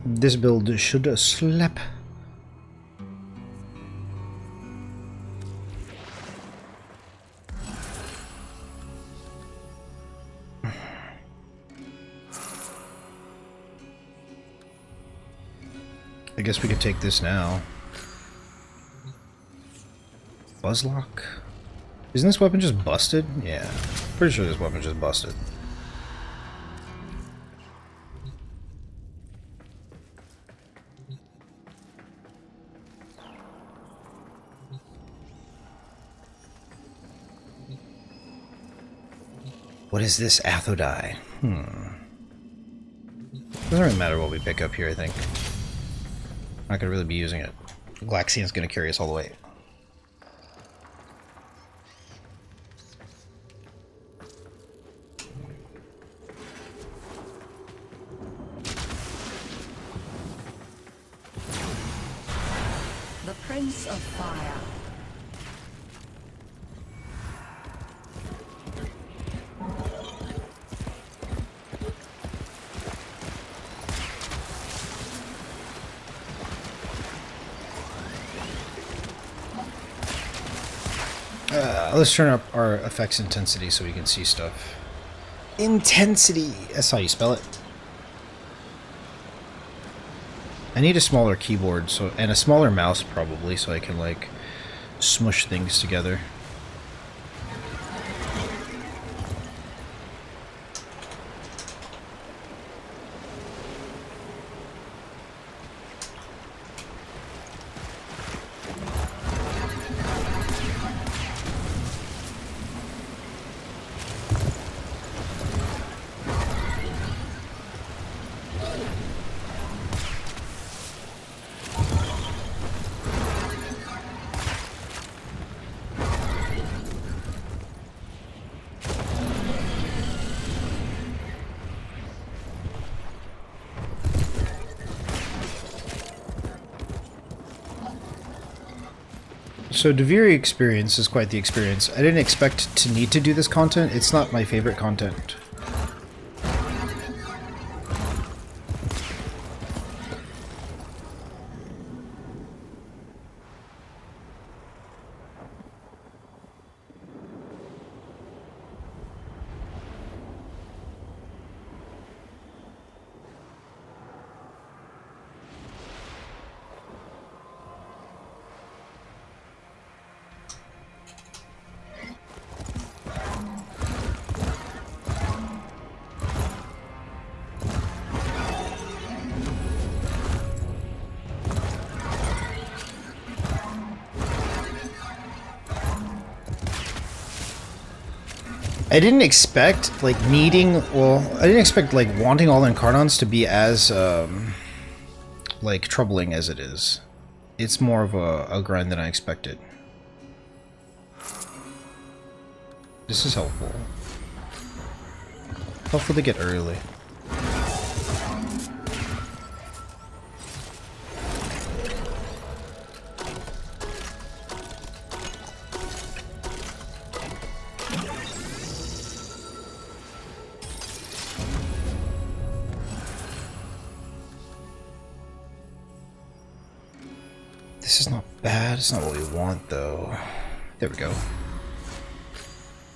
This build should slap. I guess we could take this now. Buzzlock? Isn't this weapon just busted? Yeah. Pretty sure this weapon just busted. What is this Athodai? Doesn't really matter what we pick up here, I think. Not gonna really be using it. Glaxian's gonna carry us all the way. The Prince of Fire. Let's turn up our effects intensity so we can see stuff. Intensity! That's how you spell it. I need a smaller keyboard and a smaller mouse probably so I can like smush things together. So Duviri experience is quite the experience. I didn't expect to need to do this content. It's not my favorite content. I didn't expect, like, I didn't expect, like, wanting all Incarnons to be as, like, troubling as it is. It's more of a grind than I expected. This is helpful. Helpful to get early. This is not bad. It's not what we want, though. There we go.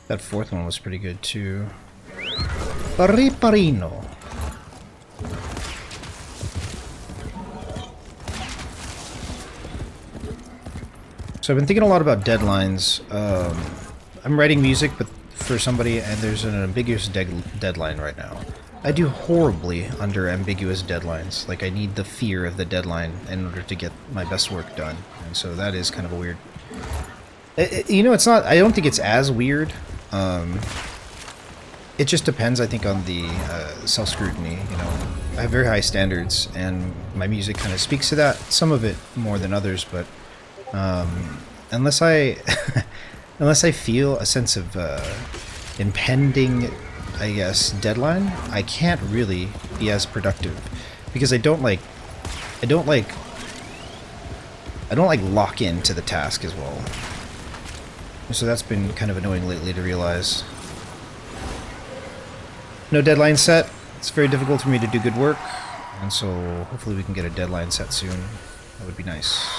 That fourth one was pretty good, too. Pariparino. So I've been thinking a lot about deadlines. I'm writing music but for somebody, and there's an ambiguous deadline right now. I do horribly under ambiguous deadlines. Like, I need the fear of the deadline in order to get my best work done. And so that is kind of a weird... you know, it's not... I don't think it's as weird. It just depends, I think, on the self-scrutiny, you know. I have very high standards, and my music kind of speaks to that. Some of it more than others, but... unless I... unless I feel a sense of impending... I guess, deadline, I can't really be as productive because I don't like lock into the task as well. So that's been kind of annoying lately to realize. No deadline set. It's very difficult for me to do good work. And so hopefully we can get a deadline set soon. That would be nice.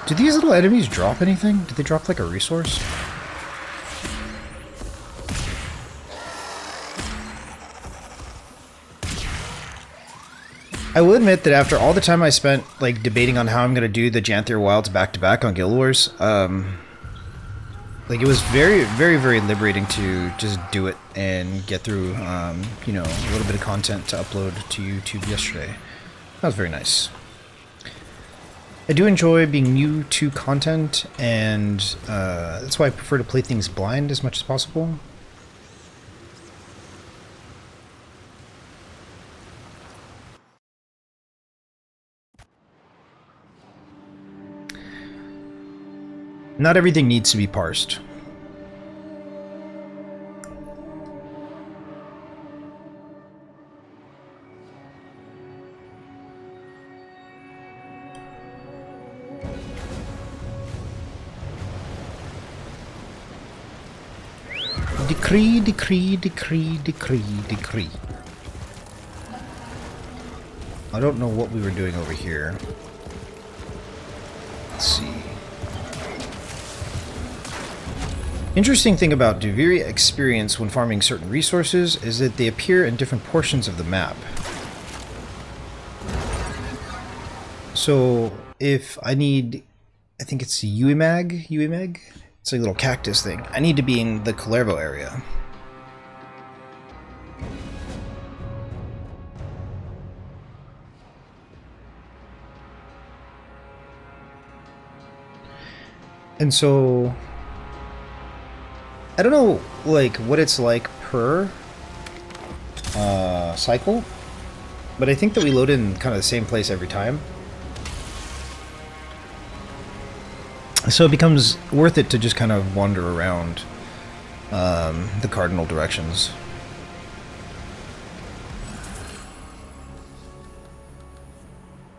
Do these little enemies drop anything? Do they drop like a resource? I will admit that after all the time I spent like debating on how I'm gonna do the Janthier Wilds back to back on Guild Wars, like it was very, very, very liberating to just do it and get through, you know, a little bit of content to upload to YouTube yesterday. That was very nice. I do enjoy being new to content, and that's why I prefer to play things blind as much as possible. Not everything needs to be parsed. Decree, decree, decree, decree, decree. I don't know what we were doing over here. Let's see. Interesting thing about Duviri experience when farming certain resources is that they appear in different portions of the map. So if I need, I think it's Uemag? It's like a little cactus thing. I need to be in the Koalabebop area. And so I don't know like what it's like per cycle, but I think that we load in kind of the same place every time. So it becomes worth it to just kind of wander around the cardinal directions.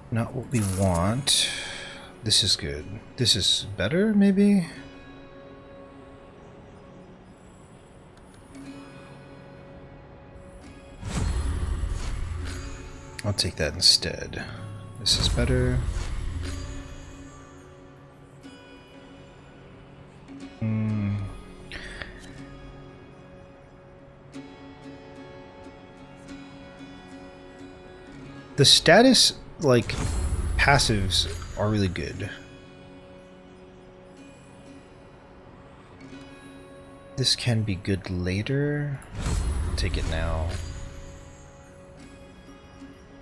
Not what we want. This is good. This is better, maybe? I'll take that instead. This is better. The status, like, passives are really good. This can be good later. I'll take it now.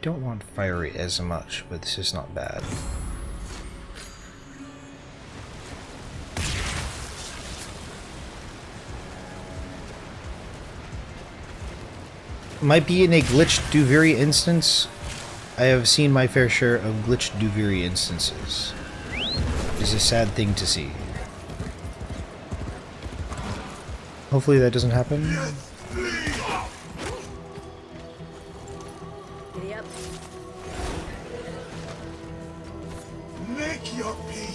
Don't want fiery as much, but this is not bad. Might be in a glitched Duviri instance. I have seen my fair share of glitched Duviri instances. It is a sad thing to see. Hopefully that doesn't happen. Giddy up. Make your peace.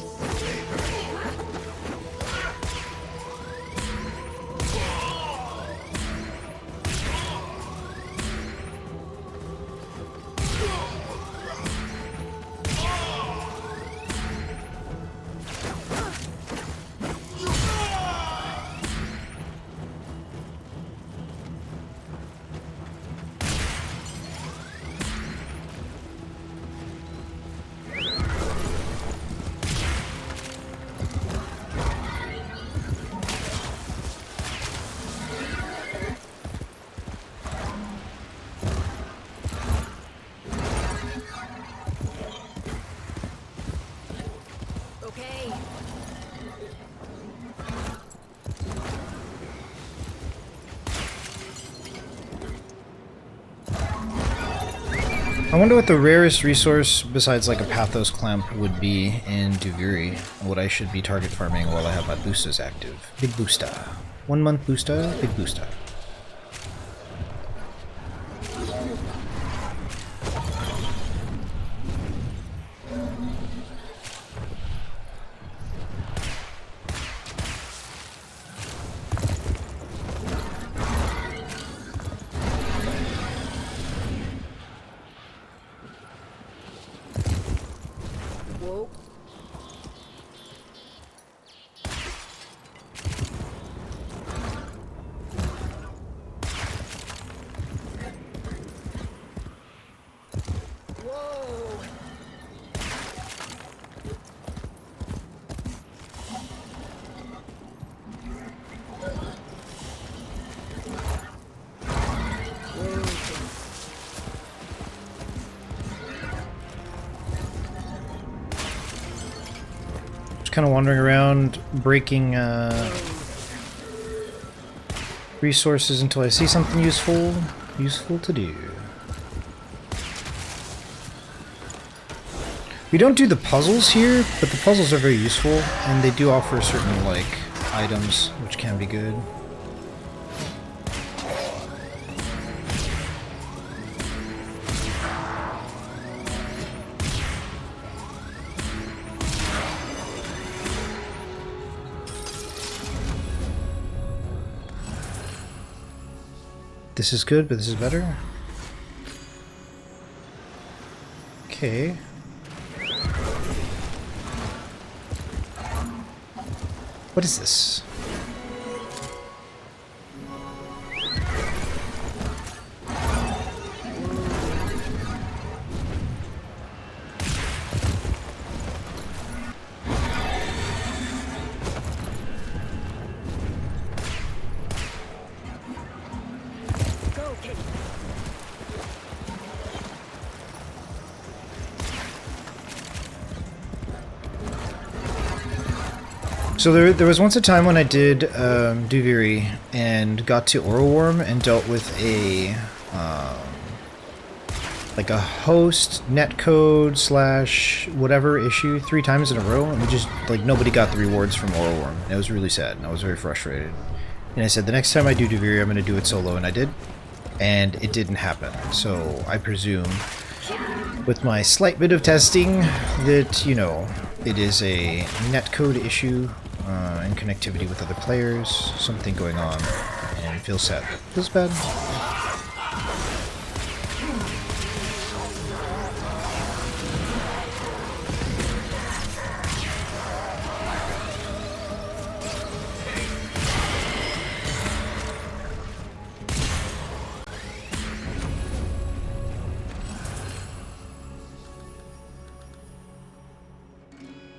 Okay. I wonder what the rarest resource besides like a Pathos Clamp would be in Duviri. What I should be target farming while I have my boosters active. Big booster. 1 month booster, big booster. Whoa. Whoa. Just kind of wandering around, breaking resources until I see something useful to do. We don't do the puzzles here, but the puzzles are very useful, and they do offer certain, like, items, which can be good. This is good, but this is better. Okay. What is this? Go, Kate. So there was once a time when I did Duviri and got to Orworm and dealt with a like a host netcode slash whatever issue 3 times in a row, and we just like nobody got the rewards from Orworm. It was really sad, and I was very frustrated. And I said the next time I do Duviri, I'm going to do it solo, and I did, and it didn't happen. So I presume, with my slight bit of testing, that you know it is a netcode issue. And connectivity with other players, something going on, and it feels sad. Feels bad.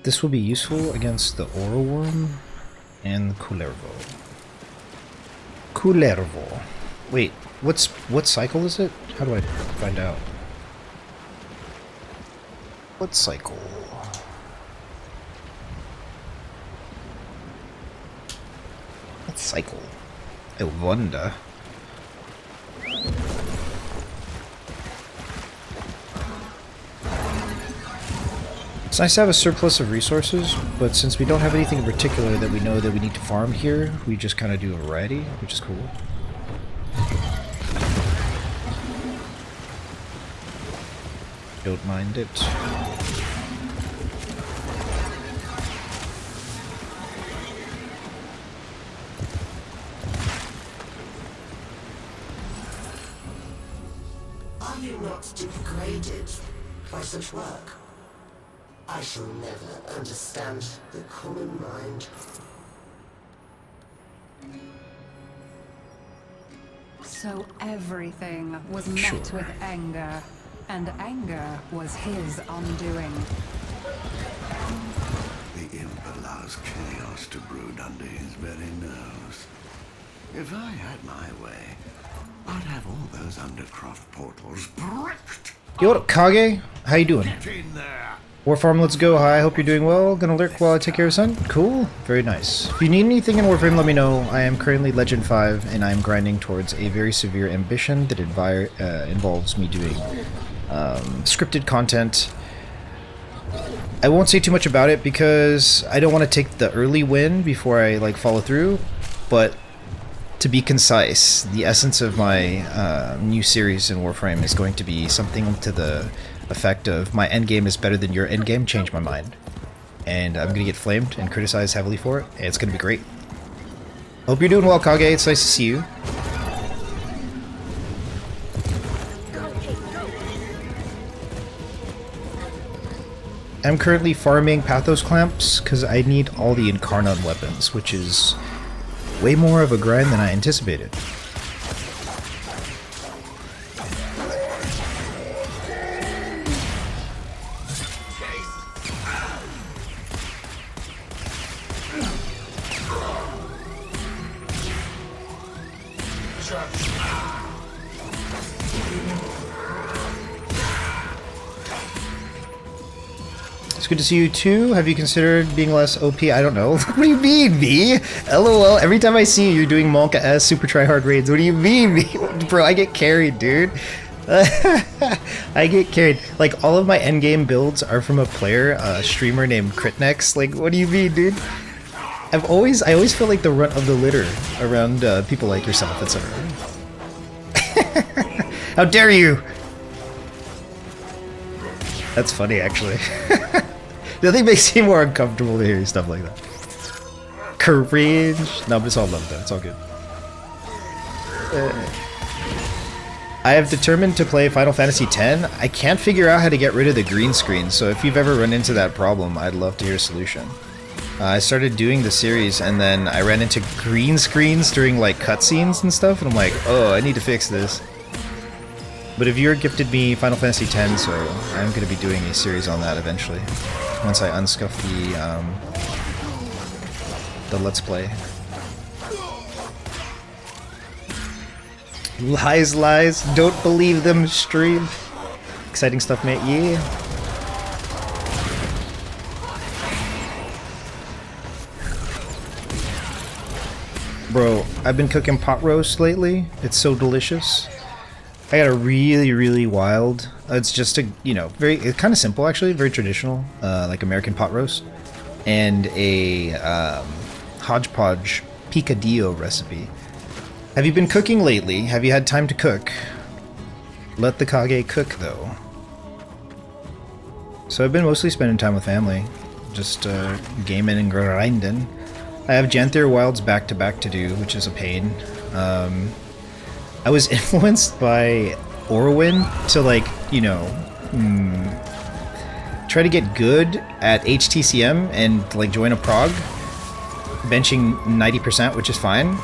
This will be useful against the Orworm and the Koalabebop. Wait, what cycle is it? How do I find out? What cycle? What cycle? I wonder. It's nice to have a surplus of resources, but since we don't have anything in particular that we know that we need to farm here, we just kind of do a variety, which is cool. Don't mind it. Are you not degraded by such work? I shall never understand the common mind. So everything was met Sure. with anger, and anger was his undoing. The imp allows chaos to brood under his very nose. If I had my way, I'd have all those Undercroft portals bricked. Yo, Kage, how you doing? Get in there! Warfarm, let's go. Hi, hope you're doing well. Gonna lurk while I take care of son. Cool. Very nice. If you need anything in Warframe, let me know. I am currently Legend 5, and I am grinding towards a very severe ambition that involves me doing scripted content. I won't say too much about it because I don't want to take the early win before I like follow through, but to be concise, the essence of my new series in Warframe is going to be something to the effect of my endgame is better than your endgame, change my mind. And I'm gonna get flamed and criticized heavily for it, and it's gonna be great. Hope you're doing well, Kage. It's nice to see you. I'm currently farming Pathos Clamps because I need all the Incarnon weapons, which is way more of a grind than I anticipated. It's good to see you too. Have you considered being less OP? I don't know. What do you mean, V? LOL. Every time I see you, you're doing Monka S super try hard raids. What do you mean, V? Bro, I get carried, dude. I get carried. Like, all of my endgame builds are from a player, a streamer named Critnex. Like, what do you mean, dude? I always feel like the runt of the litter around people like yourself, etc. How dare you? That's funny, actually. Nothing makes me more uncomfortable to hear stuff like that. Cringe. No, but it's all love, though. It's all good. I have determined to play Final Fantasy X. I can't figure out how to get rid of the green screen, so if you've ever run into that problem, I'd love to hear a solution. I started doing the series, and then I ran into green screens during, like, cutscenes and stuff, and I'm like, oh, I need to fix this. But if you're gifted me Final Fantasy X, so I'm going to be doing a series on that eventually. Once I unscuff the Let's Play. Lies, lies. Don't believe them, stream. Exciting stuff, mate. Yeah. Bro, I've been cooking pot roast lately. It's so delicious. I got a really wild. It's just a, you know, it's kind of simple actually, very traditional, like American pot roast, and a hodgepodge picadillo recipe. Have you been cooking lately? Have you had time to cook? Let the Kage cook though. So I've been mostly spending time with family, just gaming and grinding. I have Janther Wilds back to back to do, which is a pain. I was influenced by Orwin to, like, you know, try to get good at HTCM and, like, join a prog, benching 90%, which is fine.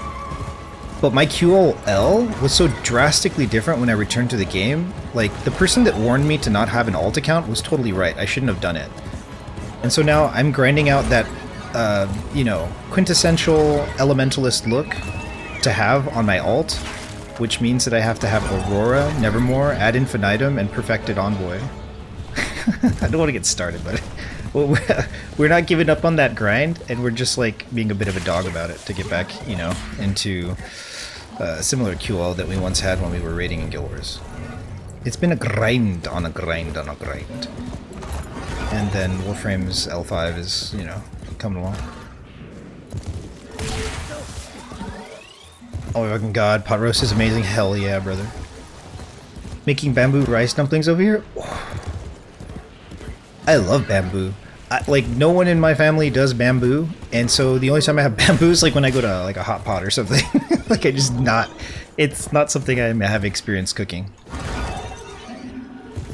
But my QLL was so drastically different when I returned to the game. Like, the person that warned me to not have an alt account was totally right. I shouldn't have done it. And so now I'm grinding out that, you know, quintessential elementalist look to have on my alt, which means that I have to have Aurora, Nevermore, Ad Infinitum, and Perfected Envoy. I don't want to get started, but we're not giving up on that grind, and we're just like being a bit of a dog about it to get back, you know, into a similar QL that we once had when we were raiding in Guild Wars. It's been a grind on a grind on a grind. And then Warframe's L5 is, you know, coming along. Oh my fucking god, pot roast is amazing. Hell yeah, brother. Making bamboo rice dumplings over here? I love bamboo. Like, no one in my family does bamboo, and so the only time I have bamboo is like when I go to like a hot pot or something. Like, it's not something I have experience cooking.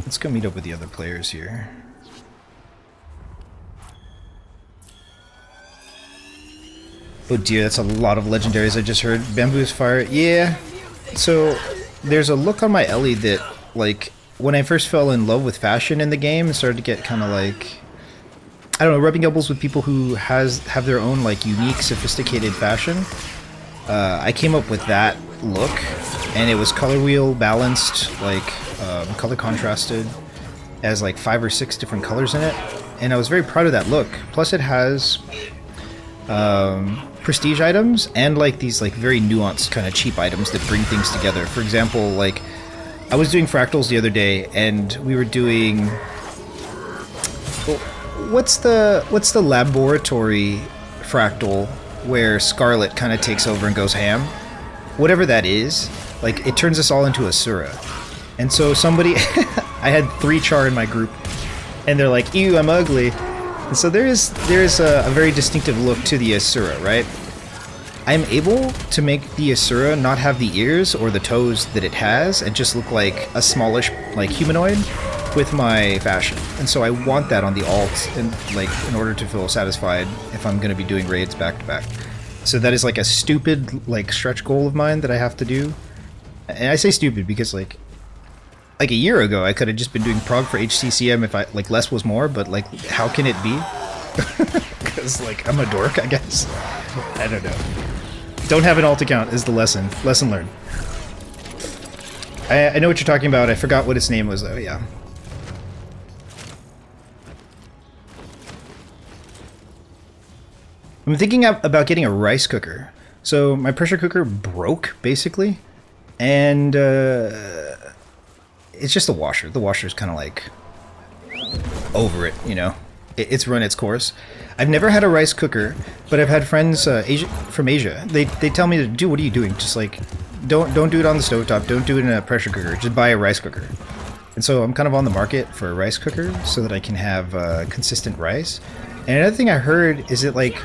Let's go meet up with the other players here. Oh dear, that's a lot of legendaries I just heard. Bamboo's fire. Yeah. So there's a look on my Ellie that, like, when I first fell in love with fashion in the game and started to get kind of like, I don't know, rubbing elbows with people who have their own, like, unique, sophisticated fashion. I came up with that look, and it was color wheel balanced, like, color contrasted, has like 5 or 6 different colors in it, and I was very proud of that look. Plus it has prestige items and like these like very nuanced kind of cheap items that bring things together. For example, like I was doing fractals the other day, and we were doing, well, what's the laboratory fractal where Scarlet kind of takes over and goes ham? Whatever that is, like it turns us all into Asura. And so somebody, I had 3 char in my group, and they're like, ew, I'm ugly. And so there is a very distinctive look to the Asura, right? I'm able to make the Asura not have the ears or the toes that it has and just look like a smallish like humanoid with my fashion. And so I want that on the alt, and like in order to feel satisfied if I'm going to be doing raids back to back. So that is like a stupid like stretch goal of mine that I have to do. And I say stupid because like a year ago I could have just been doing prog for HCCM if I like less was more, but like how can it be? Because like I'm a dork, I guess. I don't know. Don't have an alt account is the lesson. Lesson learned. I know what you're talking about. I forgot what its name was though. Yeah. I'm thinking about getting a rice cooker. So my pressure cooker broke basically, and it's just a washer. The washer's kind of like over it, you know. It's run its course. I've never had a rice cooker, but I've had friends from Asia. They tell me to do. What are you doing? Just like don't do it on the stovetop. Don't do it in a pressure cooker. Just buy a rice cooker. And so I'm kind of on the market for a rice cooker so that I can have consistent rice. And another thing I heard is that like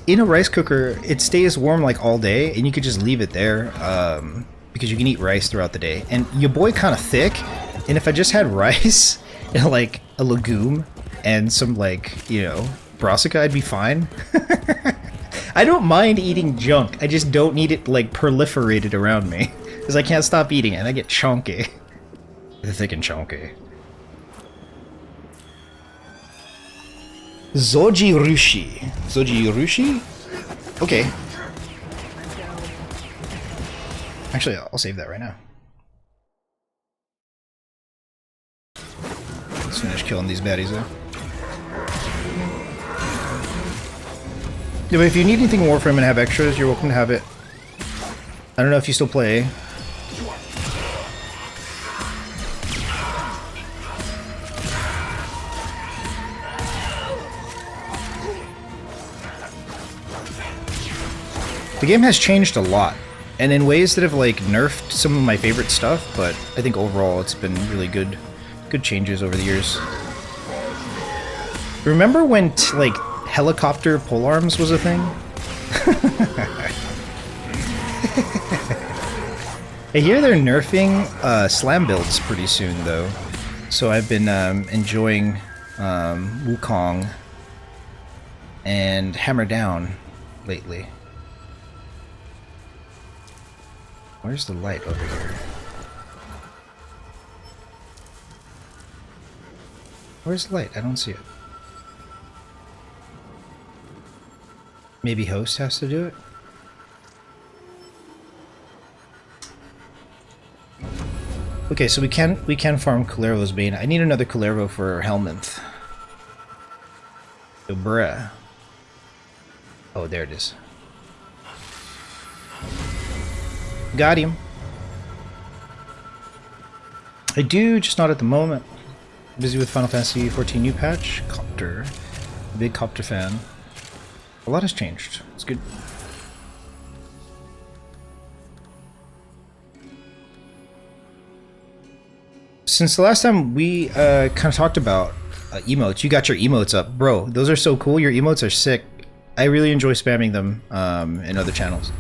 in a rice cooker, it stays warm like all day, and you could just leave it there because you can eat rice throughout the day. And your boy kind of thick, and if I just had rice and like a legume and some like, you know, brassica, I'd be fine. I don't mind eating junk. I just don't need it like proliferated around me because I can't stop eating it. I get chunky. Thick and chunky. Zoji Rushi. Zoji Rushi? Okay. Actually, I'll save that right now. Let's finish killing these baddies though. Yeah, but if you need anything in Warframe and have extras, you're welcome to have it. I don't know if you still play. The game has changed a lot, and in ways that have like nerfed some of my favorite stuff, but I think overall it's been really good changes over the years. Remember when like helicopter polearms was a thing? I hear they're nerfing slam builds pretty soon though, so I've been enjoying Wukong and Hammer Down lately. Where's the light over here? Where's the light? I don't see it. Maybe host has to do it? Okay, so we can farm Kalervo's Bane. I need another Kalervo for Helminth. So bruh. Oh, there it is. Got him. I do, just not at the moment. Busy with Final Fantasy 14 new patch. Copter. Big Copter fan. A lot has changed. It's good. Since the last time we kind of talked about emotes, you got your emotes up. Bro, those are so cool. Your emotes are sick. I really enjoy spamming them in other channels.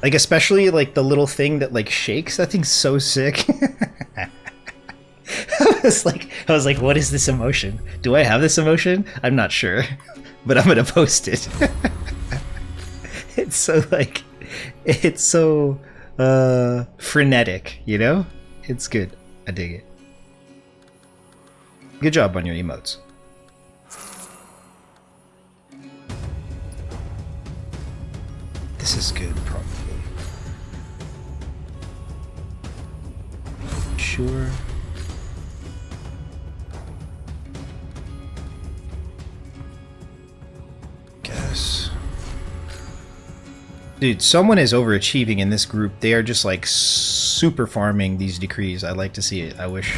Like, especially, like, the little thing that, like, shakes. That thing's so sick. I was like, what is this emotion? Do I have this emotion? I'm not sure. But I'm gonna post it. It's so, like, it's so, frenetic, you know? It's good. I dig it. Good job on your emotes. This is good, probably. Sure. Dude, someone is overachieving in this group. They are just like super farming these decrees. I like to see it. I wish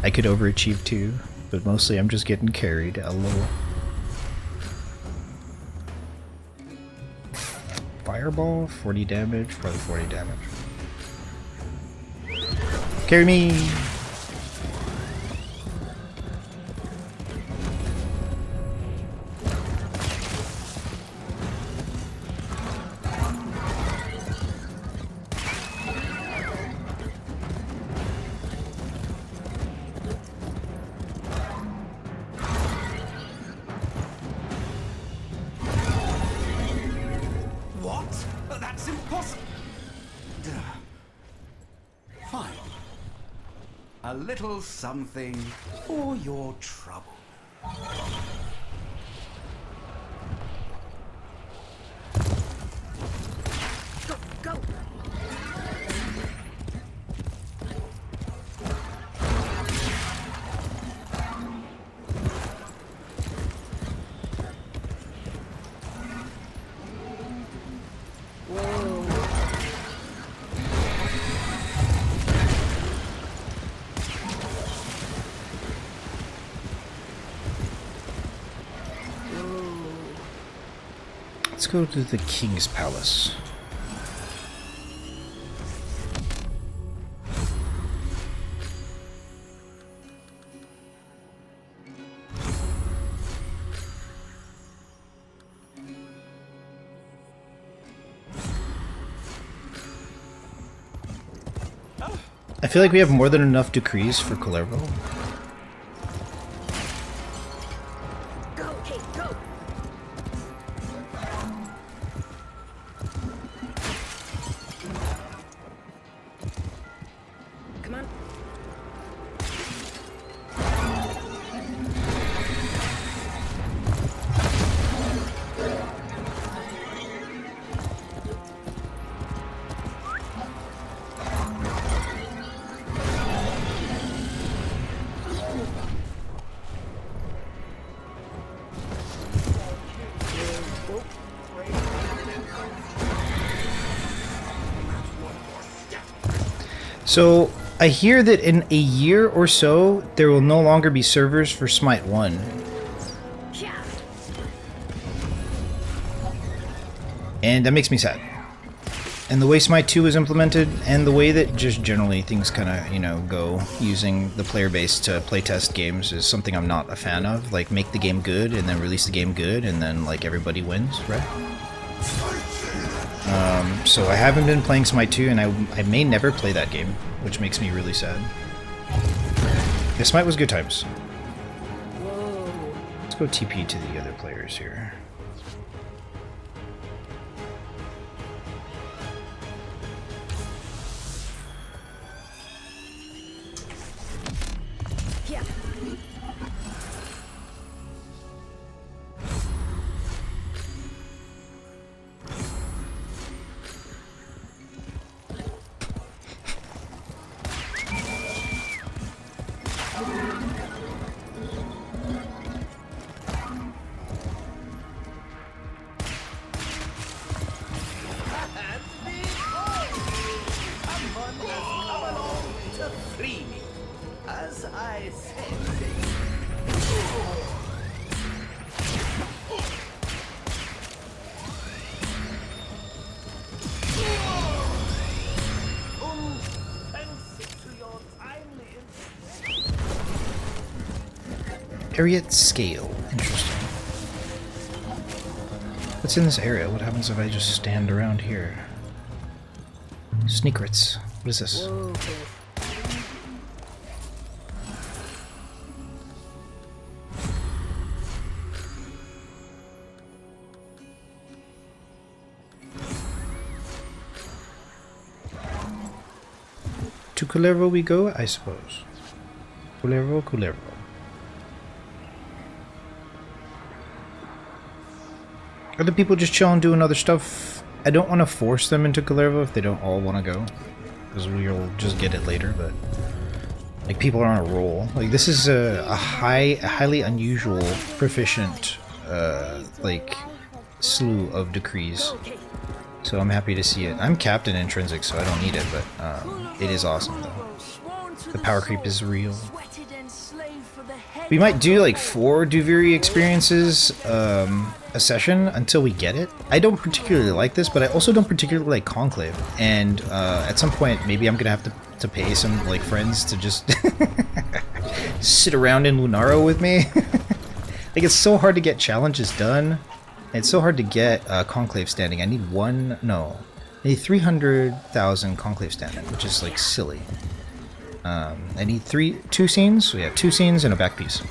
I could overachieve too, but mostly I'm just getting carried a little. Fireball, 40 damage, probably 40 damage. Carry me! A little something for your trouble. Go, go. Let's go to the King's Palace. I feel like we have more than enough decrees for Koalabebop. So, I hear that in a year or so, there will no longer be servers for Smite 1. And that makes me sad. And the way Smite 2 is implemented, and the way that just generally things kind of, you know, go using the player base to playtest games is something I'm not a fan of. Like, make the game good, and then release the game good, and then, like, everybody wins, right? So I haven't been playing Smite 2, and I may never play that game, which makes me really sad. Yeah, Smite was good times. Let's go TP to the other players here. Area at scale. Interesting. What's in this area? What happens if I just stand around here? Sneakrets. What is this? Whoa. To Koalabebop we go, I suppose. Koalabebop. Other people just chilling doing other stuff. I don't want to force them into Koalabebop if they don't all want to go, because we'll just get it later. But like, people are on a roll. Like, this is a highly unusual, proficient, like, slew of decrees. So I'm happy to see it. I'm capped in intrinsic, so I don't need it, but it is awesome though. The power creep is real. We might do like 4 Duviri experiences a session until we get it. I don't particularly like this, but I also don't particularly like Conclave. And at some point, maybe I'm gonna have to pay some like friends to just sit around in Lunaro with me. Like, it's so hard to get challenges done. It's so hard to get Conclave standing. I need I need 300,000 Conclave standing, which is like silly. I need 2 scenes. So we have 2 scenes and a back piece.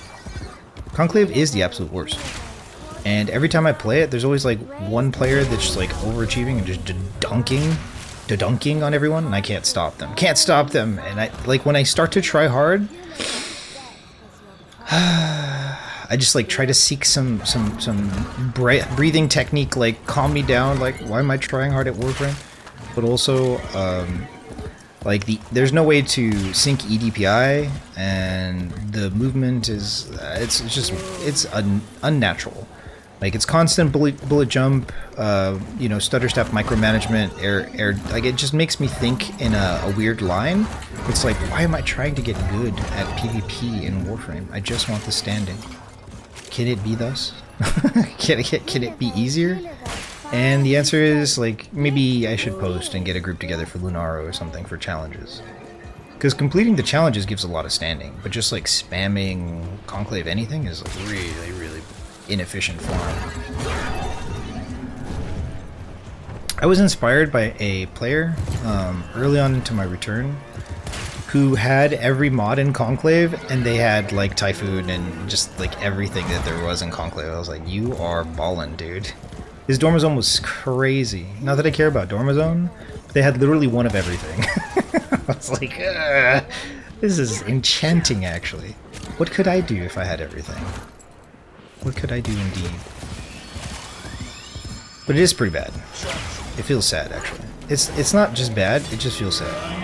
Conclave is the absolute worst. And every time I play it, there's always like one player that's just like overachieving and just dunking on everyone, and I can't stop them. Can't stop them. And I like when I start to try hard, I just like try to seek some breathing technique, like calm me down. Like, why am I trying hard at Warframe? But also, like there's no way to sync EDPI, and the movement is it's unnatural. Like, it's constant bullet jump, you know, stutter step micromanagement, air. Like, it just makes me think in a weird line. It's like, why am I trying to get good at PvP in Warframe? I just want the standing. Can it be thus? Can it be easier? And the answer is, like, maybe I should post and get a group together for Lunaro or something for challenges. Because completing the challenges gives a lot of standing, but just like spamming Conclave anything is like really inefficient form. I was inspired by a player early on into my return who had every mod in Conclave, and they had like Typhoon and just like everything that there was in Conclave. I was like, you are ballin', dude. His Dormazone was crazy. Not that I care about Dormazone, but they had literally one of everything. I was like, this is enchanting, actually. What could I do if I had everything? What could I do indeed? But it is pretty bad. It feels sad, actually. It's not just bad, it just feels sad.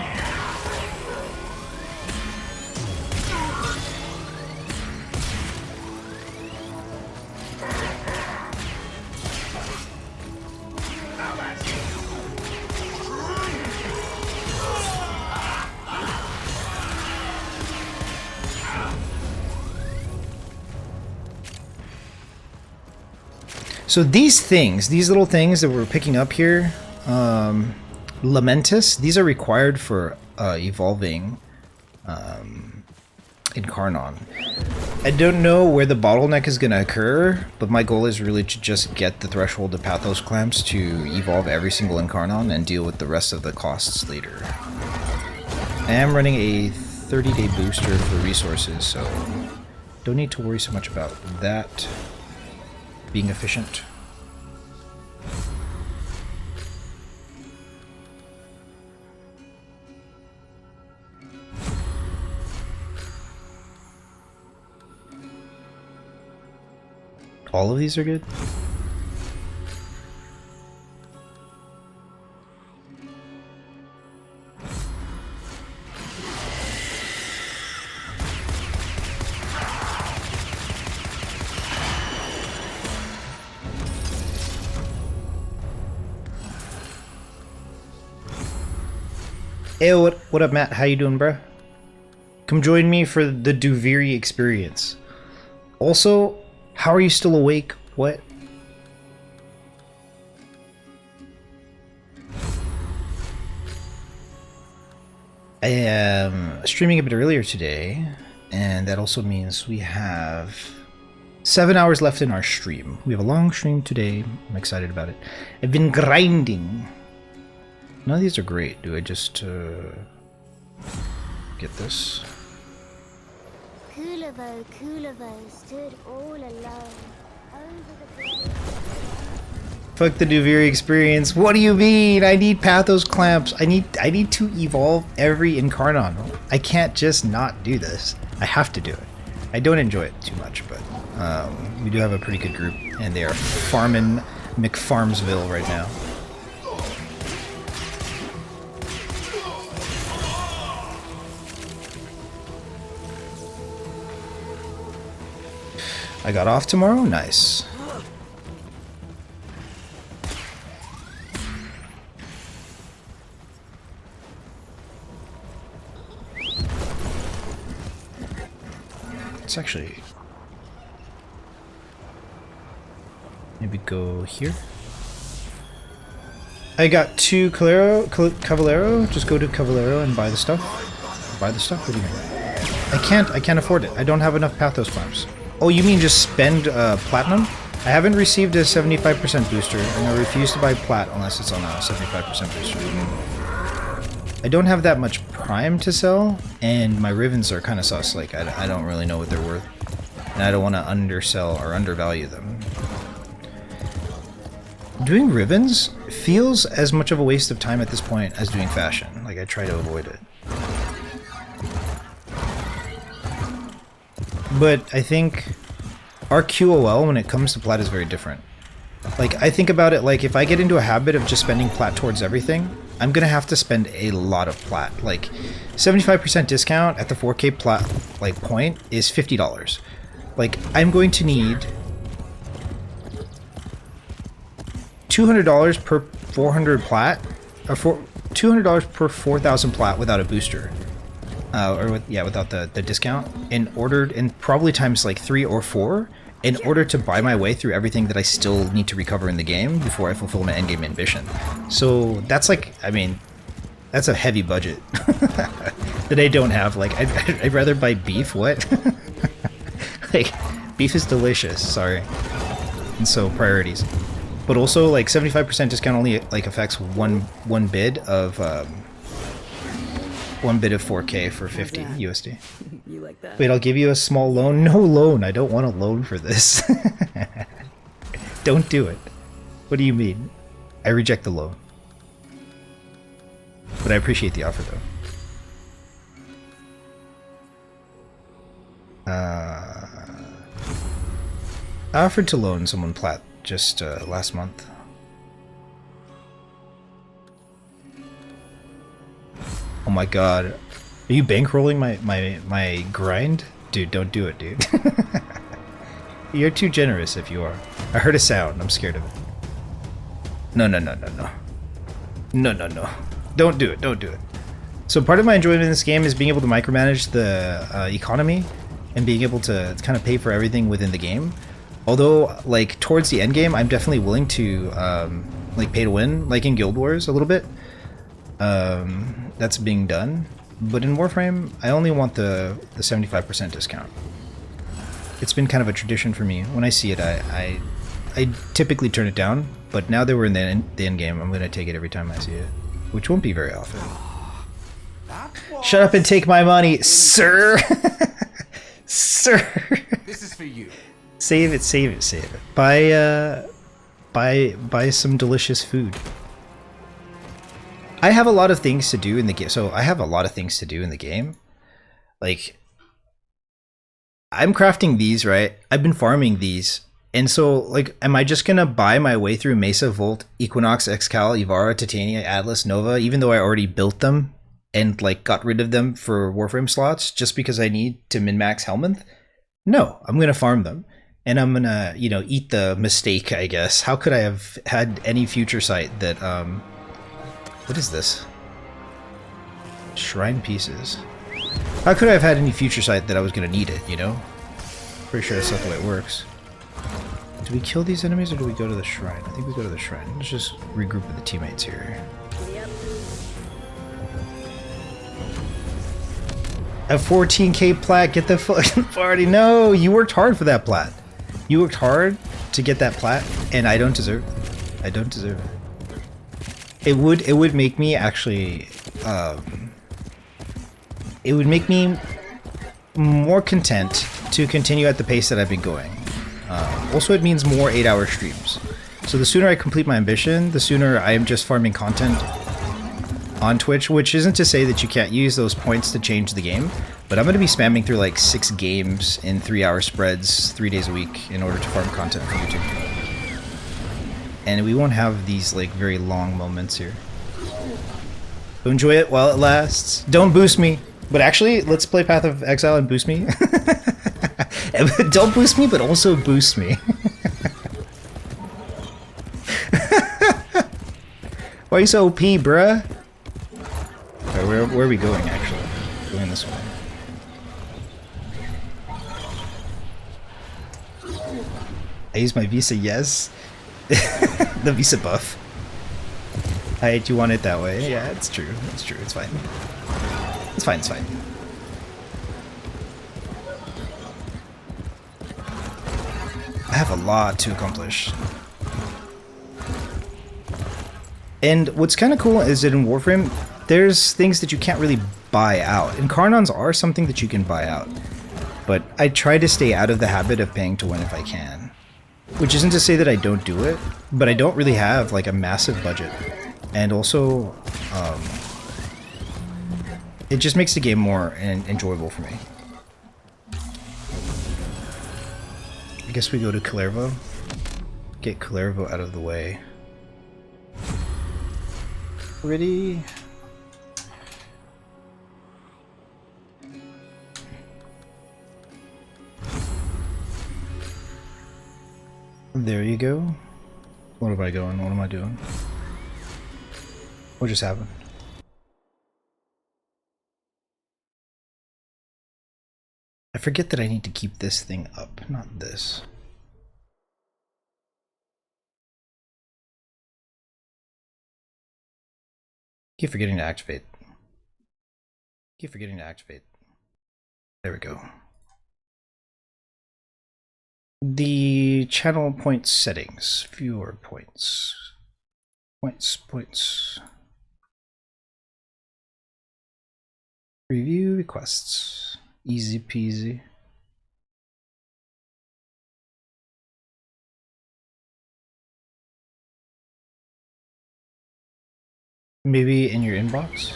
So these things, these little things that we're picking up here, Lamentus, these are required for evolving Incarnon. I don't know where the bottleneck is going to occur, but my goal is really to just get the threshold of Pathos Clamps to evolve every single Incarnon and deal with the rest of the costs later. I am running a 30-day booster for resources, so don't need to worry so much about that being efficient. All of these are good? Hey, what up, Matt? How you doing, bruh? Come join me for the Duviri experience. Also, how are you still awake? What? I am streaming a bit earlier today, and that also means we have 7 hours left in our stream. We have a long stream today. I'm excited about it. I've been grinding. None of these are great. Do I just get this? Koalabebop stood all alone over the... Fuck the Duviri experience. What do you mean? I need Pathos Clamps. I need to evolve every Incarnon. I can't just not do this. I have to do it. I don't enjoy it too much, but we do have a pretty good group, and they are farming McFarmsville right now. I got off tomorrow? Nice. Let's actually maybe go here. I got 2 Cavalero. Just go to Cavalero and buy the stuff. Buy the stuff? What do you mean? I can't afford it. I don't have enough Pathos farms. Oh, you mean just spend platinum? I haven't received a 75% booster, and I refuse to buy plat unless it's on a 75% booster. I don't have that much prime to sell, and my Rivens are kind of sus. Like, I don't really know what they're worth, and I don't want to undersell or undervalue them. Doing Rivens feels as much of a waste of time at this point as doing fashion. Like, I try to avoid it. But I think our QOL when it comes to plat is very different. Like, I think about it like if I get into a habit of just spending plat towards everything, I'm gonna have to spend a lot of plat. Like, 75% discount at the 4K plat like point is $50. Like, I'm going to need $200 per 400 plat, or $200 per 4,000 plat without a booster. Without the discount, and probably times like 3 or 4 in order to buy my way through everything that I still need to recover in the game before I fulfill my endgame ambition. So that's like, I mean, that's a heavy budget that I don't have. Like, I'd rather buy beef. What? Like, beef is delicious. Sorry. And so priorities, but also like 75% discount only like affects one bid of. One bit of 4K for 50 USD. You like that? Wait, I'll give you a small loan. No loan. I don't want a loan for this. Don't do it. What do you mean? I reject the loan. But I appreciate the offer, though. I offered to loan someone plat just last month. Oh my god. Are you bankrolling my grind? Dude, don't do it, dude. You're too generous if you are. I heard a sound. I'm scared of it. No. No. Don't do it. Don't do it. So part of my enjoyment in this game is being able to micromanage the economy and being able to kind of pay for everything within the game. Although, like, towards the end game, I'm definitely willing to like pay to win, like in Guild Wars a little bit. That's being done, but in Warframe, I only want the 75% discount. It's been kind of a tradition for me. When I see it, I typically turn it down, but now that we're in the end game, I'm going to take it every time I see it, which won't be very often. Shut up and take my money, sir! Sir! This is for you. Save it, save it, save it. Buy some delicious food. I have a lot of things to do in the game. So I have a lot of things to do in the game. Like, I'm crafting these, right? I've been farming these. And so, like, am I just gonna buy my way through Mesa, Volt, Equinox, Excal, Ivara, Titania, Atlas, Nova, even though I already built them and, like, got rid of them for Warframe slots just because I need to min-max Helminth? No, I'm gonna farm them. And I'm gonna, you know, eat the mistake, I guess. How could I have had any future sight that, what is this? Shrine pieces. How could I have had any future sight that I was going to need it, you know? Pretty sure that's not the way it works. Do we kill these enemies or do we go to the shrine? I think we go to the shrine. Let's just regroup with the teammates here. A 14k plat, get the fucking party. No, you worked hard for that plat. You worked hard to get that plat, and I don't deserve it. I don't deserve it. It would make me actually, it would make me more content to continue at the pace that I've been going. Also, it means more 8-hour streams. So the sooner I complete my ambition, the sooner I am just farming content on Twitch, which isn't to say that you can't use those points to change the game, but I'm going to be spamming through like 6 games in 3-hour spreads 3 days a week in order to farm content for YouTube. And we won't have these like very long moments here. So enjoy it while it lasts. Don't boost me. But actually, let's play Path of Exile and boost me. Don't boost me, but also boost me. Why are you so OP, bruh? Right, where are we going, actually? Going this way. use my Visa, yes. The Visa buff. Do you want it that way? Yeah, it's true. It's true. It's fine. It's fine. It's fine. I have a lot to accomplish. And what's kind of cool is that in Warframe, there's things that you can't really buy out. And Carnons are something that you can buy out. But I try to stay out of the habit of paying to win if I can. Which isn't to say that I don't do it, but I don't really have like a massive budget. And also, it just makes the game more enjoyable for me. I guess we go to Koalabebop. Get Koalabebop out of the way. Ready? There you go. What am I going? What am I doing? What just happened? I forget that I need to keep this thing up, not this. Keep forgetting to activate. Keep forgetting to activate. There we go. The channel point settings. Fewer points. Points. Review requests. Easy peasy. Maybe in your inbox?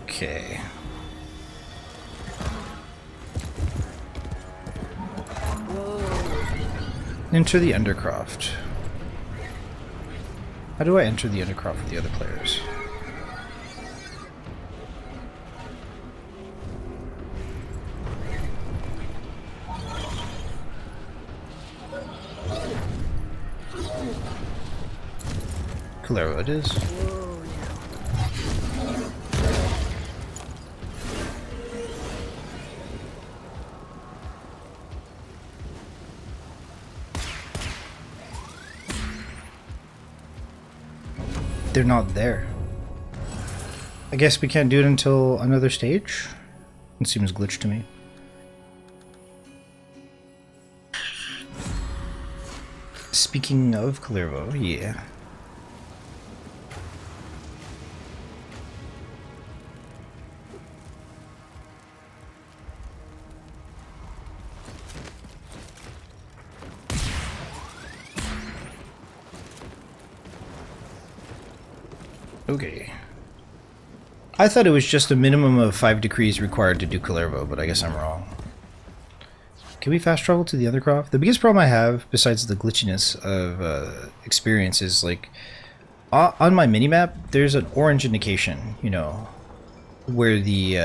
Okay. Enter the Undercroft. How do I enter the Undercroft with the other players? Koalabebop it is. They're not there. I guess we can't do it until another stage? It seems glitched to me. Speaking of Koalabebop, yeah. Okay. I thought it was just a minimum of 5 decrees required to do Koalabebop, but I guess I'm wrong. Can we fast travel to the other craft? The biggest problem I have, besides the glitchiness of experience, is like on my minimap, there's an orange indication, you know, where the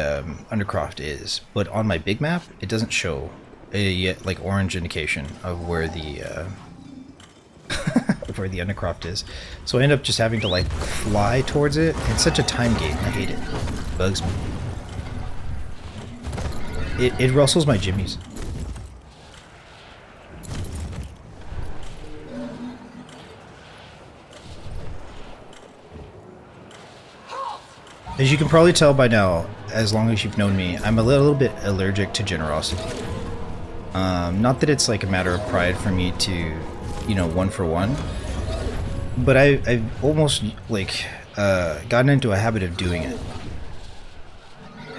undercroft is, but on my big map, it doesn't show a like orange indication of where the where the undercroft is. So I end up just having to like fly towards it. It's such a time game. I hate it. Bugs me. It rustles my jimmies. As you can probably tell by now, as long as you've known me, I'm a little bit allergic to generosity. Not that it's like a matter of pride for me to, you know, one for one, but I've almost like gotten into a habit of doing it.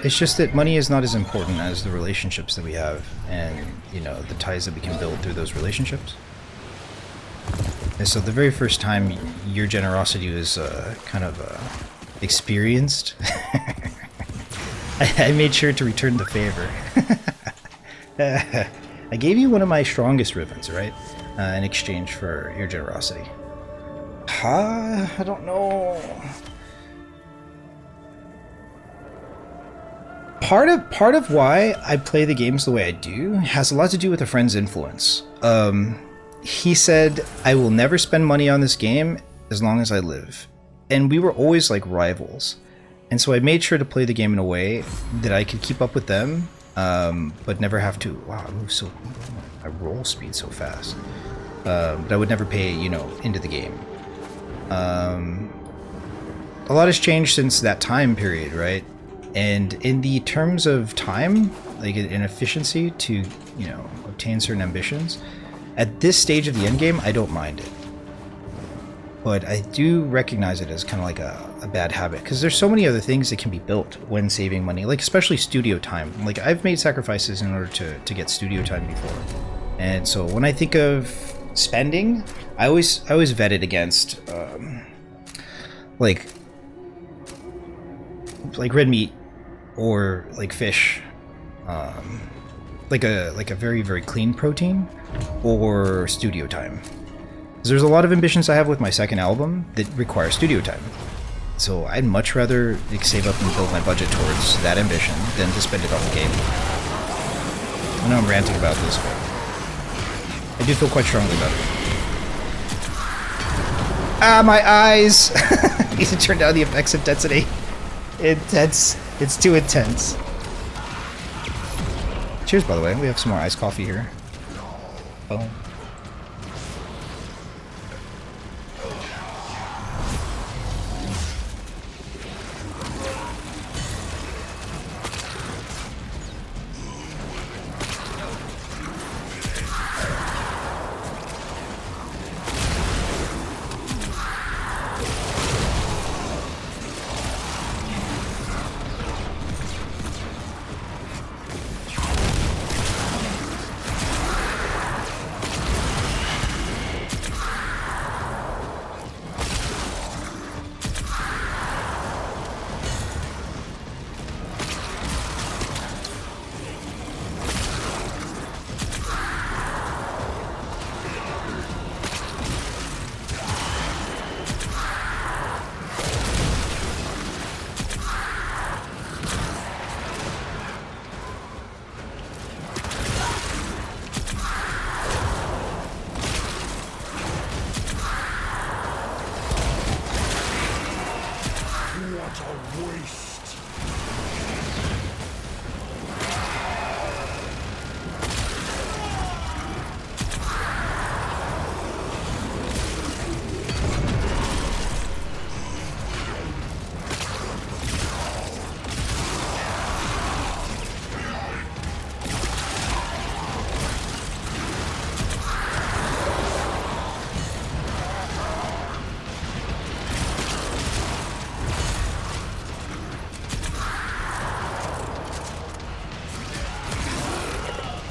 It's just that money is not as important as the relationships that we have, and you know, the ties that we can build through those relationships. And so the very first time your generosity was kind of experienced, I made sure to return the favor. I gave you one of my strongest ribbons, right? In exchange for your generosity. I don't know. Part of why I play the games the way I do has a lot to do with a friend's influence. He said, I will never spend money on this game as long as I live. And we were always like rivals. And so I made sure to play the game in a way that I could keep up with them but never have to. Wow, I move so. I roll speed so fast. But I would never pay, you know, into the game. A lot has changed since that time period, right? And in the terms of time, like in efficiency to, you know, obtain certain ambitions, at this stage of the end game, I don't mind it. But I do recognize it as kind of like a bad habit, because there's so many other things that can be built when saving money, like especially studio time. Like I've made sacrifices in order to get studio time before. And so when I think of spending, I always vet it against like red meat or like fish, like a very, very clean protein, or studio time. There's a lot of ambitions I have with my second album that require studio time. So I'd much rather like, save up and build my budget towards that ambition than to spend it on the game. I know I'm ranting about this, but I do feel quite strongly about it. Ah, my eyes! Need to turn down the effects intensity. Intense. It's too intense. Cheers, by the way. We have some more iced coffee here. Boom.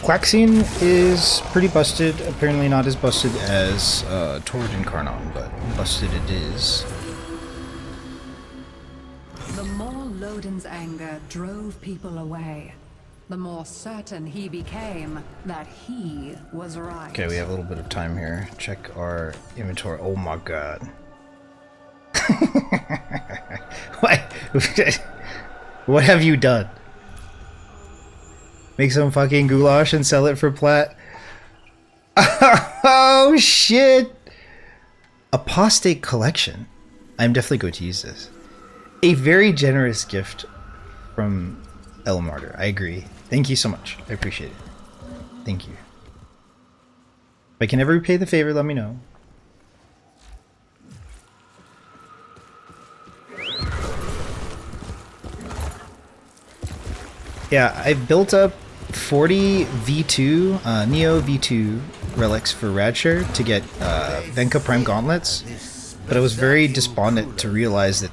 Quaxine is pretty busted. Apparently not as busted as Tord and Karnon, but busted it is. The more Lodin's anger drove people away, the more certain he became that he was right. Okay, we have a little bit of time here. Check our inventory. Oh my god. What? What have you done? Make some fucking goulash and sell it for plat. Oh shit! Apostate collection. I'm definitely going to use this. A very generous gift from El Martyr. I agree. Thank you so much. I appreciate it. Thank you. If I can ever repay the favor, let me know. Yeah, I built up 40 V2, Neo V2 relics for Radshare to get Venka Prime Gauntlets, but I was very despondent to realize that,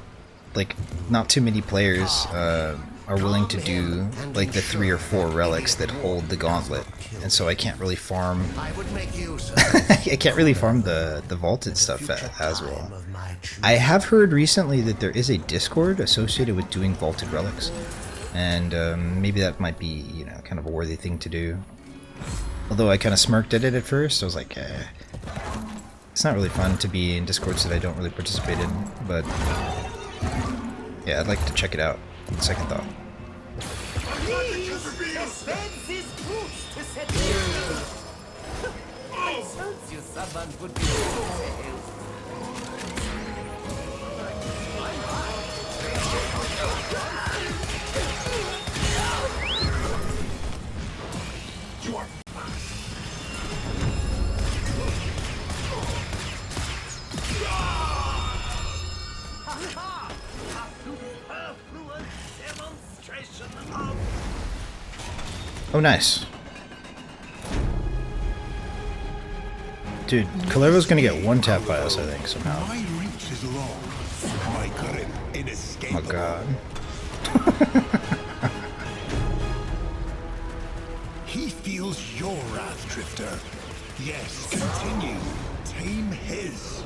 like, not too many players are willing to do, like, the 3 or 4 relics that hold the gauntlet, and so I can't really farm... I can't really farm the vaulted stuff as well. I have heard recently that there is a Discord associated with doing vaulted relics. And maybe that might be, you know, kind of a worthy thing to do. Although I kind of smirked at it at first, I was like, it's not really fun to be in Discords that I don't really participate in, but yeah, I'd like to check it out. Second thought. Oh, nice. Dude, Koalabebop's gonna get one tap by us, I think, somehow. My reach is long. My grip Oh inescapable. my god. He feels your wrath, Drifter. Yes, continue. Tame his.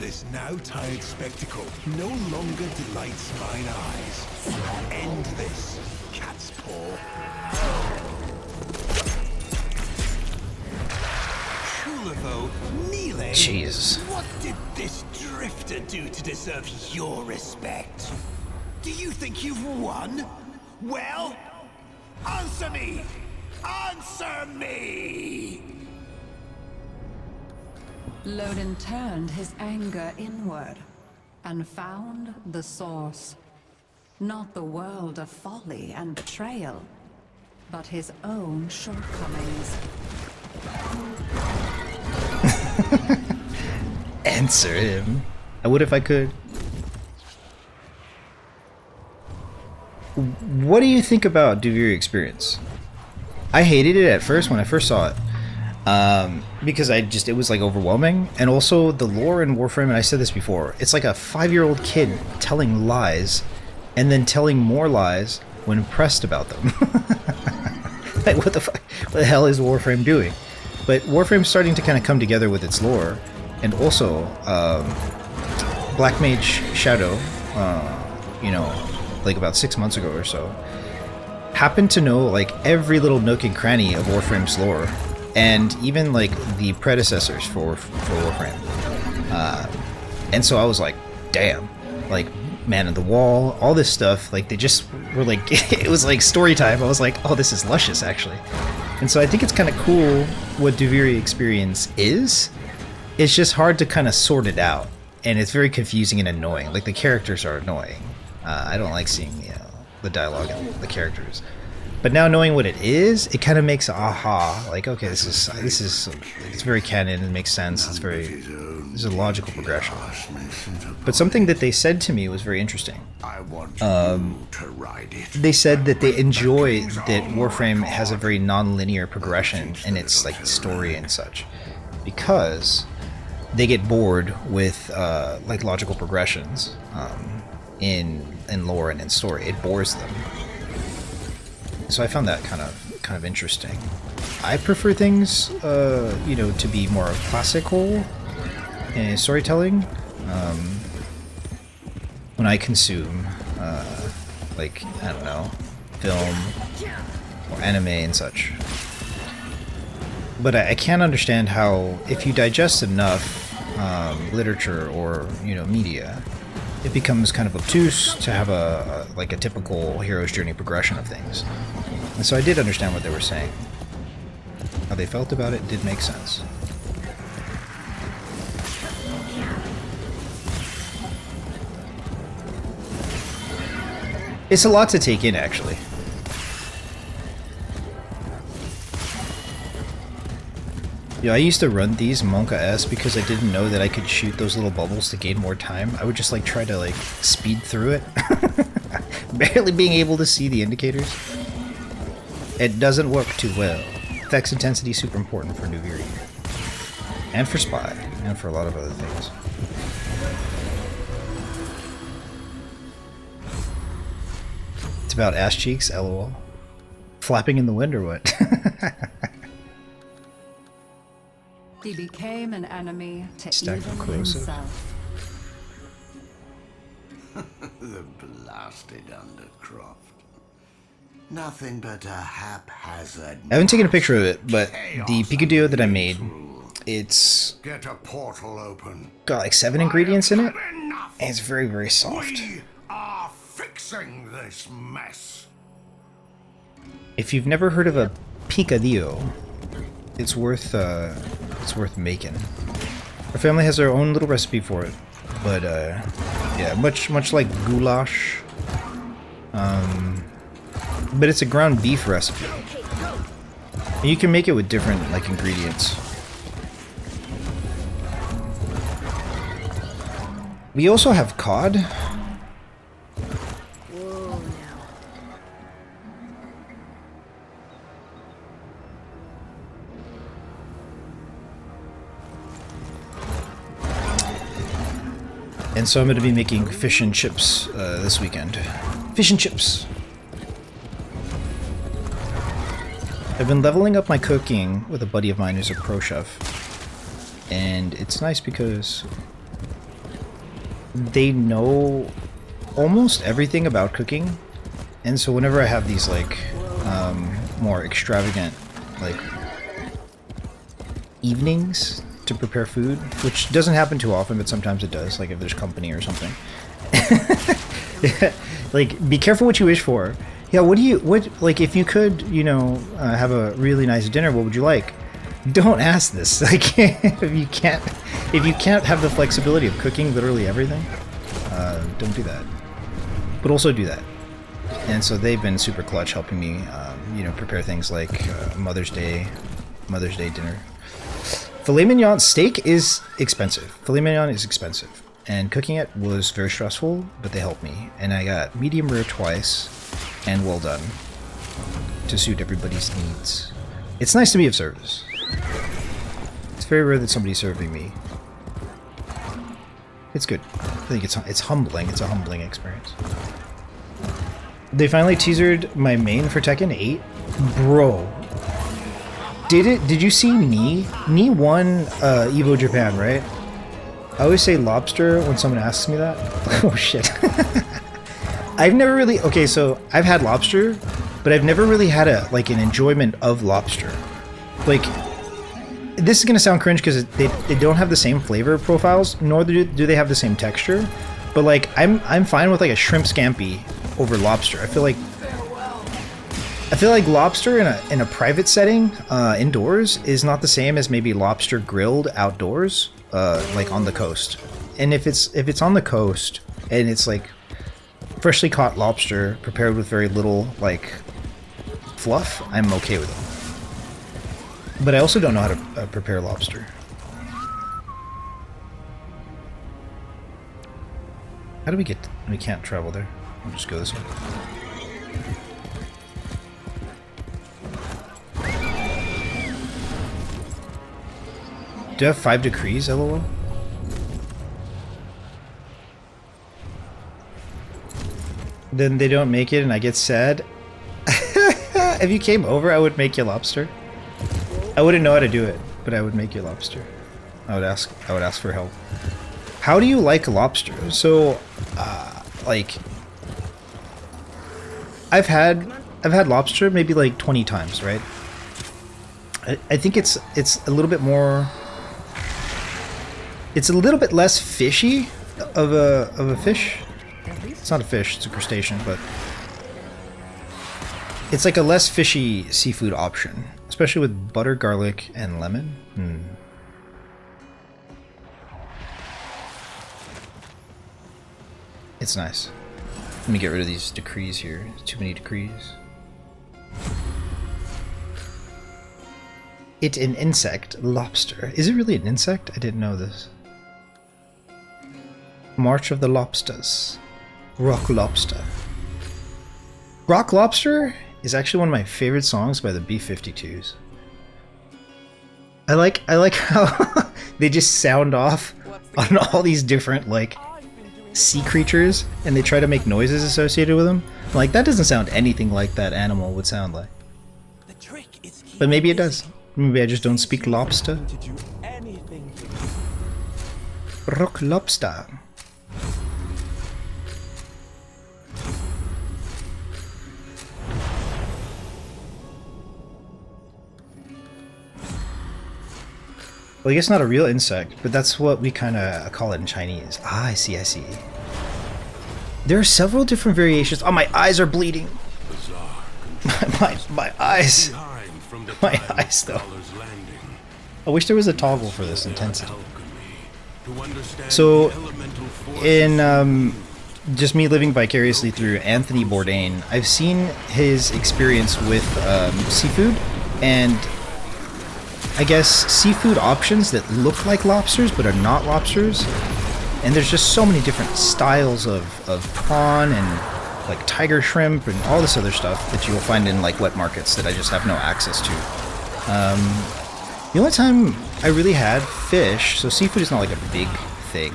This now tired spectacle no longer delights mine eyes. End this, cat's paw. Koalabebop, kneeling. Jeez. What did this Drifter do to deserve your respect? Do you think you've won? Well, answer me! Answer me! Loden turned his anger inward and found the source. Not the world of folly and betrayal, but his own shortcomings. Answer him. I would if I could. What do you think about Duviri experience? I hated it at first when I first saw it. Because it was like overwhelming, and also the lore in Warframe, and I said this before, it's like a 5-year-old kid telling lies and then telling more lies when impressed about them. Like, what the fuck? What the hell is Warframe doing? But Warframe's starting to kind of come together with its lore, and also Black Mage Shadow, you know, like about 6 months ago or so, happened to know like every little nook and cranny of Warframe's lore, and even like the predecessors for Warframe. And so I was like, damn, like Man of the Wall, all this stuff, like they just were like, it was like story time. I was like, oh, this is luscious actually. And so I think it's kind of cool what Duviri experience is. It's just hard to kind of sort it out, and it's very confusing and annoying. Like the characters are annoying. I don't like seeing the dialogue and the characters. But now knowing what it is, it kind of makes aha. Like, okay, this is it's very canon. It makes sense. It's a logical progression. But something that they said to me was very interesting. I want you to ride it. They said that they enjoy that Warframe has a very non-linear progression in its like story and such, because they get bored with like logical progressions in lore and in story. It bores them. So I found that kind of interesting. I prefer things, you know, to be more classical in storytelling. When I consume, like, I don't know, film or anime and such. But I can't understand how, if you digest enough literature or, you know, media, it becomes kind of obtuse to have a like a typical hero's journey progression of things. And so I did understand what they were saying. How they felt about it did make sense. It's a lot to take in, actually. Yeah, I used to run these Monka S because I didn't know that I could shoot those little bubbles to gain more time. I would just like try to like speed through it. Barely being able to see the indicators. It doesn't work too well. Effects intensity is super important for Duviri. And for Spy. And for a lot of other things. It's about ass cheeks, lol. Flapping in the wind or what? He became an enemy to Stack even corrosive. himself. The blasted undercroft. Nothing but a haphazard. I haven't taken a picture of it, but the Picadillo that I made, it's Get a portal open. got like 7 ingredients in it, Enough. and it's very, very soft. We are fixing this mess. If you've never heard of a picadillo, it's worth making. Our family has their own little recipe for it, but yeah, much like goulash. But it's a ground beef recipe. And you can make it with different like ingredients. We also have cod. And so I'm going to be making fish and chips this weekend. Fish and chips. I've been leveling up my cooking with a buddy of mine who's a pro chef. And it's nice because they know almost everything about cooking. And so whenever I have these like more extravagant like evenings to prepare food, which doesn't happen too often, but sometimes it does, like if there's company or something. Like, be careful what you wish for. Yeah, like, if you could, you know, have a really nice dinner, what would you like? Don't ask this. Like, if you can't have the flexibility of cooking literally everything, don't do that. But also do that. And so they've been super clutch helping me, you know, prepare things like Mother's Day dinner. Filet mignon steak is expensive. Filet mignon is expensive. And cooking it was very stressful, but they helped me. And I got medium rare twice and well done to suit everybody's needs. It's nice to be of service. It's very rare that somebody's serving me. It's good. I think it's humbling. It's a humbling experience. They finally teasered my main for Tekken 8. Bro. Did you see Knee? Knee won Evo Japan, right? I always say lobster when someone asks me that. Oh shit. I've never really... Okay, so I've had lobster, but I've never really had an enjoyment of lobster. Like, this is gonna sound cringe because they don't have the same flavor profiles, nor do they have the same texture. But like, I'm fine with like a shrimp scampi over lobster. I feel like lobster in a private setting, indoors, is not the same as maybe lobster grilled outdoors, like on the coast. And if it's on the coast and it's like freshly caught lobster prepared with very little like fluff, I'm okay with it. But I also don't know how to prepare lobster. How do we get... We can't travel there. We'll just go this way. Do you have 5 decrees, LOL? Then they don't make it and I get sad. If you came over, I would make you lobster. I wouldn't know how to do it, but I would make you lobster. I would ask for help. How do you like lobster? So, like, I've had lobster maybe like 20 times, right? I think it's a little bit more. It's a little bit less fishy of a fish. It's not a fish; it's a crustacean, but it's like a less fishy seafood option, especially with butter, garlic, and lemon. It's nice. Let me get rid of these decrees here. Too many decrees. It's an insect. Lobster. Is it really an insect? I didn't know this. March of the Lobsters. Rock Lobster. Rock Lobster is actually one of my favorite songs by the B-52s. I like how they just sound off on all these different like sea creatures and they try to make noises associated with them. Like, that doesn't sound anything like that animal would sound like. But maybe it does. Maybe I just don't speak lobster. Rock Lobster. Well, I guess not a real insect, but that's what we kind of call it in Chinese. Ah, I see, I see. There are several different variations. Oh, my eyes are bleeding. my eyes. My eyes, though. I wish there was a toggle for this intensity. So, in just me living vicariously through Anthony Bourdain, I've seen his experience with seafood and I guess seafood options that look like lobsters but are not lobsters. And there's just so many different styles of prawn and like tiger shrimp and all this other stuff that you will find in like wet markets that I just have no access to. The only time I really had fish, so seafood is not like a big thing,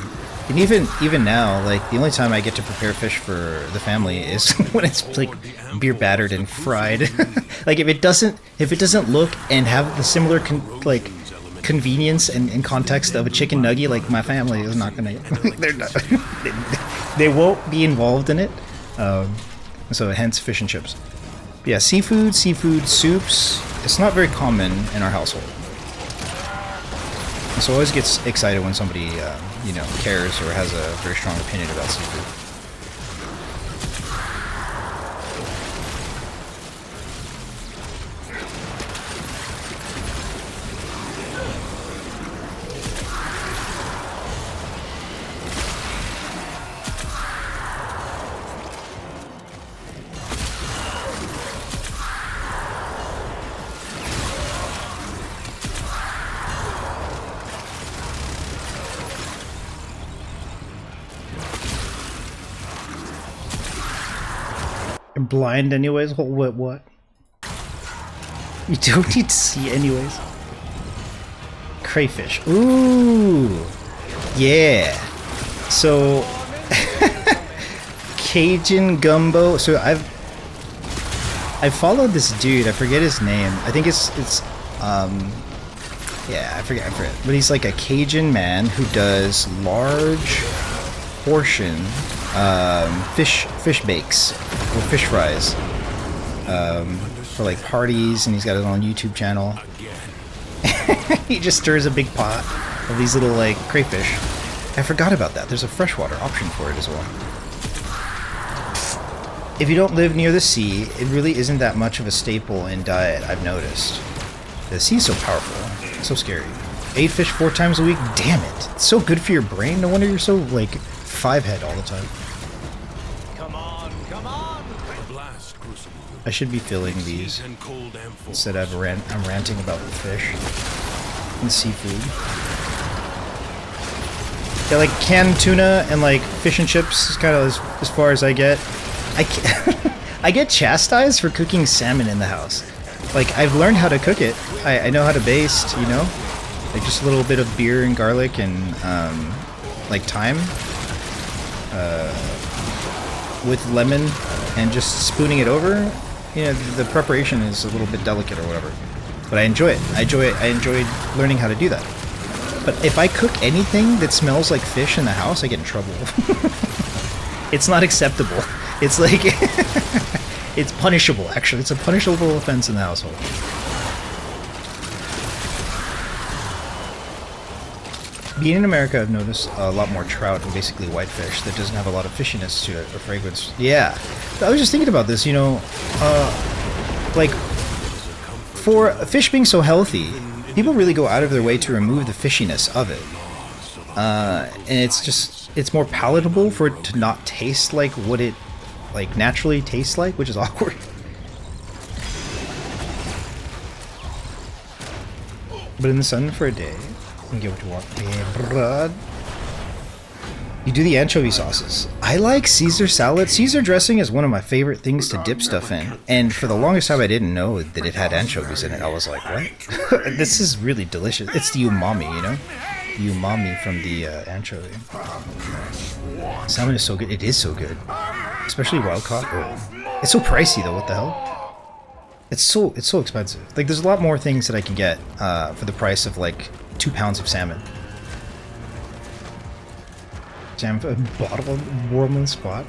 And even now, like the only time I get to prepare fish for the family is when it's like beer battered and fried. Like if it doesn't look and have the similar convenience and context of a chicken nugget, like my family is not gonna. They're not. They won't be involved in it. So hence fish and chips. But yeah, seafood soups. It's not very common in our household. So I always gets excited when somebody, you know, cares or has a very strong opinion about seafood. You're blind anyways? What? You don't need to see anyways. Crayfish. Ooh! Yeah! So... Cajun gumbo. So I followed this dude, I forget his name. I think it's yeah, I forget. But he's like a Cajun man who does large portion fish bakes or fish fries for like parties, and he's got his own YouTube channel. He just stirs a big pot of these little like crayfish. I forgot about that. There's a freshwater option for it as well. If you don't live near the sea, it really isn't that much of a staple in diet, I've noticed. The sea's so powerful. It's so scary. 8 fish 4 times a week? Damn it. It's so good for your brain. No wonder you're so like 5-head all the time. Come on! Blast crucible. I should be filling these. Instead I'm ranting about the fish and seafood. Yeah, like canned tuna and like fish and chips is kind of as far as I get. I get chastised for cooking salmon in the house. Like, I've learned how to cook it. I know how to baste, you know? Like, just a little bit of beer and garlic and, like, thyme. With lemon and just spooning it over. You know, the preparation is a little bit delicate or whatever. But I enjoy it. I enjoy learning how to do that. But if I cook anything that smells like fish in the house, I get in trouble. It's not acceptable. It's like, it's punishable, actually. It's a punishable offense in the household. Being in America, I've noticed a lot more trout and basically whitefish that doesn't have a lot of fishiness to it, or fragrance. Yeah. I was just thinking about this, you know, like, for fish being so healthy, people really go out of their way to remove the fishiness of it. And it's more palatable for it to not taste like what it like naturally tastes like, which is awkward. But in the sun for a day, and give it to walk. You do the anchovy sauces. I like Caesar salad. Caesar dressing is one of my favorite things to dip stuff in. And for the longest time, I didn't know that it had anchovies in it. I was like, what? This is really delicious. It's the umami, you know? The umami from the anchovy. Salmon is so good. It is so good. Especially wild caught. Oh. It's so pricey though, what the hell? It's so expensive. Like, there's a lot more things that I can get for the price of like 2 pounds of salmon. Jam a bottle of Warman Spot.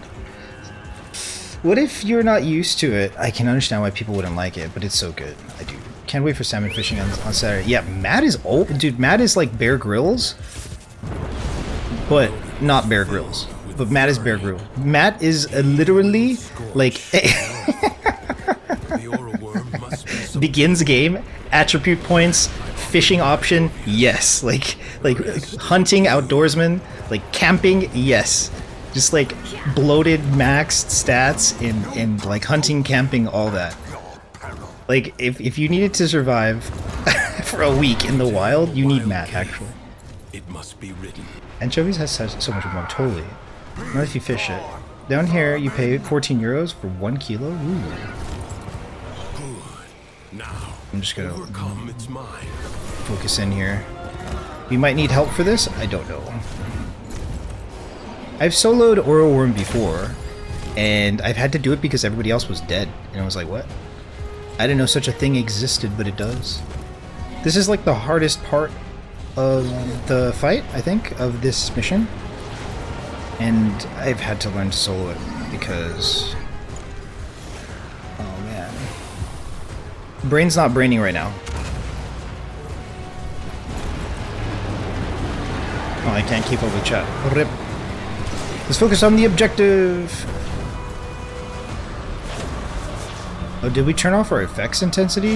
What if you're not used to it? I can understand why people wouldn't like it, but it's so good. I do. Can't wait for salmon fishing on Saturday. Yeah, Matt is old. Dude, Matt is like Bear Grylls, but not Bear Grylls. But Matt is Bear Grylls. Matt is literally like begins game, attribute points, fishing option, yes. Like hunting, outdoorsman, like camping, yes. Just like bloated maxed stats in like hunting, camping, all that. Like if you needed to survive for a week in the wild, you need Matt actually. It must be written. Anchovies has so much more, totally. Not if you fish it. Down here, you pay 14 euros for 1 kilo. Ooh. Good. Now, I'm just gonna overcome its mind. focus in here. You might need help for this. I don't know. I've soloed Oro Worm before, and I've had to do it because everybody else was dead, and I was like, what? I didn't know such a thing existed, but it does. This is like the hardest part of the fight, I think, of this mission. And I've had to learn to solo it because... oh man. Brain's not braining right now. Oh, I can't keep up with chat. Rip. Let's focus on the objective. Oh, did we turn off our effects intensity?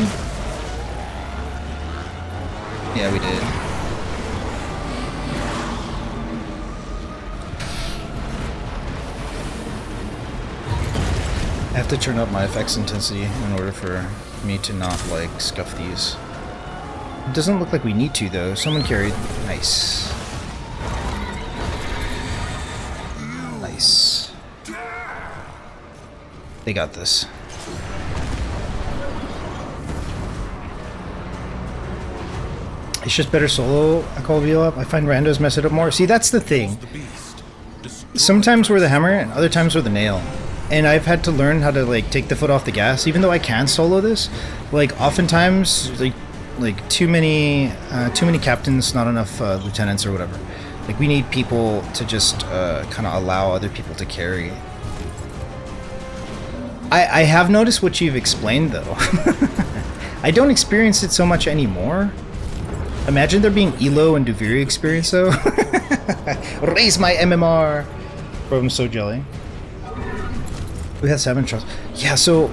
Yeah, we did. I have to turn up my effects intensity in order for me to not, like, scuff these. It doesn't look like we need to, though. Someone carried. Nice. Nice. They got this. It's just better solo, Koalabebop. I find randos mess it up more. See, that's the thing. Sometimes we're the hammer, and other times we're the nail. And I've had to learn how to, like, take the foot off the gas. Even though I can solo this, like, oftentimes, like too many captains, not enough lieutenants or whatever. Like, we need people to just kind of allow other people to carry. I have noticed what you've explained, though. I don't experience it so much anymore. Imagine there being Elo and Duviri experience, though. Raise my MMR! Bro, I'm so jelly. We had 7 trials. Yeah, so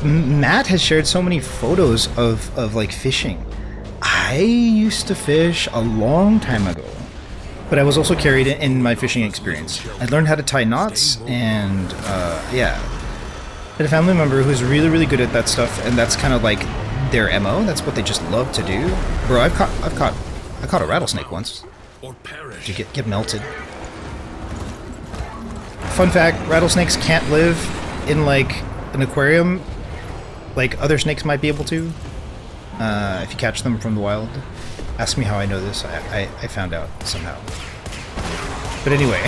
Matt has shared so many photos of like fishing. I used to fish a long time ago, but I was also carried in my fishing experience. I learned how to tie knots, and yeah. I had a family member who's really, really good at that stuff, and that's kind of like their MO. That's what they just love to do. Bro, I caught a rattlesnake once. Did you get melted? Fun fact, rattlesnakes can't live in like an aquarium like other snakes might be able to if you catch them from the wild. Ask me how I know this. I found out somehow. But anyway,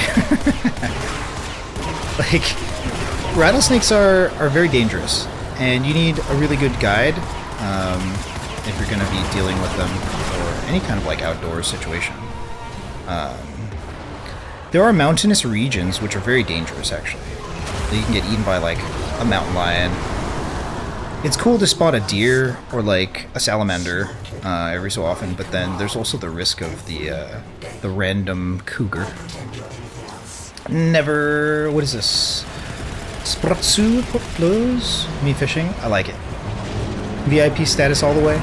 like, rattlesnakes are very dangerous, and you need a really good guide if you're going to be dealing with them or any kind of like outdoor situation. There are mountainous regions which are very dangerous, actually. You can get eaten by like a mountain lion. It's cool to spot a deer or like a salamander every so often, but then there's also the risk of the random cougar. Never. What is this? Spratsu plus me fishing. I like it. VIP status all the way.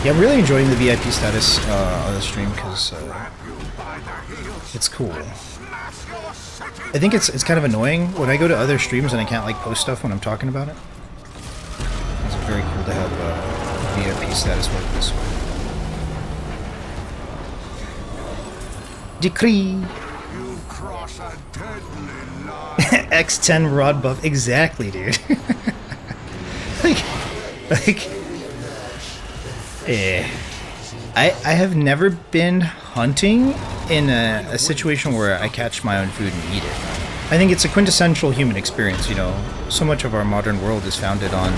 Yeah, I'm really enjoying the VIP status on the stream because it's cool. I think it's kind of annoying when I go to other streams and I can't like post stuff when I'm talking about it. It's very cool to have VIP status work this way. Decree. X10 rod buff. Exactly, dude. like, yeah. I have never been hunting in a situation where I catch my own food and eat it. I think it's a quintessential human experience, you know. So much of our modern world is founded on,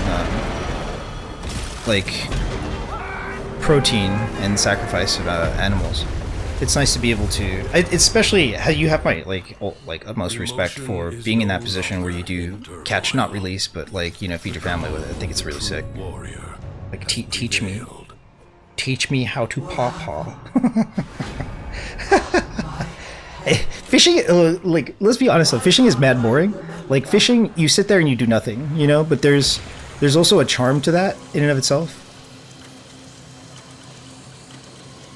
like, protein and sacrifice of animals. It's nice to be able to, especially how you have my like utmost respect for being in that position where you do catch, not release, but like, you know, feed your family with it. I think it's really sick. Like teach me how to paw. Fishing, like, let's be honest though, fishing is mad boring. Like, fishing, you sit there and you do nothing, you know. But there's also a charm to that in and of itself.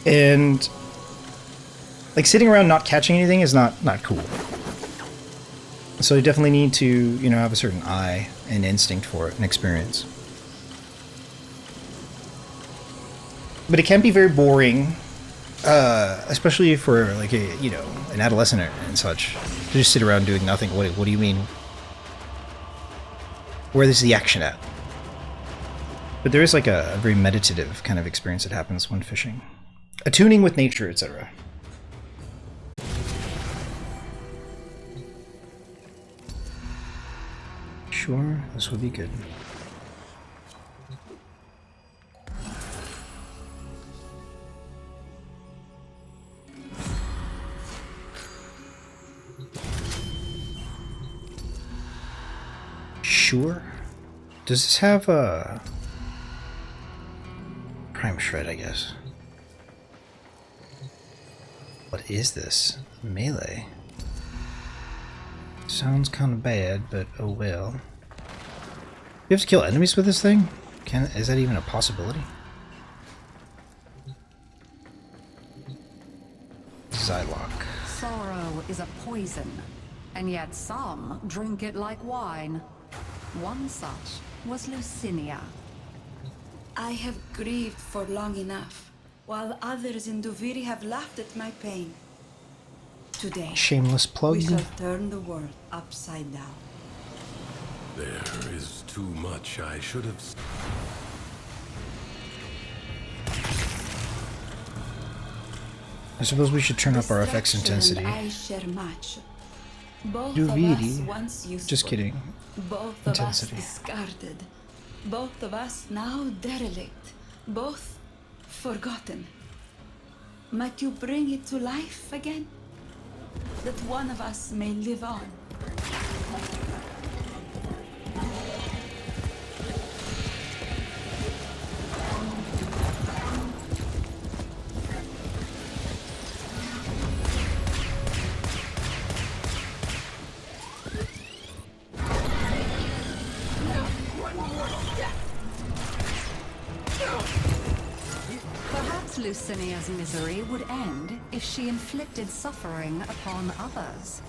And like, sitting around not catching anything is not cool. So you definitely need to, you know, have a certain eye and instinct for it and experience. But it can be very boring, especially for like a, you know, an adolescent and such, to just sit around doing nothing. What do you mean? Where is the action at? But there is like a very meditative kind of experience that happens when fishing, attuning with nature, etc. Sure, this would be good. Sure. Does this have a prime shred, I guess? What is this? Melee. Sounds kind of bad, but oh well. You have to kill enemies with this thing? Is that even a possibility? Zylock. Sorrow is a poison, and yet some drink it like wine. One such was Lucinia. I have grieved for long enough, while others in Duviri have laughed at my pain. Today, Shameless plug. we shall turn the world upside down. There is too much I should have... I suppose we should turn up our FX Destruction intensity. and I share much. Both Duviri. of us once useful. Just kidding. Both Intensity. of us discarded. Both of us now derelict. Both forgotten. Might you bring it to life again? That one of us may live on. Perhaps Lucinia's misery would end if she inflicted suffering upon others.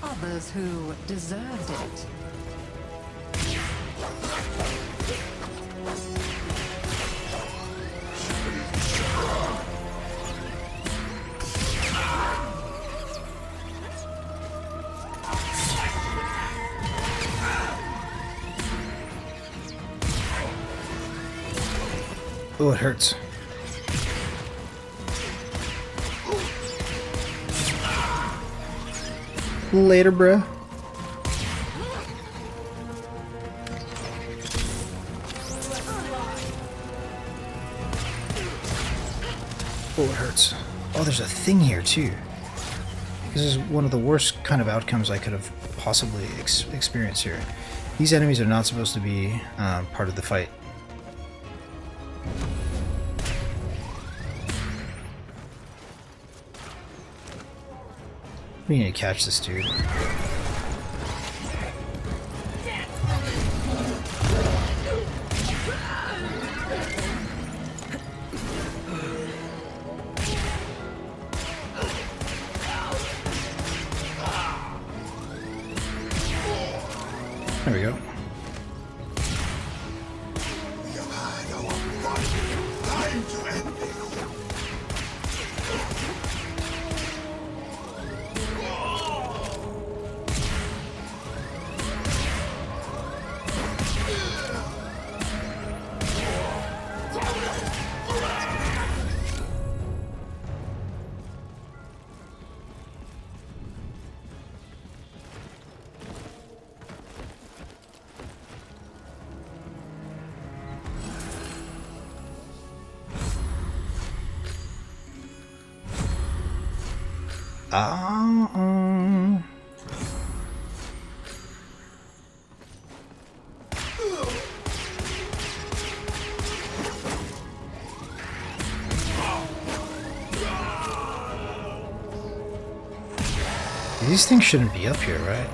Others who deserved it. Oh, it hurts. Later, bruh. Oh, it hurts. Oh, there's a thing here, too. This is one of the worst kind of outcomes I could have possibly experienced here. These enemies are not supposed to be part of the fight. We need to catch this dude. There we go. These things shouldn't be up here, right?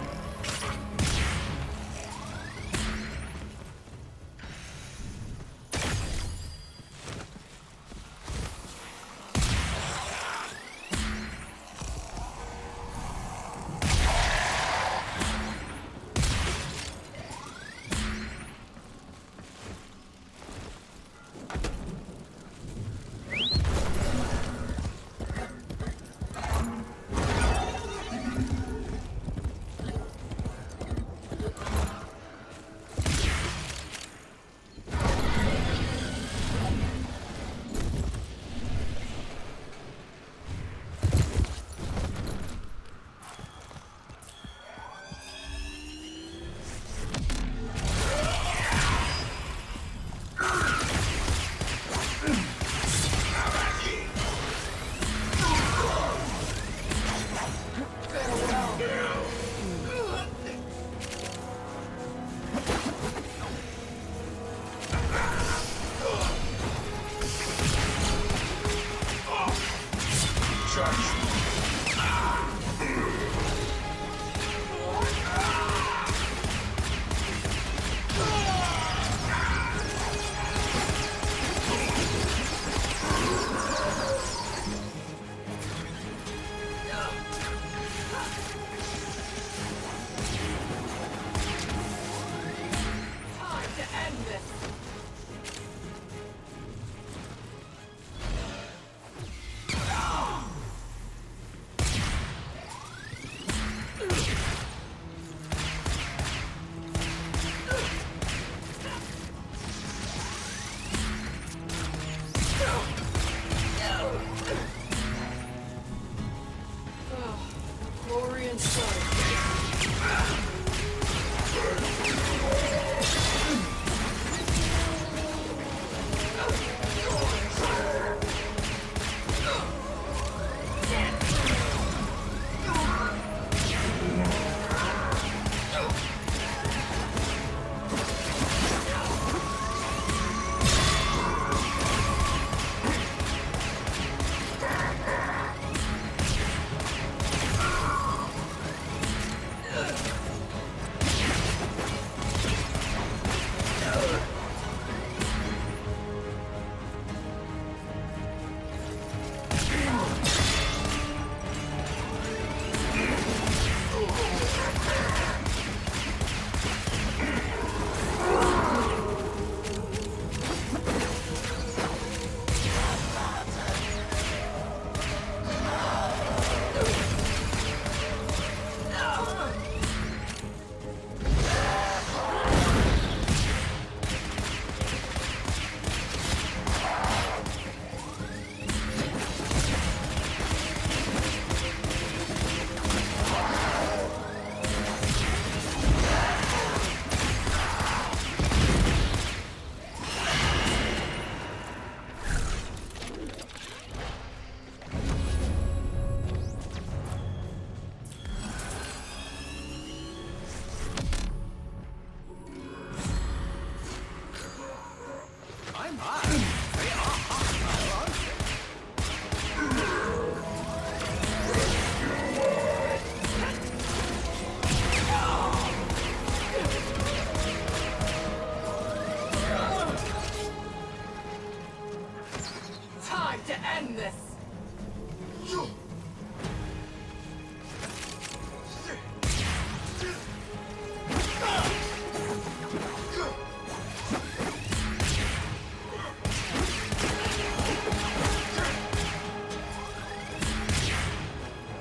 Time to end this!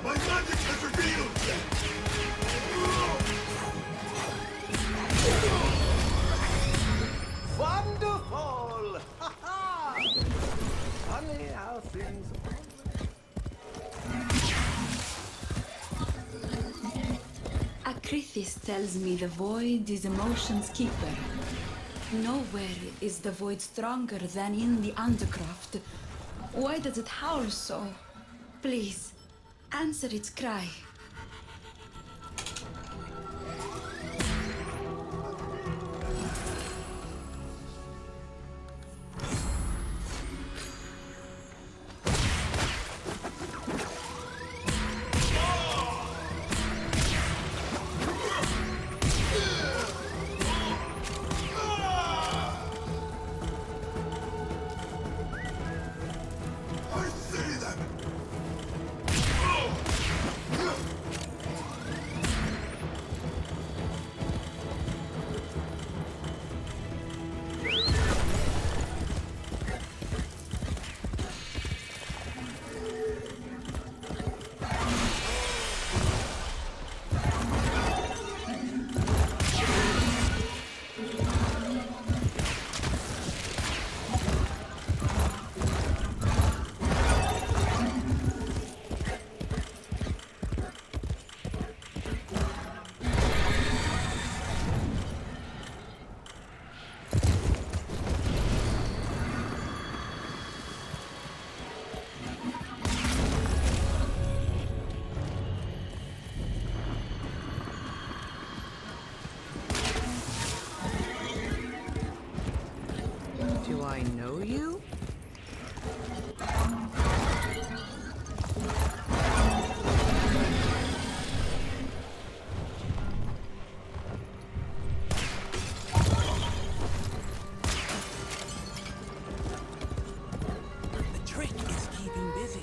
My magic has revealed! Wonderful! Ha ha! Funny how things. Akrithis tells me the void is emotion's keeper. Nowhere is the void stronger than in the undercroft. Why does it howl so? Please, answer its cry. I see them! Do I know you? The trick is keeping busy.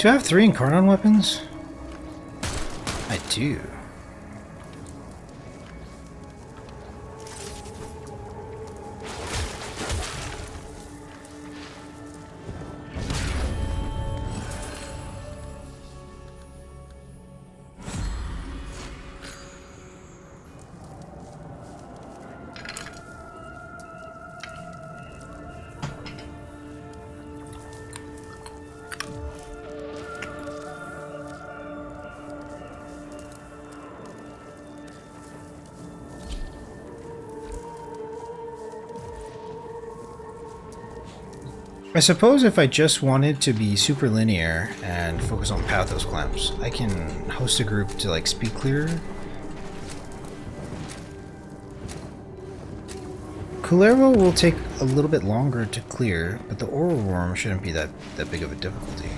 Do I have 3 Incarnon weapons? I do. I suppose if I just wanted to be super linear and focus on pathos clamps, I can host a group to like speed clearer. Kulero will take a little bit longer to clear, but the Oral Worm shouldn't be that big of a difficulty.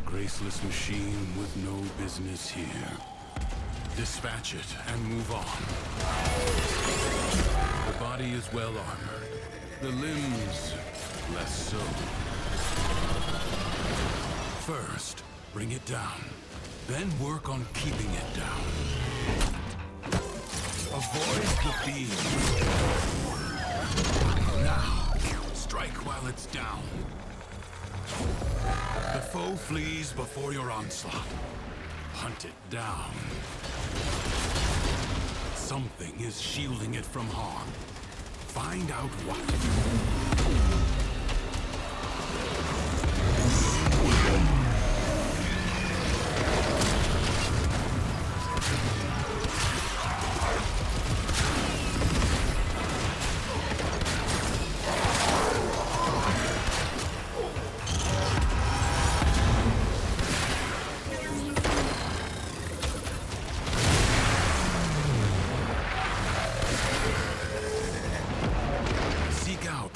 Graceless machine with no business here. Dispatch it and move on. The body is well armored. The limbs, less so. First, bring it down. Then work on keeping it down. Avoid the beam. Now, strike while it's down. The foe flees before your onslaught. Hunt it down. Something is shielding it from harm. Find out what.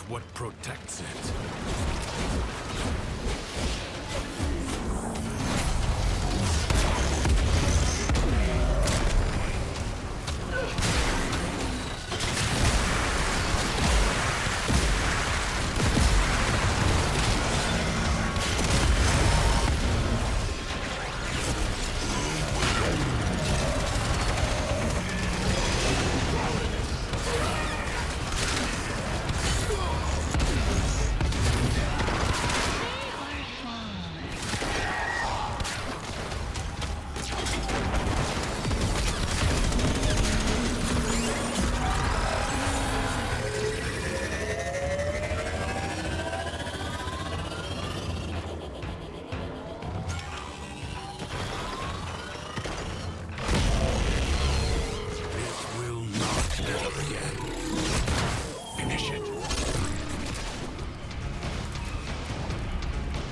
What protects it.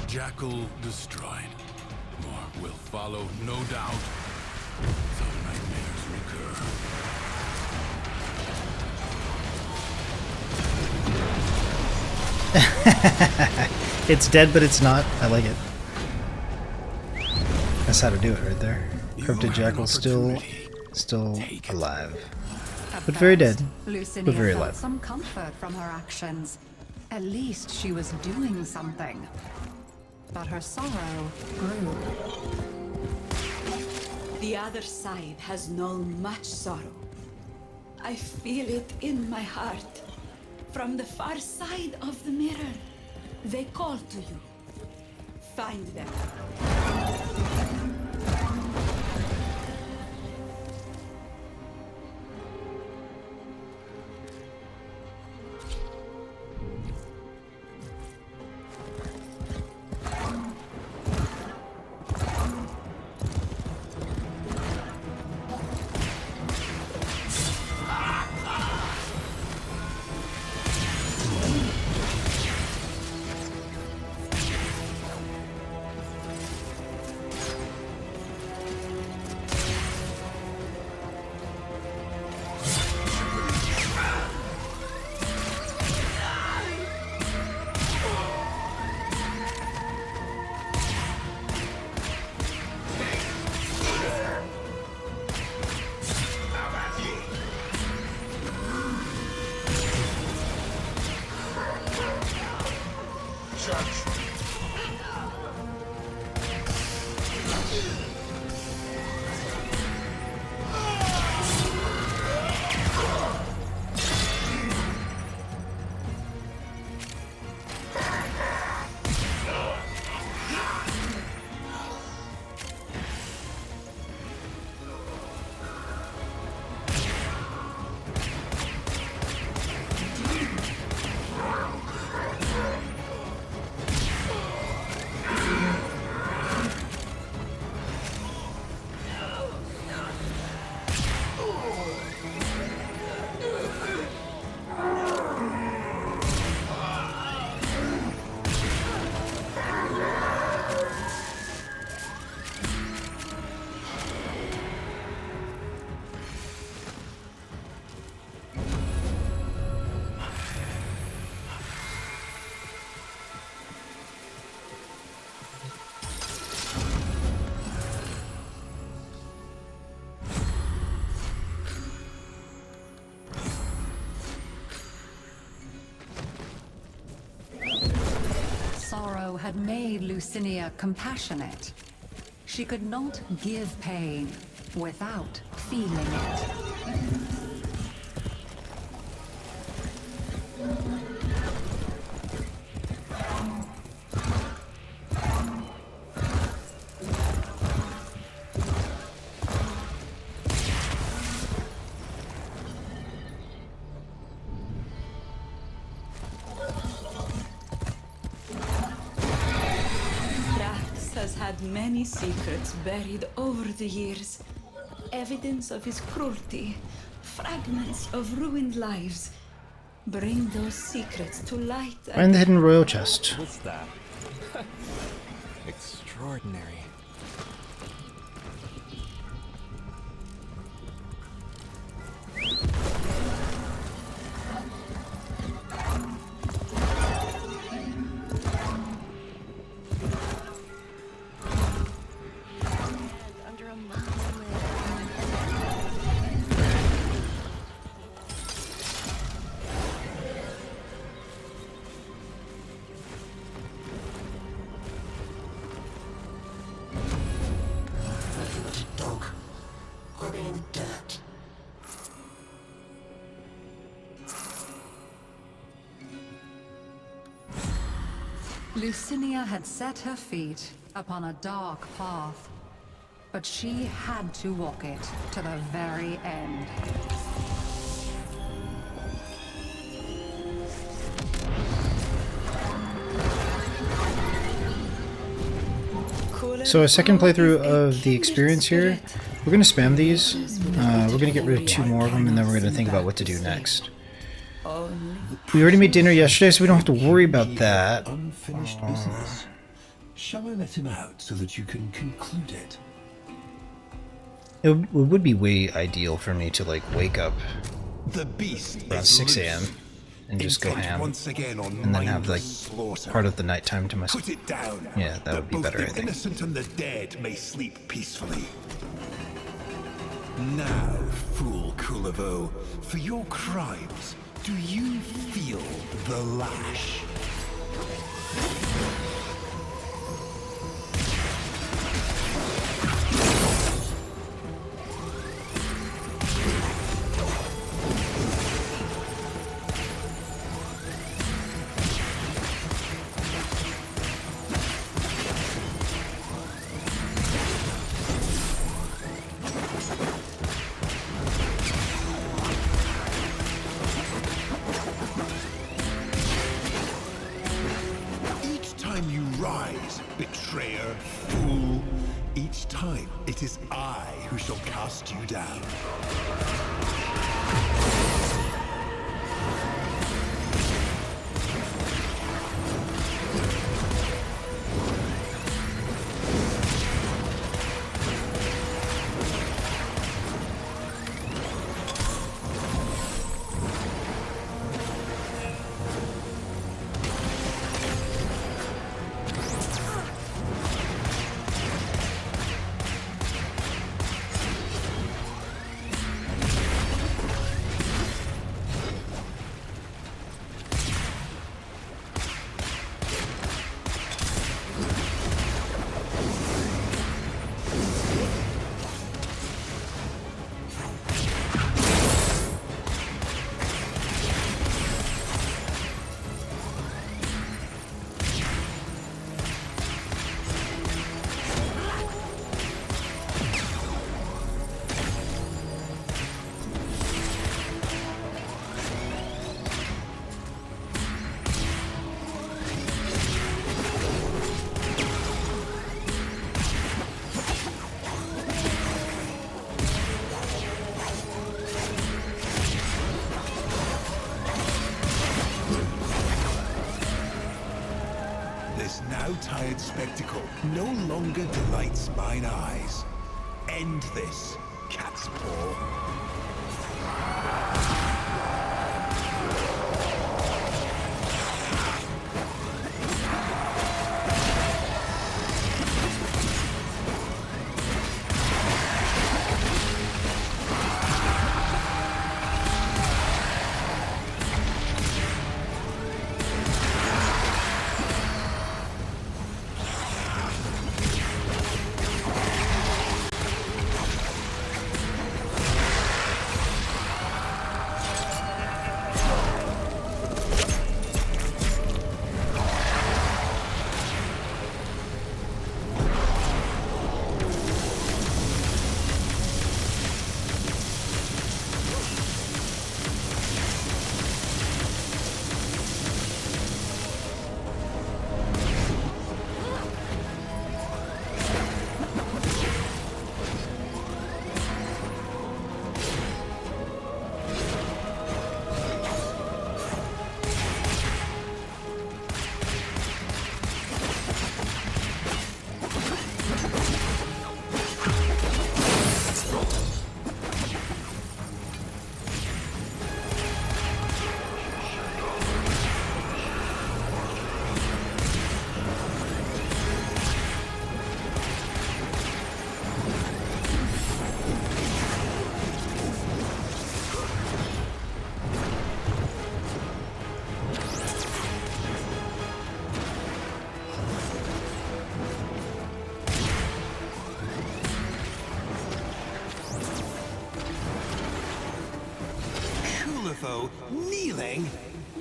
Jackal destroyed. More will follow, no doubt. Some nightmares recur. It's dead, but it's not. I like it. That's how to do it right there. Cryptid Jackal still alive. But very dead. But very alive. Some comfort from her actions. At least she was doing something. But her sorrow grew. The other side has known much sorrow. I feel it in my heart. From the far side of the mirror, they call to you. Find them. Sorrow had made Lucinia compassionate. She could not give pain without feeling it. Had many secrets buried over the years. Evidence of his cruelty, fragments of ruined lives. Bring those secrets to light. Find the hidden royal chest. What's that? Extraordinary. Lucinia had set her feet upon a dark path, but she had to walk it to the very end. So a second playthrough of the experience here. We're going to spam these. We're going to get rid of 2 more of them, and then we're going to think about what to do next. We already made dinner yesterday, so we don't have to worry about that. Unfinished business. Shall I let him out so that you can conclude it? It would be way ideal for me to like wake up The beast around 6 a.m. and just go ham, and then have like part of the nighttime to myself. Put it down. Yeah, that would be better, I The think. innocent and the dead may sleep peacefully. Now, fool Koalabebop, for your crimes, do you feel the lash? Betrayer, fool. Each time, it is I who shall cast you down. spectacle no longer delights mine eyes. End this, cat's paw. Kneeling?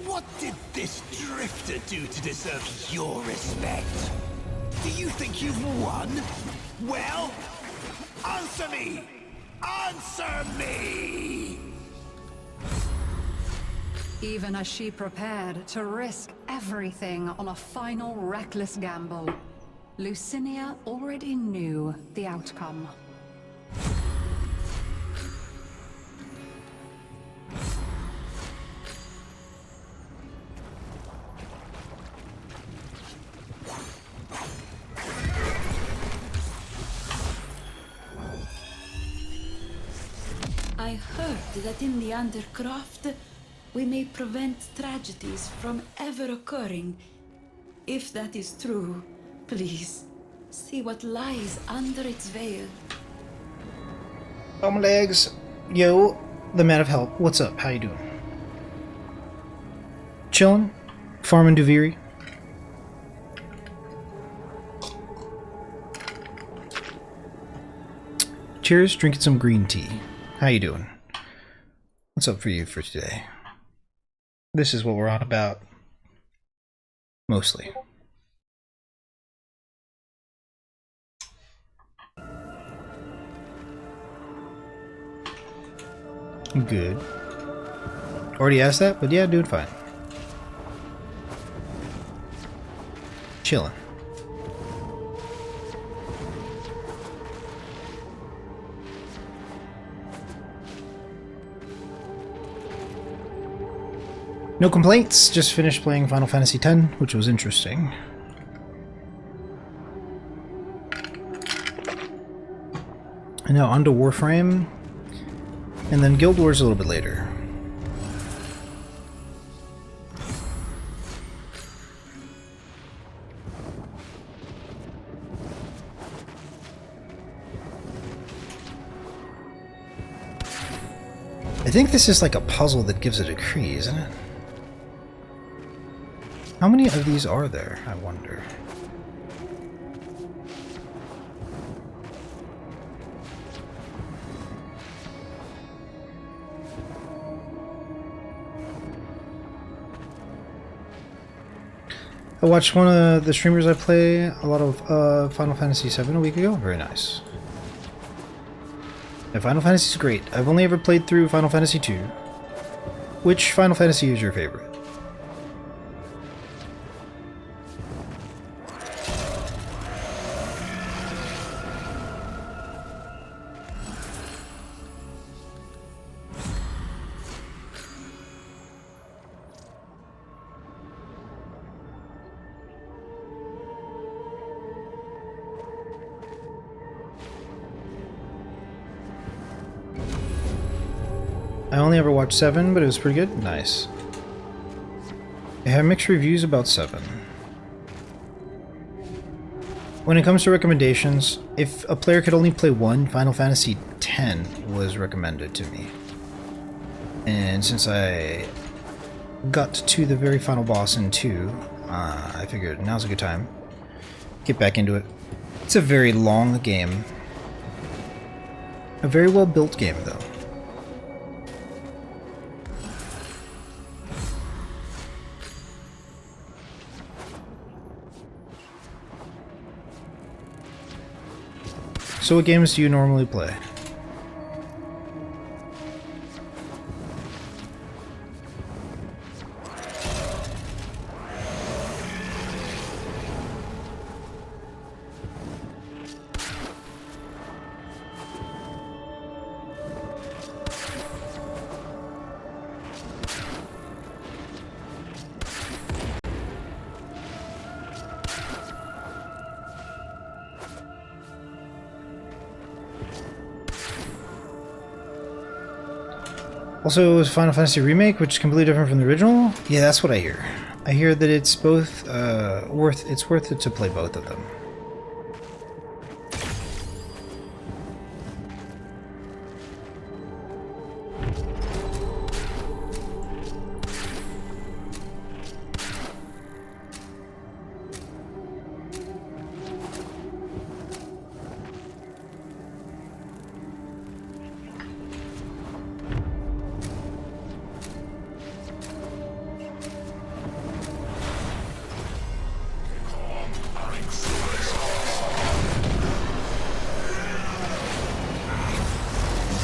What did this drifter do to deserve your respect? Do you think you've won? Well, answer me! Answer me! Even as she prepared to risk everything on a final reckless gamble, Lucinia already knew the outcome. I heard that in the Undercroft, we may prevent tragedies from ever occurring. If that is true, please, see what lies under its veil. Oh my legs. Yo, the man of help. What's up? How you doing? Chillin'? Farming Duviri? Cheers, drinking some green tea. How you doing? What's up for you for today? This is what we're on about. Mostly. Good. Already asked that, but yeah, doing fine. Chilling. No complaints, just finished playing Final Fantasy X, which was interesting. And now on to Warframe, and then Guild Wars a little bit later. I think this is like a puzzle that gives a decree, isn't it? How many of these are there, I wonder? I watched one of the streamers I play a lot of Final Fantasy VII a week ago. Very nice. And Final Fantasy is great. I've only ever played through Final Fantasy II. Which Final Fantasy is your favorite? I only ever watched 7, but it was pretty good. Nice. I have mixed reviews about 7. When it comes to recommendations, if a player could only play one, Final Fantasy X was recommended to me. And since I got to the very final boss in 2, I figured now's a good time. Get back into it. It's a very long game. A very well built game, though. So what games do you normally play? Also, it was Final Fantasy Remake, which is completely different from the original. Yeah, that's what I hear. I hear that it's both worth it to play both of them.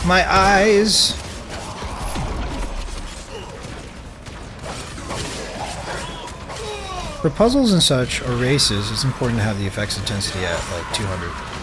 My eyes! For puzzles and such, or races, it's important to have the effects intensity at like 200.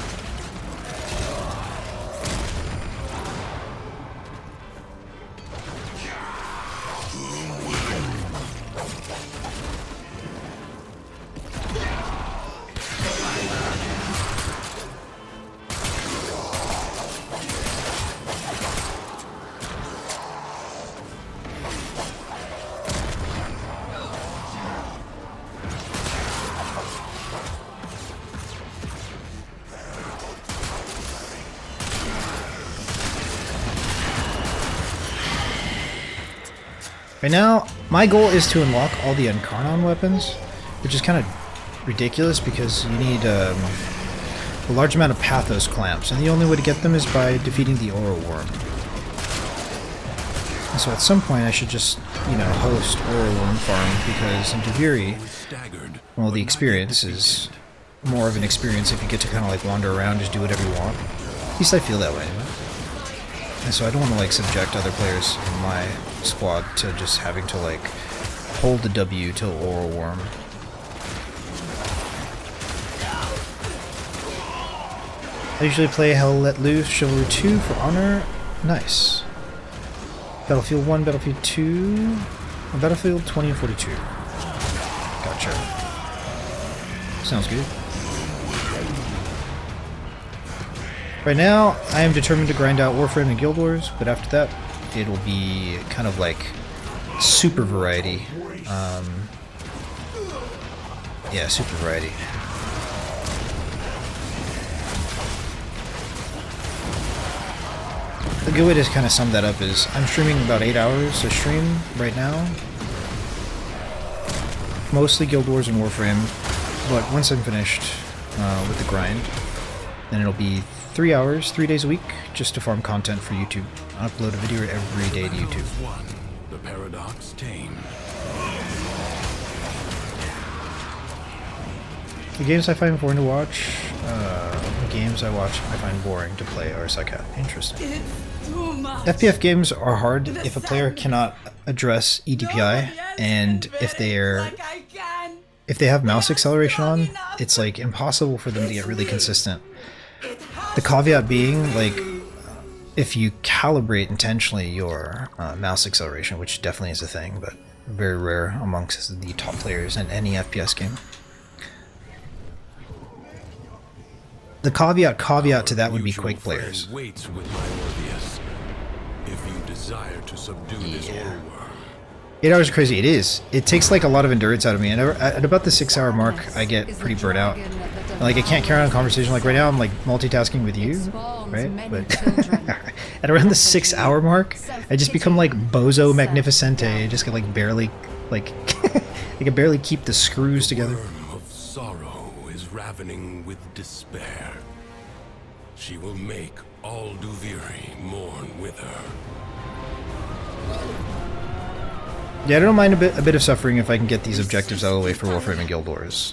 Right now, my goal is to unlock all the Incarnon weapons, which is kind of ridiculous because you need a large amount of Pathos clamps, and the only way to get them is by defeating the Oro Worm. And so at some point I should just, you know, host Oro Worm farm, because in Duviri, well, the experience is more of an experience if you get to kind of like wander around, just do whatever you want. At least I feel that way. And so I don't want to like subject other players in my squad to just having to like hold the W till Oro Worm. I usually play Hell Let Loose, Chivalry 2 for Honor. Nice. Battlefield 1, Battlefield 2, Battlefield 20 and 42. Gotcha. Sounds good. Right now, I am determined to grind out Warframe and Guild Wars, but after that, it'll be kind of like super variety. Yeah, super variety. The good way to kind of sum that up is I'm streaming about 8 hours a stream right now. Mostly Guild Wars and Warframe, but once I'm finished with the grind, then it'll be 3 hours, 3 days a week, just to farm content for YouTube. I upload a video every day to YouTube. The paradox tamed. The games I find boring to watch, games I watch I find boring to play are Psycho. Interesting. FPF games are hard if a player cannot address EDPI, and if they have mouse acceleration on, it's like impossible for them to get really consistent. The caveat being, like, if you calibrate intentionally your mouse acceleration, which definitely is a thing, but very rare amongst the top players in any FPS game. The caveat to that would be Quake players. Waits with my Orpheus. If you desire to subdue this oral worm. 8 hours is crazy. It is. It takes like a lot of endurance out of me, and at about the 6-hour mark, I get pretty burnt out. Like I can't carry on a conversation. Like right now, I'm like multitasking with you, right? But at around the 6-hour mark, I just become like Bozo Magnificente. I just can like barely, like, I can barely keep the screws together. The worm of sorrow is ravening with despair. She will make all Duviri mourn with her. Yeah, I don't mind a bit of suffering if I can get these objectives out of the way for Warframe and Guild Wars.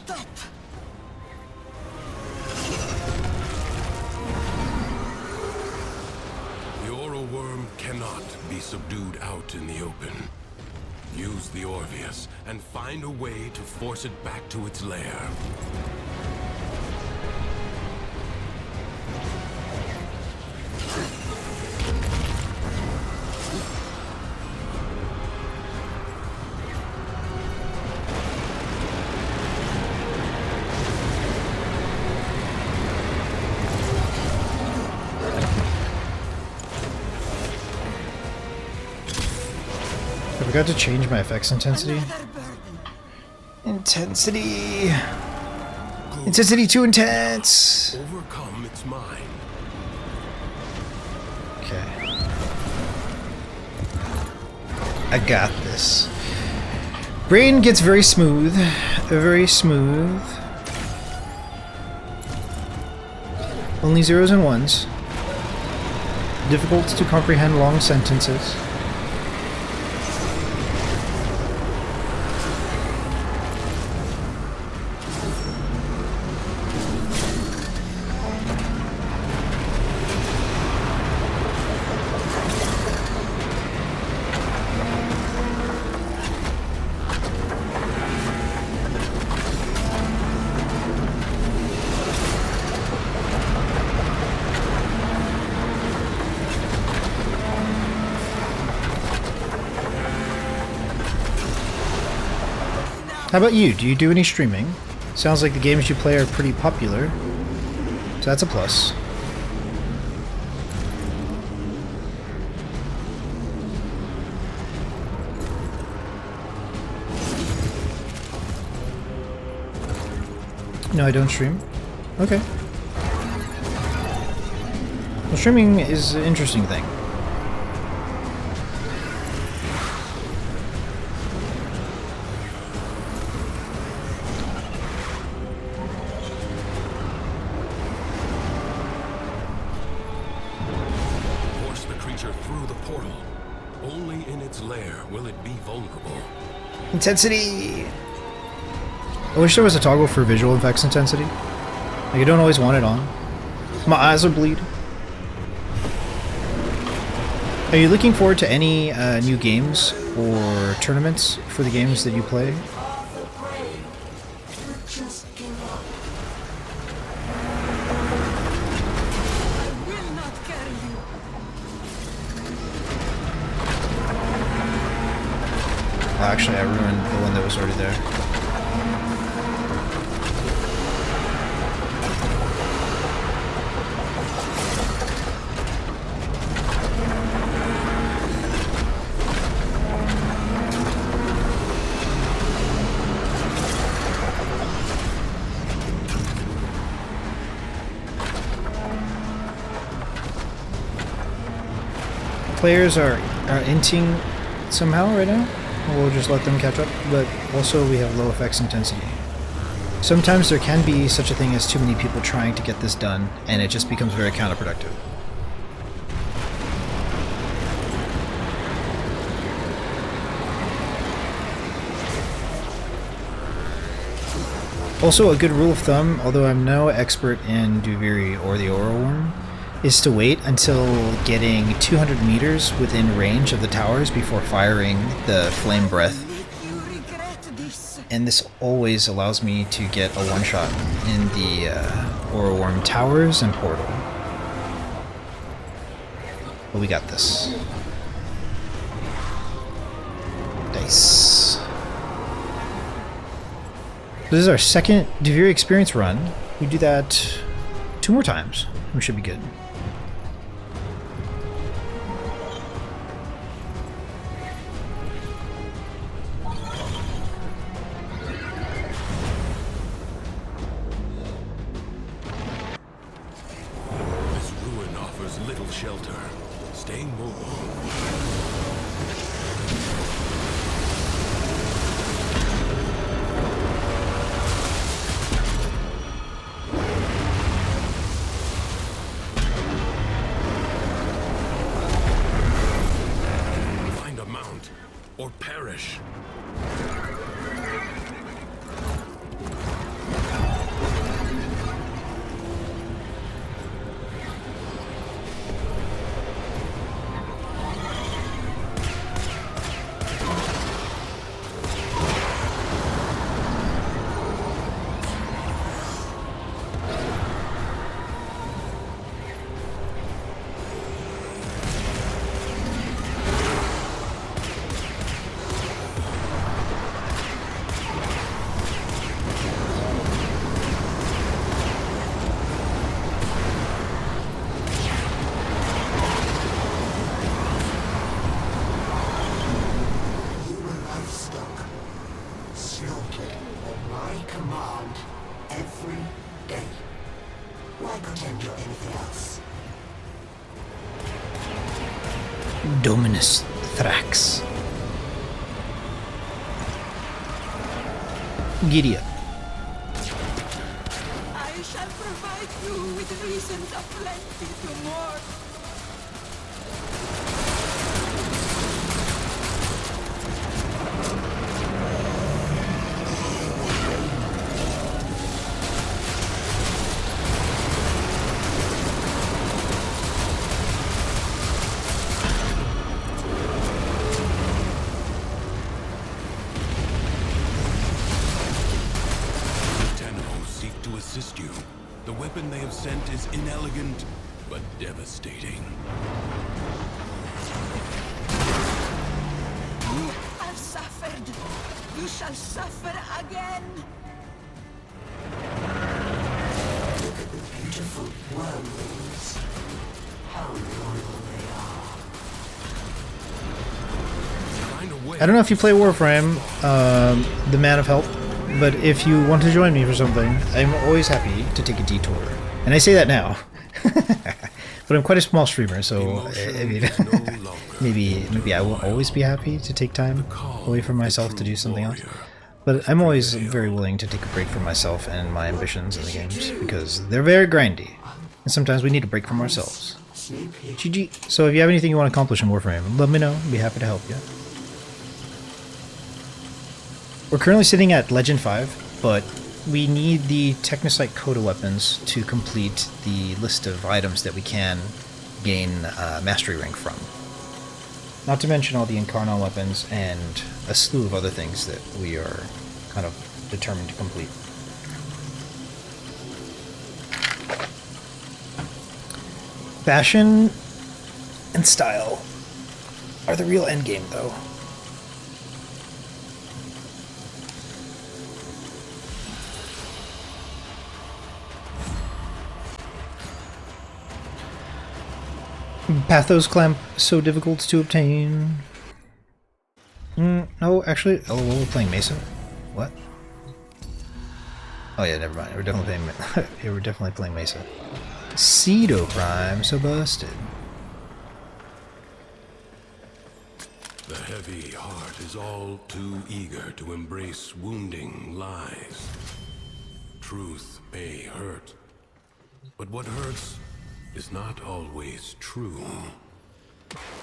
The oral worm cannot be subdued out in the open. Use the Orpheus and find a way to force it back to its lair. I forgot to change my effects intensity. Intensity too intense. Overcome its mind. Okay. I got this. Brain gets very smooth. Very smooth. Only zeros and ones. Difficult to comprehend long sentences. How about you? Do you do any streaming? Sounds like the games you play are pretty popular. So that's a plus. No, I don't stream. Okay. Well, streaming is an interesting thing. Intensity! I wish there was a toggle for visual effects intensity. Like, I don't always want it on. My eyes will bleed. Are you looking forward to any new games or tournaments for the games that you play? Actually, I ruined the one that was already there. Players are inting somehow right now. We'll just let them catch up, but also we have low effects intensity. Sometimes there can be such a thing as too many people trying to get this done, and it just becomes very counterproductive. Also, a good rule of thumb, although I'm no expert in Duviri or the Oral Worm, is to wait until getting 200 meters within range of the towers before firing the flame breath. And this always allows me to get a one-shot in the Oral Worm towers and portal. But we got this. Dice. This is our second Duviri experience run. We do that 2 more times. We should be good. offers little shelter. Staying mobile. Find a mount or perish. Dominus Thrax. Giddy up. I shall provide you with reasons aplenty to mourn. Assist you. The weapon they have sent is inelegant, but devastating. You have suffered. You shall suffer again. Look at the beautiful worm wings. How loyal they are. Find a way. I don't know if you play Warframe, the Man of Help, but if you want to join me for something, I'm always happy to take a detour. And I say that now. But I'm quite a small streamer, so I mean, maybe I won't always be happy to take time away from myself to do something else. But I'm always very willing to take a break from myself and my ambitions in the games, because they're very grindy. And sometimes we need a break from ourselves. GG. So if you have anything you want to accomplish in Warframe, let me know. I'd be happy to help you. We're currently sitting at Legend 5, but we need the Technocyte Coda weapons to complete the list of items that we can gain Mastery Rank from. Not to mention all the Incarnal weapons and a slew of other things that we are kind of determined to complete. Fashion and style are the real endgame, though. Pathos Clamp, so difficult to obtain. No, actually, oh, we're playing Mesa. What? Oh yeah, never mind. We're definitely playing. Yeah, we're definitely playing Mesa. Pseudo Prime, so busted. The heavy heart is all too eager to embrace wounding lies. Truth may hurt, but what hurts is not always true.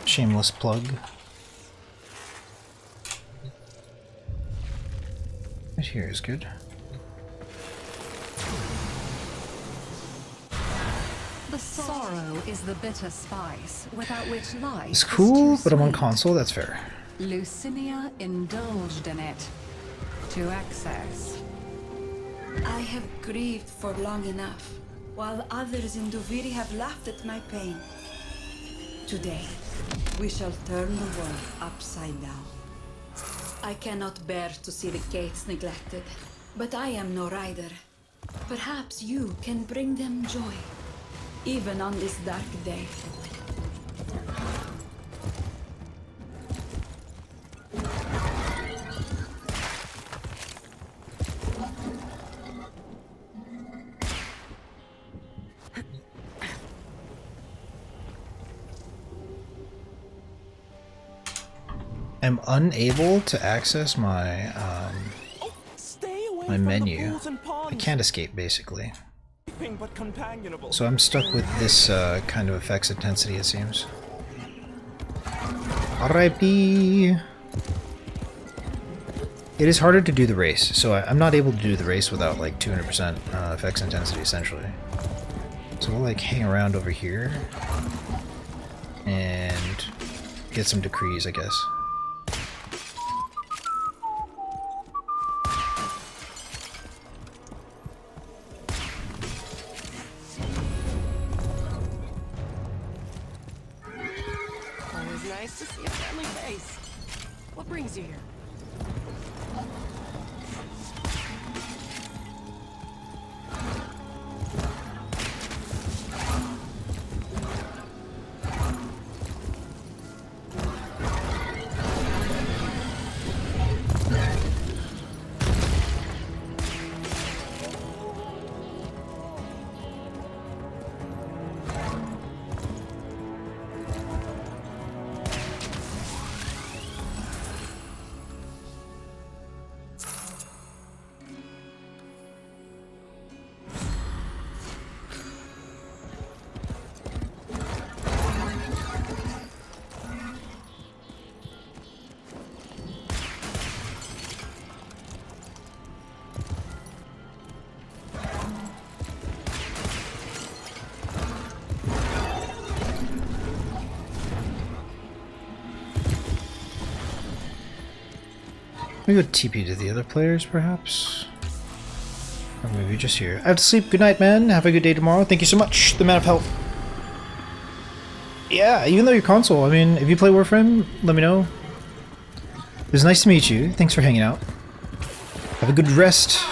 Shameless plug. Right here is good. The sorrow is the bitter spice, without which life It's is cool, too but I'm on sweet. console, that's fair. Lucinia indulged in it to excess. I have grieved for long enough, while others in Duviri have laughed at my pain. Today, we shall turn the world upside down. I cannot bear to see the gates neglected, but I am no rider. Perhaps you can bring them joy, even on this dark day. I'm unable to access my my menu. I can't escape, basically. So I'm stuck with this kind of effects intensity, it seems. R.I.P. It is harder to do the race, so I'm not able to do the race without like 200% effects intensity, essentially. So we'll like hang around over here and get some decrees, I guess. Always nice to see a friendly face. What brings you here? We go TP to the other players, perhaps? Or maybe just here. I have to sleep. Good night, man. Have a good day tomorrow. Thank you so much. The man of health. Yeah, even though you're console, I mean, if you play Warframe, let me know. It was nice to meet you. Thanks for hanging out. Have a good rest.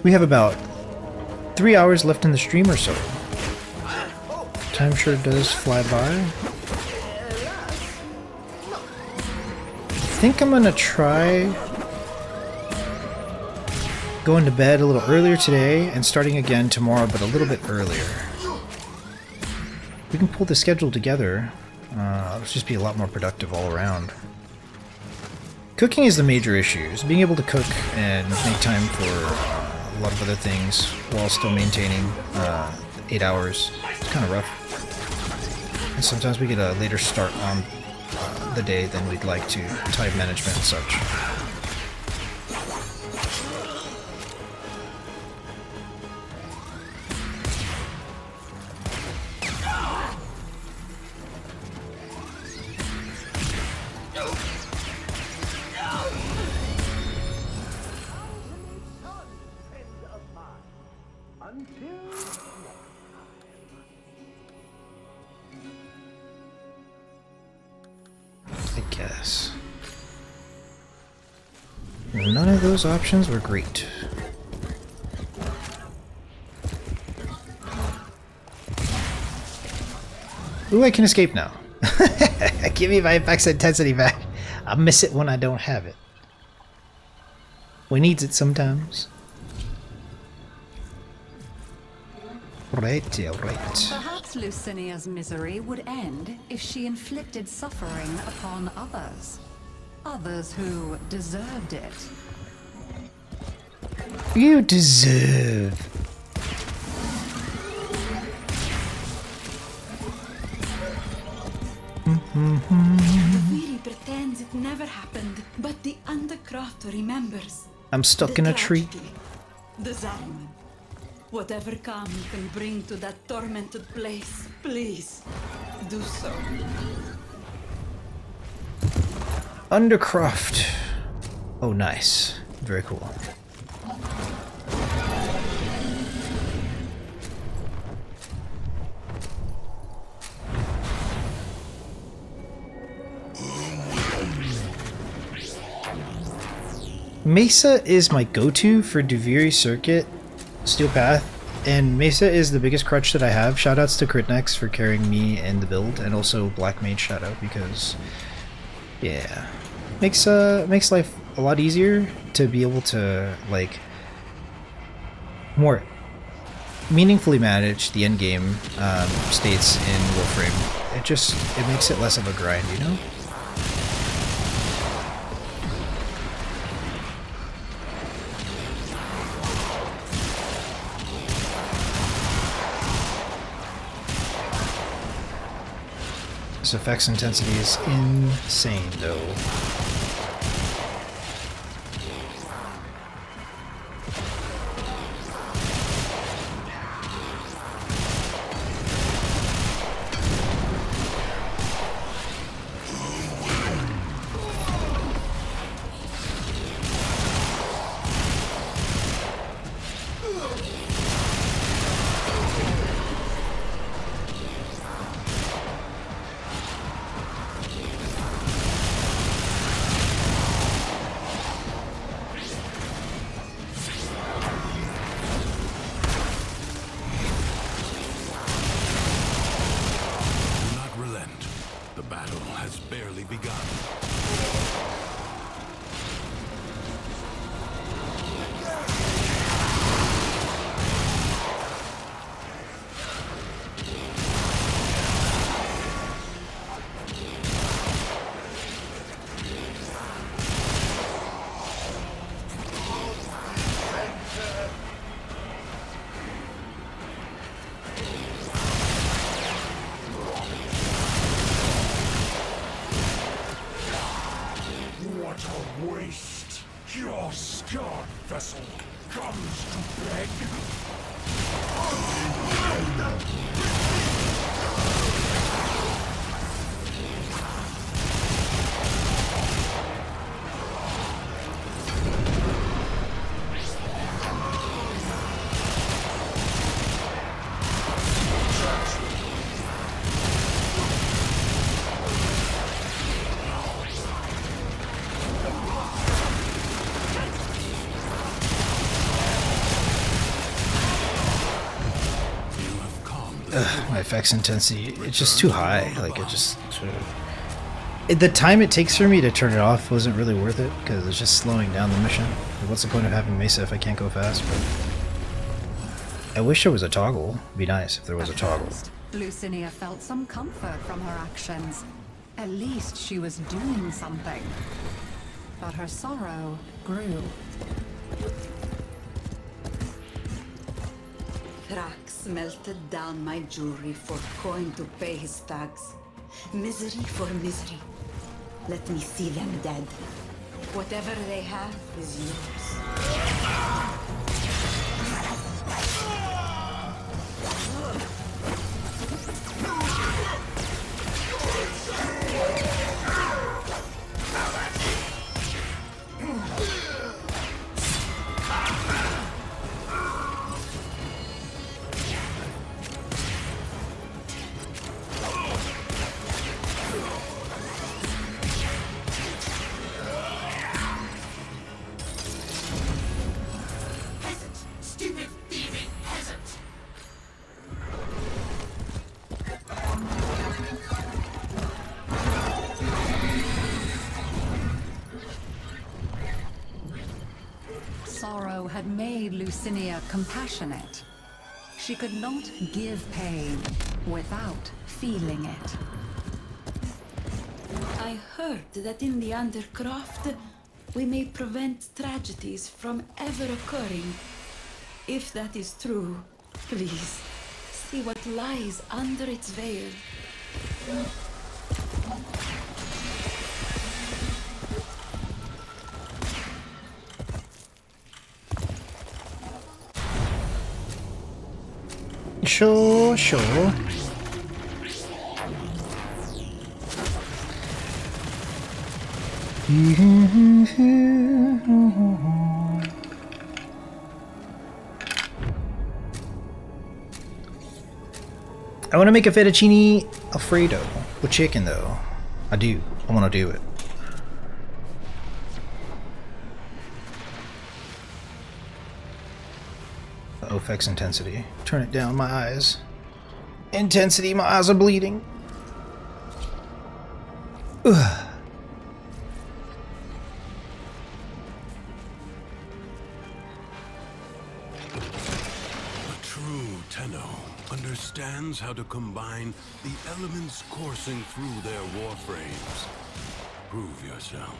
We have about 3 hours left in the stream or so. Time sure does fly by. I think I'm gonna try going to bed a little earlier today and starting again tomorrow, but a little bit earlier. We can pull the schedule together. It'll just be a lot more productive all around. Cooking is the major issue. Is being able to cook and make time for a lot of other things while still maintaining 8 hours. It's kind of rough. And sometimes we get a later start on the day than we'd like to, time management and such. None of those options were great. Ooh, I can escape now. Give me my max intensity back. I miss it when I don't have it. We needs it sometimes. Right, yeah, right. Perhaps Lucinia's misery would end if she inflicted suffering upon others. Others who deserved it. You deserve. Duviri pretends it never happened, but the Undercroft remembers. I'm stuck in a tree. The Saryn. Whatever calm you can bring to that tormented place, please do so. Undercroft. Oh, nice. Very cool. Mesa is my go-to for Duviri Circuit Steel Path, and Mesa is the biggest crutch that I have. Shoutouts to Critnex for carrying me in the build, and also Black Mage shoutout because, yeah, makes life a lot easier to be able to like more meaningfully manage the end game states in Warframe. It makes it less of a grind, you know? This effects intensity is insane, though. My effects intensity, it's just too high. Like, it just... the time it takes for me to turn it off wasn't really worth it, because it's just slowing down the mission. Like, what's the point of having Mesa if I can't go fast? But I wish there was a toggle. It'd be nice if there was a toggle. Lucinia felt some comfort from her actions. At least she was doing something. But her sorrow grew. Thrax melted down my jewelry for coin to pay his thugs. Misery for misery. Let me see them dead. Whatever they have is yours. Sorrow had made Lucinia compassionate. She could not give pain without feeling it. I heard that in the Undercroft, we may prevent tragedies from ever occurring. If that is true, please, see what lies under its veil. Sure. I want to make a fettuccine Alfredo with chicken, though. I want to do it. OFX intensity. Turn it down, my eyes. Intensity, my eyes are bleeding. Ugh. A true Tenno understands how to combine the elements coursing through their warframes. Prove yourself.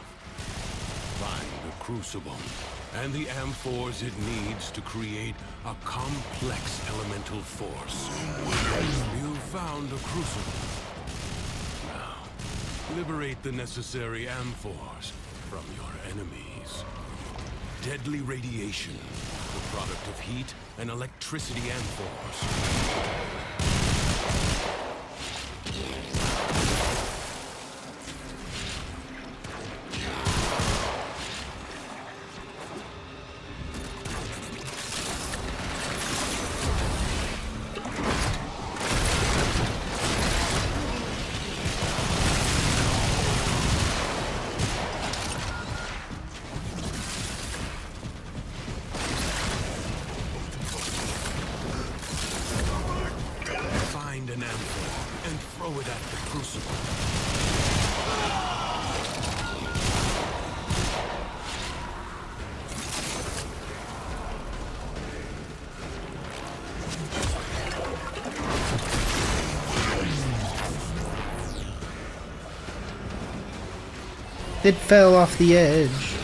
Find the Crucible and the amphors it needs to create a complex elemental force. You found a Crucible. Now, liberate the necessary amphors from your enemies. Deadly radiation, the product of heat and electricity amphors. It fell off the edge.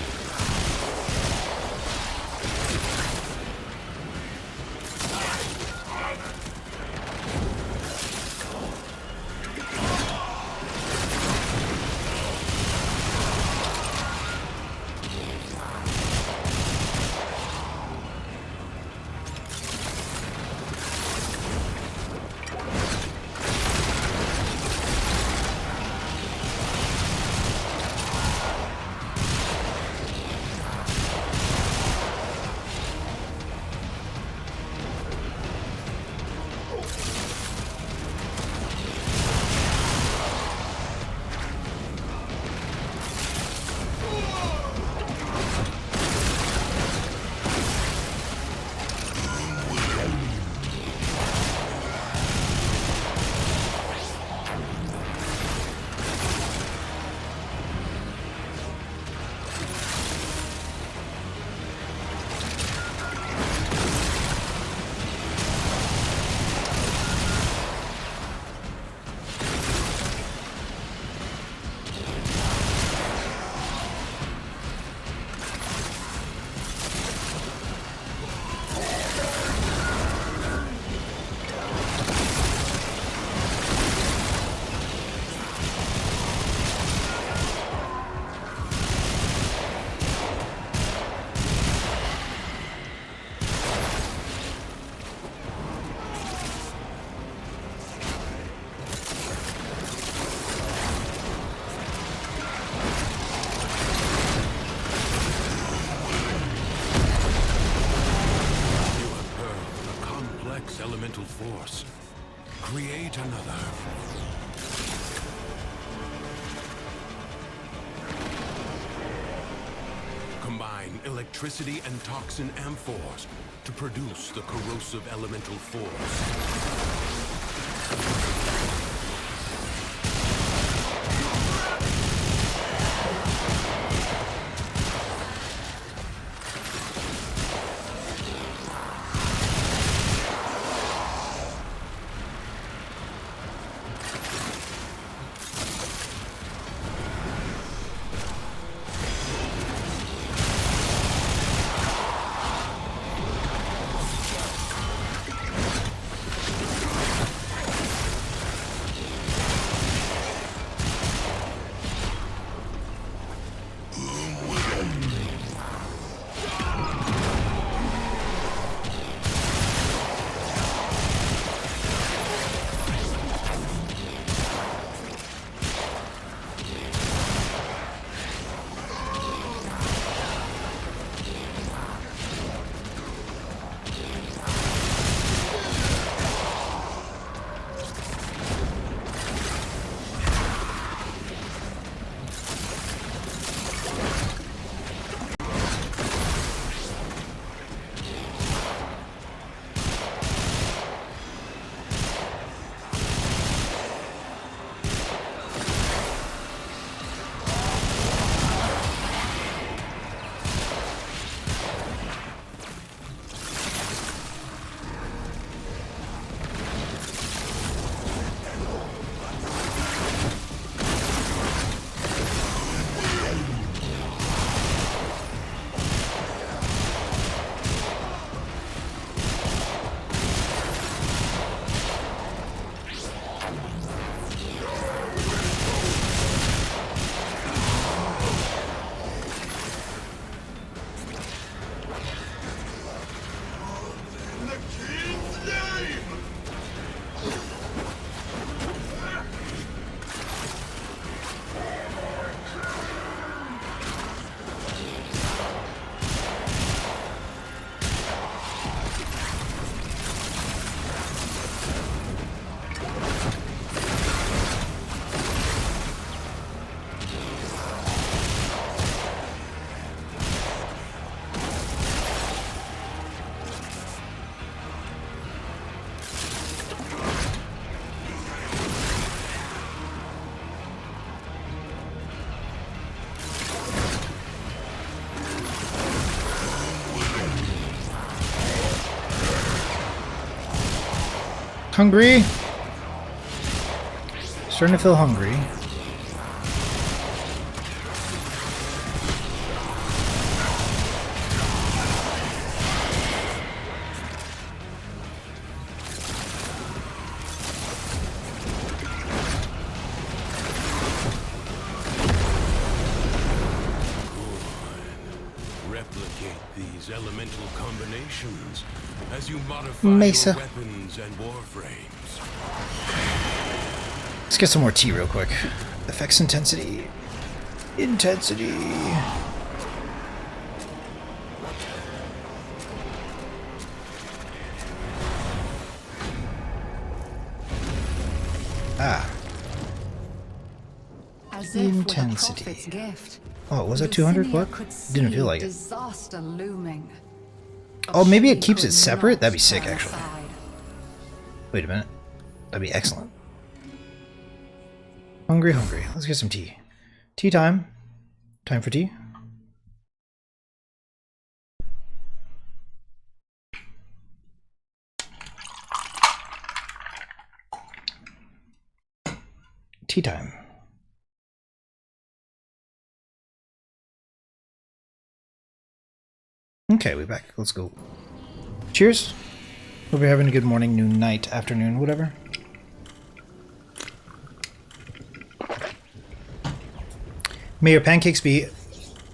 Elemental force. Create another. Combine electricity and toxin amphors to produce the corrosive elemental force. Hungry. Starting to feel hungry. These elemental combinations as you modify Mesa. your weapons and warframes. Let's get some more tea real quick. Effects intensity. Intensity. Ah. As if with a Intensity. prophet's gift. Oh, was that 200? Lucinia What? could Didn't feel see like it. disaster looming. Oh, maybe it She keeps it could separate? not That'd be sick, turn actually. aside. Wait a minute. That'd be excellent. Hungry, hungry. Let's get some tea. Tea time. Time for tea. Tea time. Okay, we're back. Let's go. Cheers. Hope you're having a good morning, noon, night, afternoon, whatever. May your pancakes be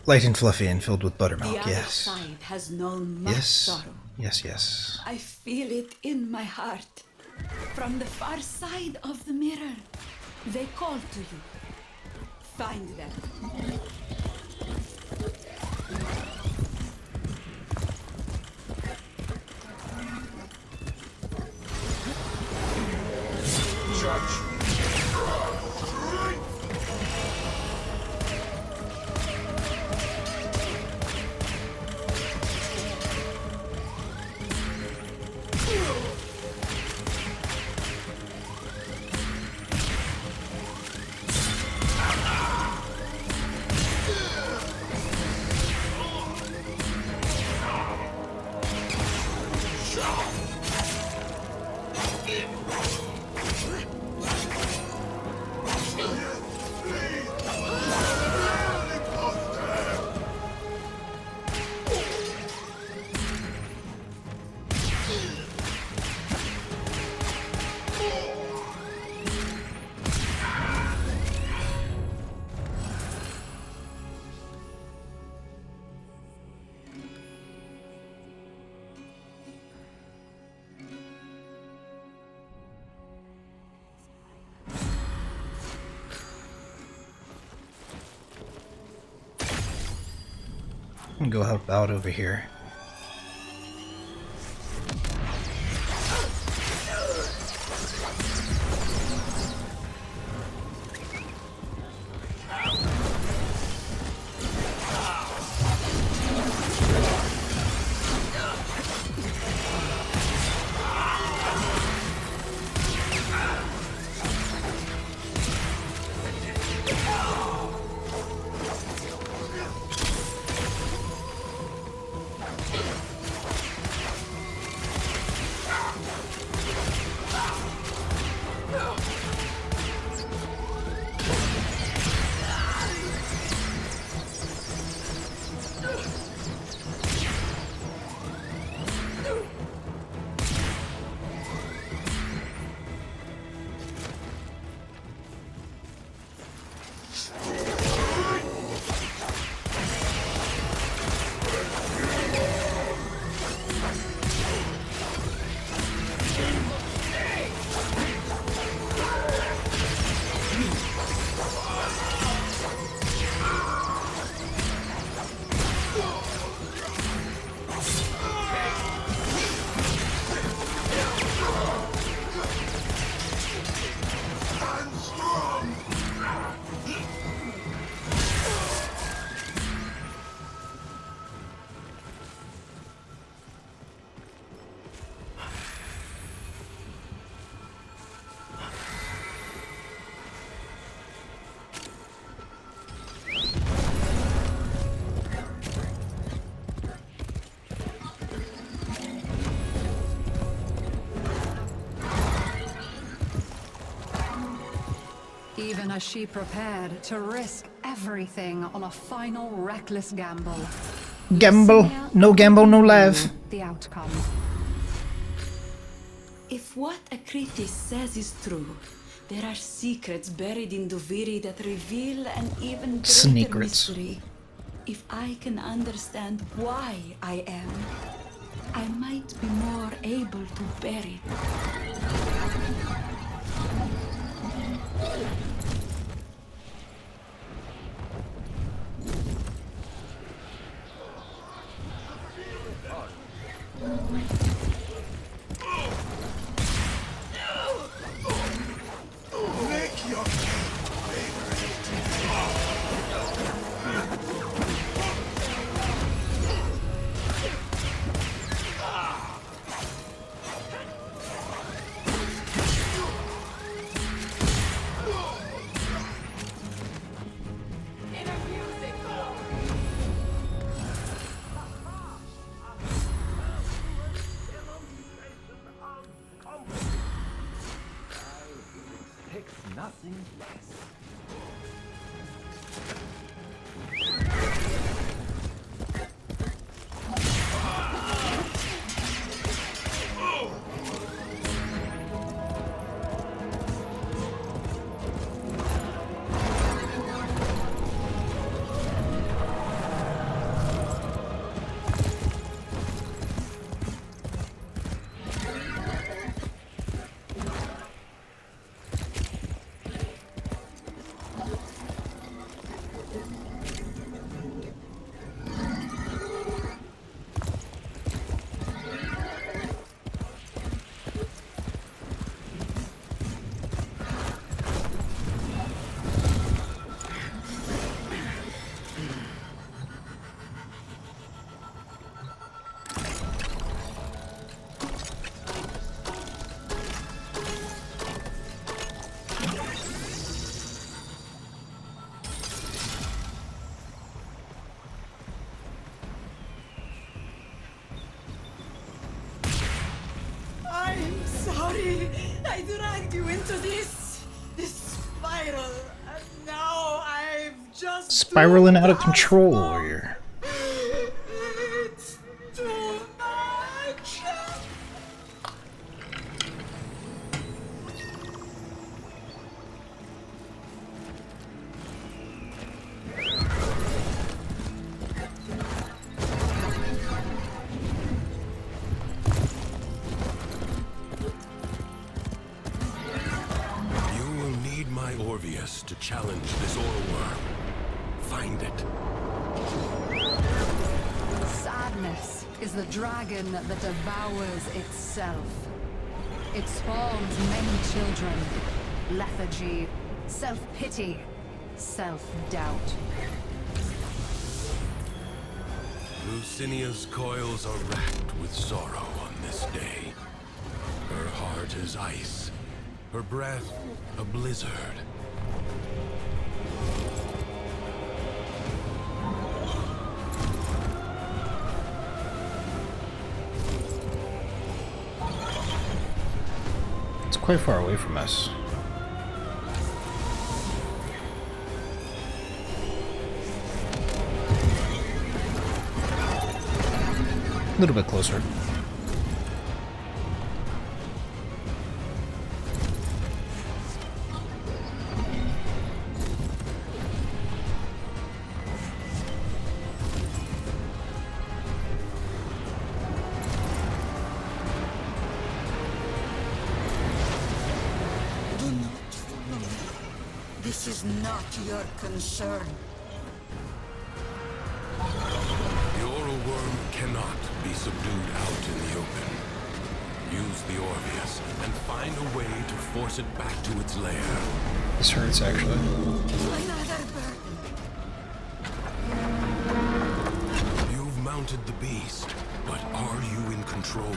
light and fluffy and filled with buttermilk. The other Yes. side has known much Yes. sorrow. Yes, yes. I feel it in my heart. From the far side of the mirror, they call to you. Find them. I'm gonna go help out over here. even as she prepared to risk everything on a final reckless gamble. Gamble. No gamble, no life. The outcome. If what Akritis says is true, there are secrets buried in Duviri that reveal an even greater Secrets. mystery. If I can understand why I am, I might be more able to bear it. Make your nothing less. Sorry, I dragged you into this spiral, and now I've just Spiraling out of control, warrior. It's too much. To challenge this oral worm. Find it. Sadness is the dragon that devours itself. It spawns many children. Lethargy, self-pity, self-doubt. Lucinia's coils are racked with sorrow on this day. Her heart is ice. Her breath a blizzard. It's quite far away from us. A little bit closer. This is not your concern. The oral worm cannot be subdued out in the open. Use the Orpheus and find a way to force it back to its lair. This hurts, actually. Another burden. You've mounted the beast, but are you in control?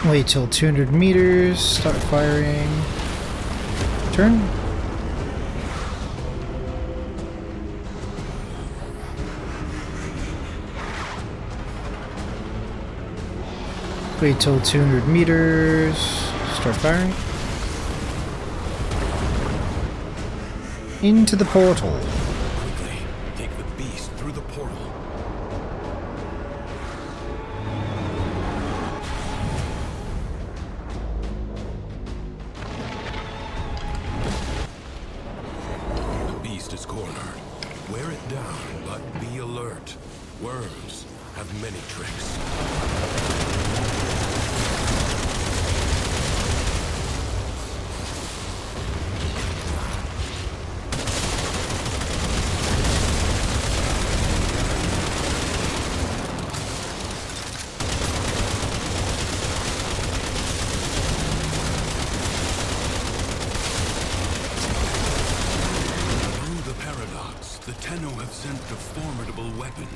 Wait till 200 meters, start firing. Turn. Wait till 200 meters, start firing. Into the portal. Quickly, take the beast through the portal. The beast is cornered. Wear it down, but be alert. Worms have many tricks. The Tenno have sent a formidable weapon.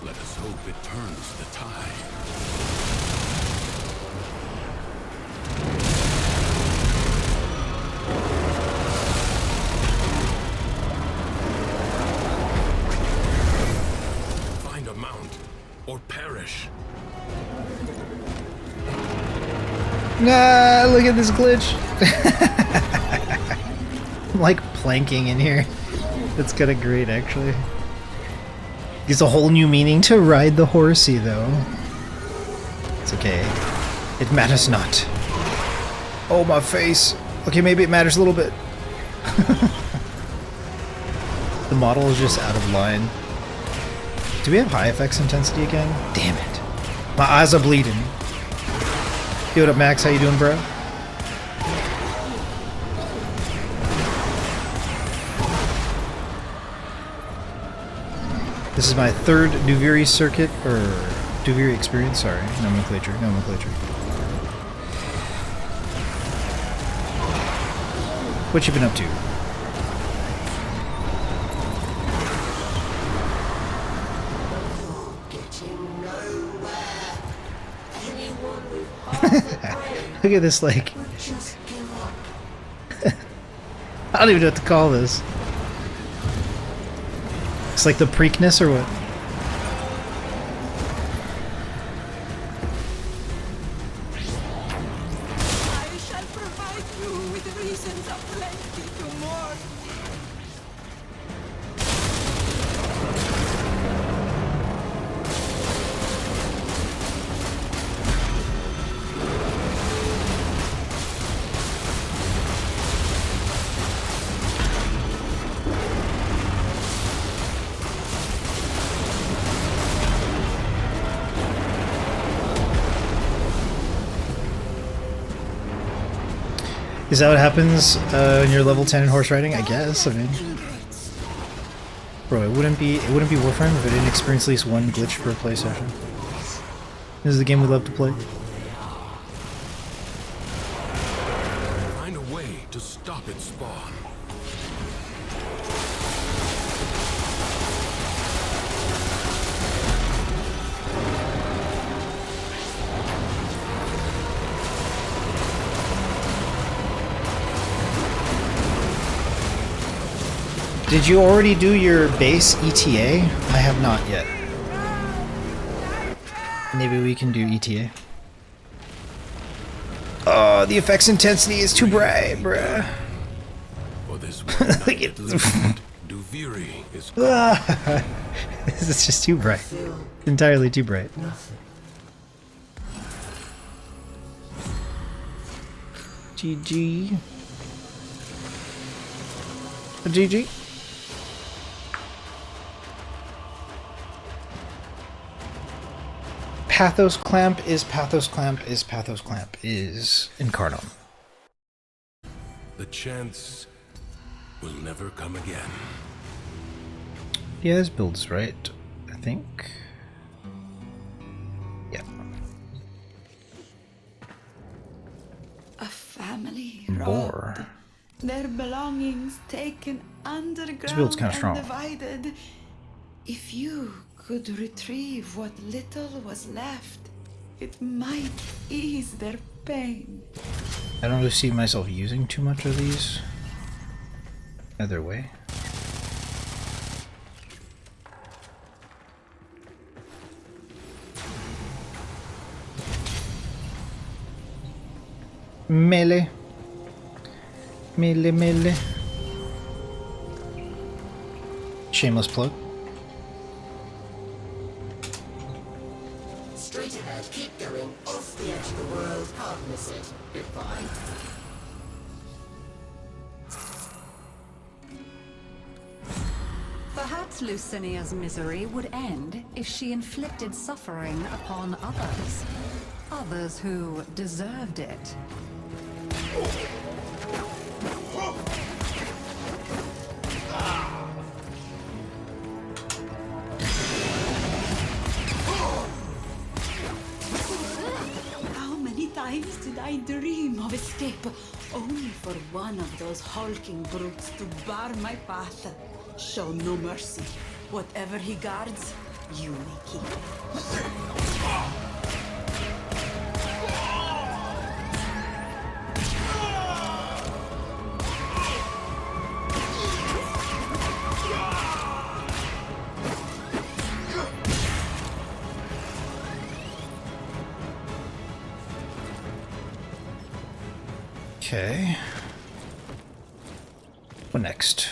Let us hope it turns the tide. Find a mount, or perish. Nah, look at this glitch. I'm like planking in here. That's kind of great, actually. Gives a whole new meaning to ride the horsey, though. It's okay. It matters not. Oh, my face. Okay, maybe it matters a little bit. The model is just out of line. Do we have high effects intensity again? Damn it. My eyes are bleeding. Yo, what up, Max? How you doing, bro? This is my third Duviri circuit, or Duviri experience, sorry, nomenclature. What you been up to? Look at this, like... I don't even know what to call this. It's like the Preakness or what? I shall provide you with reasons aplenty to mourn. Is that what happens when you're level 10 in horse riding? I guess. I mean, bro, it wouldn't be Warframe if I didn't experience at least one glitch per play session. This is the game we love to play. Find a way to stop its spawn. Did you already do your base ETA? I have not yet. Maybe we can do ETA. Oh, the effects intensity is too bright, bruh. For this one night Duviri is This is just too bright. Entirely too bright. GG. GG. Pathos Clamp is Pathos Clamp is Pathos Clamp is Incarnum. the chance will never come again. Yeah, his build's right, I think. Yeah. A family Boar. robbed, their belongings taken underground This build's kinda and strong. divided. If you could retrieve what little was left, It might ease their pain. I don't really see myself using too much of these. Either way. Melee. Melee, melee. Shameless plug. Straight ahead, keep going. Off the edge of the world, can't miss it. Goodbye. Perhaps Lucinia's misery would end if she inflicted suffering upon others. Others who deserved it. How many times did I dream of escape, only for one of those hulking brutes to bar my path? Show no mercy. Whatever he guards, you may keep. Okay. What next?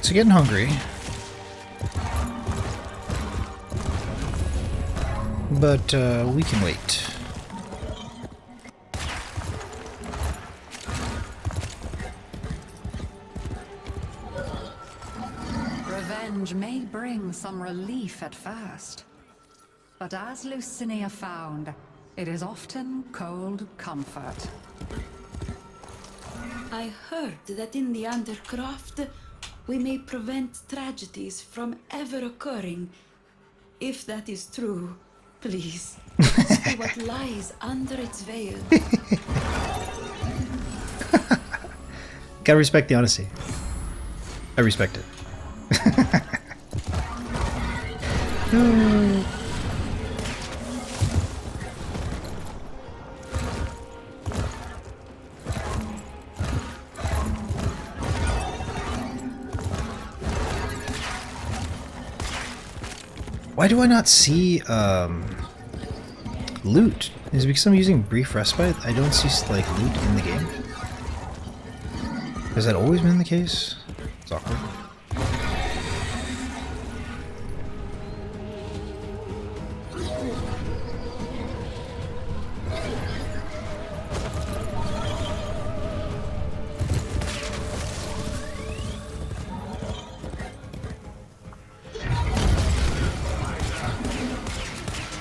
So getting hungry, but we can wait. Revenge may bring some relief at first, but as Lucinia found, it is often cold comfort. I heard that in the Undercroft, we may prevent tragedies from ever occurring. If that is true, please, see what lies under its veil. Gotta respect the honesty. I respect it. Why do I not see loot? Is it because I'm using brief respite? I don't see like loot in the game. Has that always been the case? It's awkward.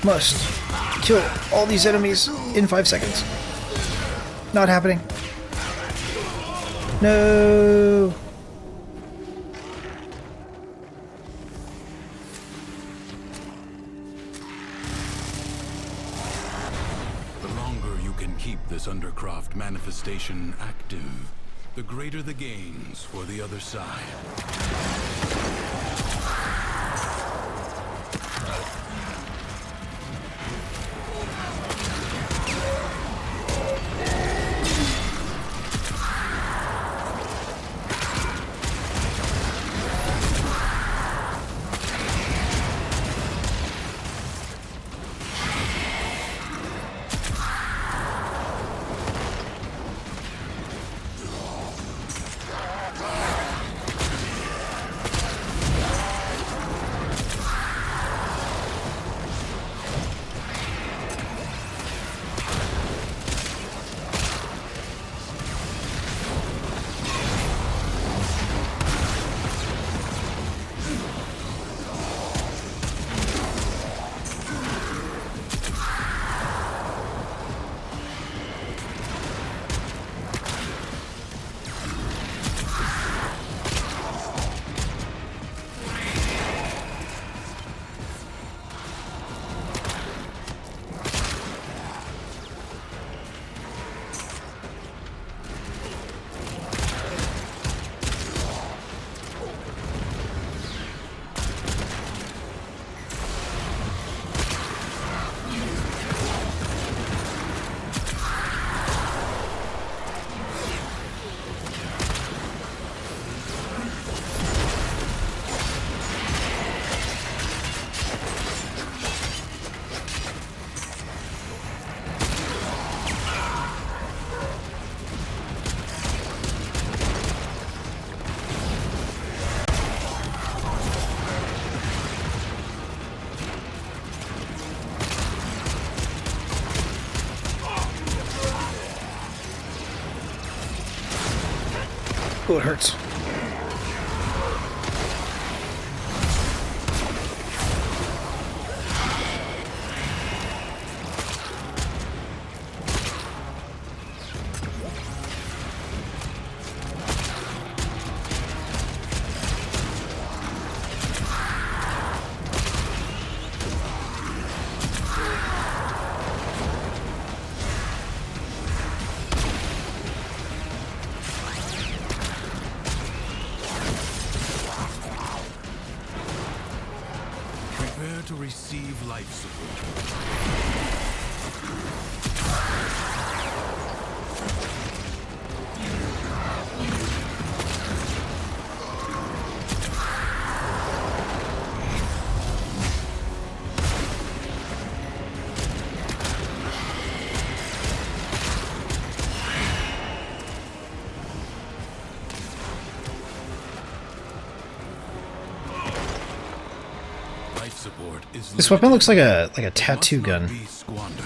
Must kill all these enemies in 5 seconds. Not happening. No. The longer you can keep this Undercroft manifestation active, the greater the gains for the other side. Oh, it hurts. Prepare to receive life support. Life support is This weapon looks like a It tattoo must not gun. be squandered.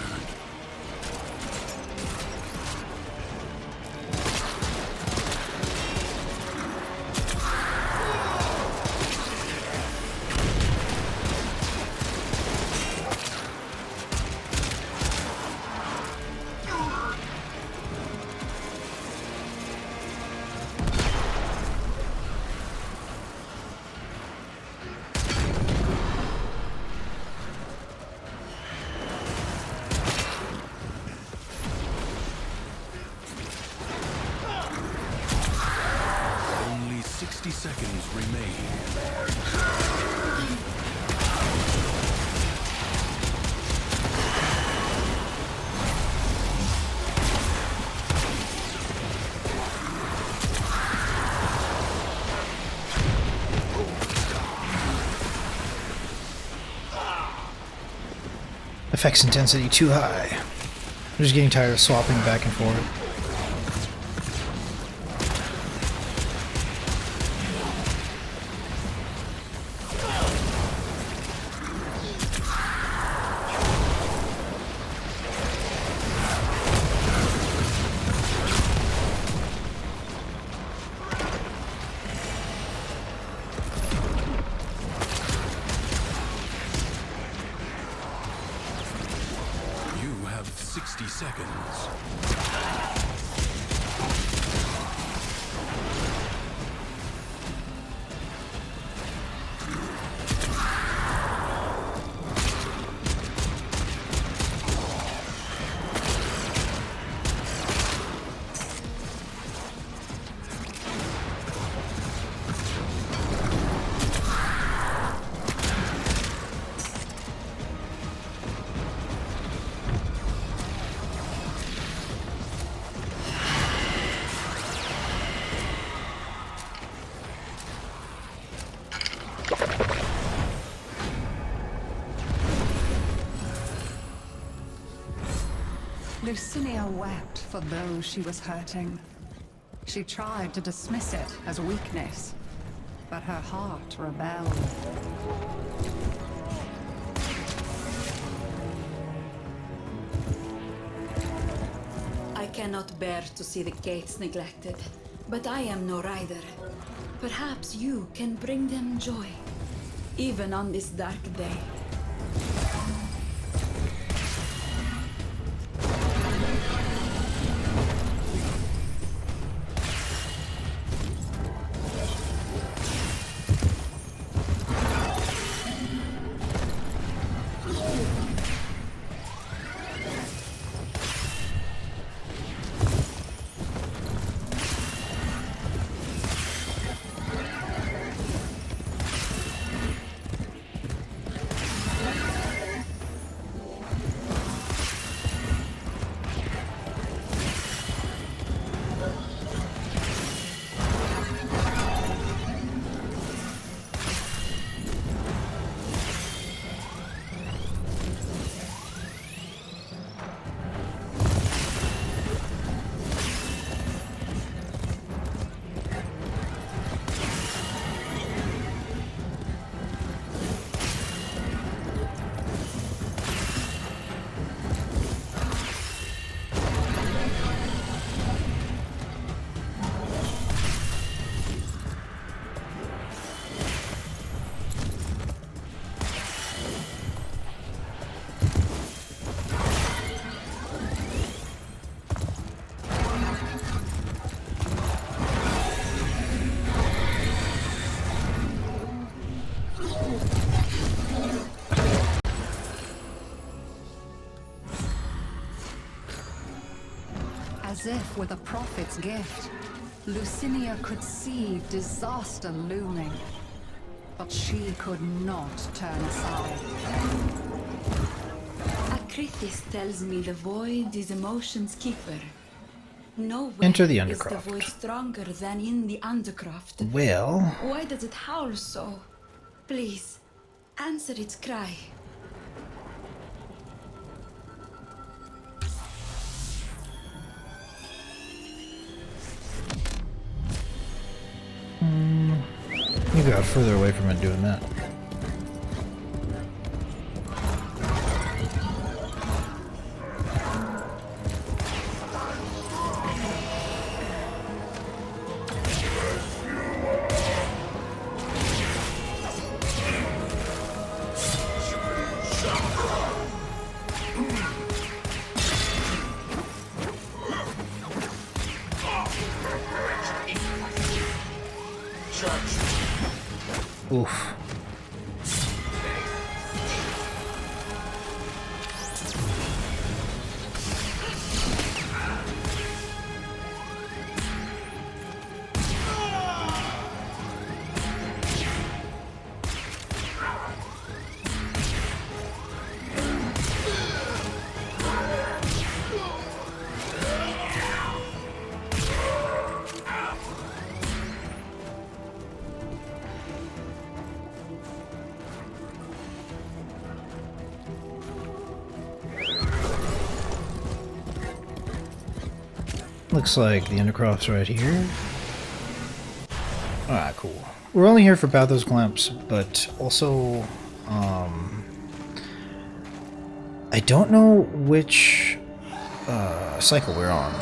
Only 60 seconds remain. Effects intensity too high. I'm just getting tired of swapping back and forth. You have 60 seconds. Lucinia wept for those she was hurting. She tried to dismiss it as weakness, but her heart rebelled. I cannot bear to see the gates neglected, but I am no rider. Perhaps you can bring them joy, even on this dark day. As if with a prophet's gift, Lucinia could see disaster looming. But she could not turn aside. Acrithis tells me the void is emotion's keeper. Nowhere Enter the is the Undercroft. void stronger than in the Undercroft. Well, Why does it howl so? Please, answer its cry. you got further away from it doing that. Oof. Looks like the Undercroft's right here. Alright, cool. We're only here for Bathos Clamps, but also, I don't know which cycle we're on.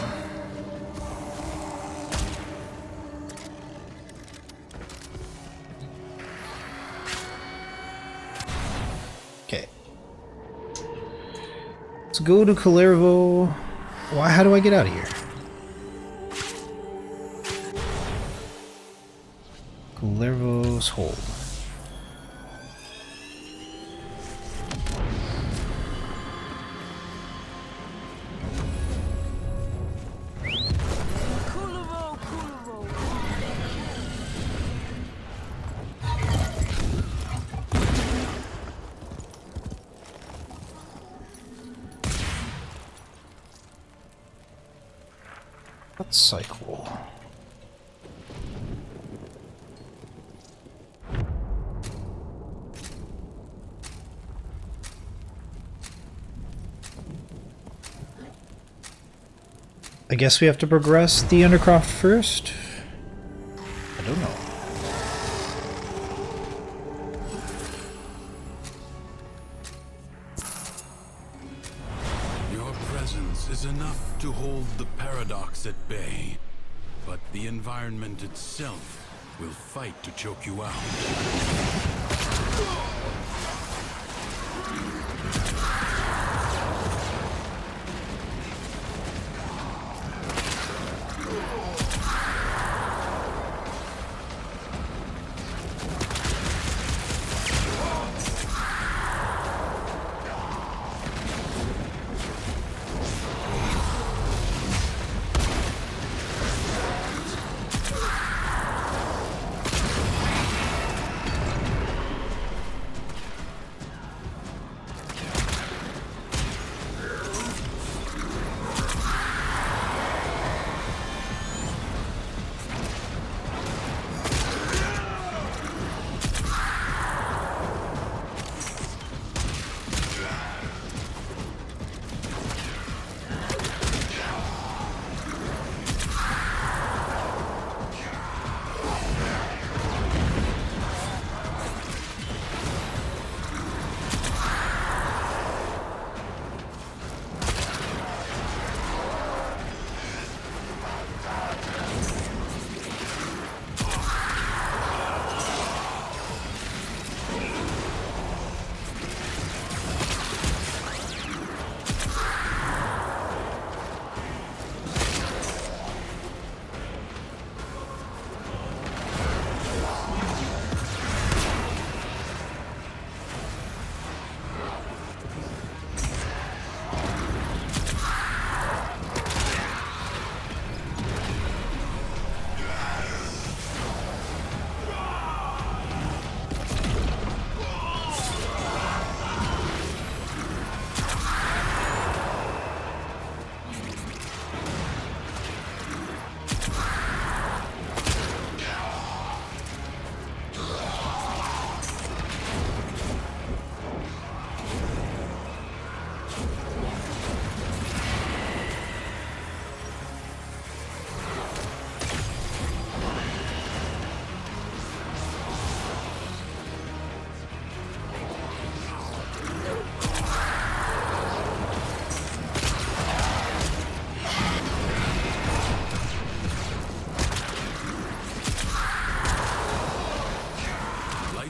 Okay. Let's go to Koalabebop. Why? How do I get out of here? Koalabebop's hold. What cycle? I guess we have to progress the Undercroft first? I don't know. Your presence is enough to hold the paradox at bay, but the environment itself will fight to choke you out.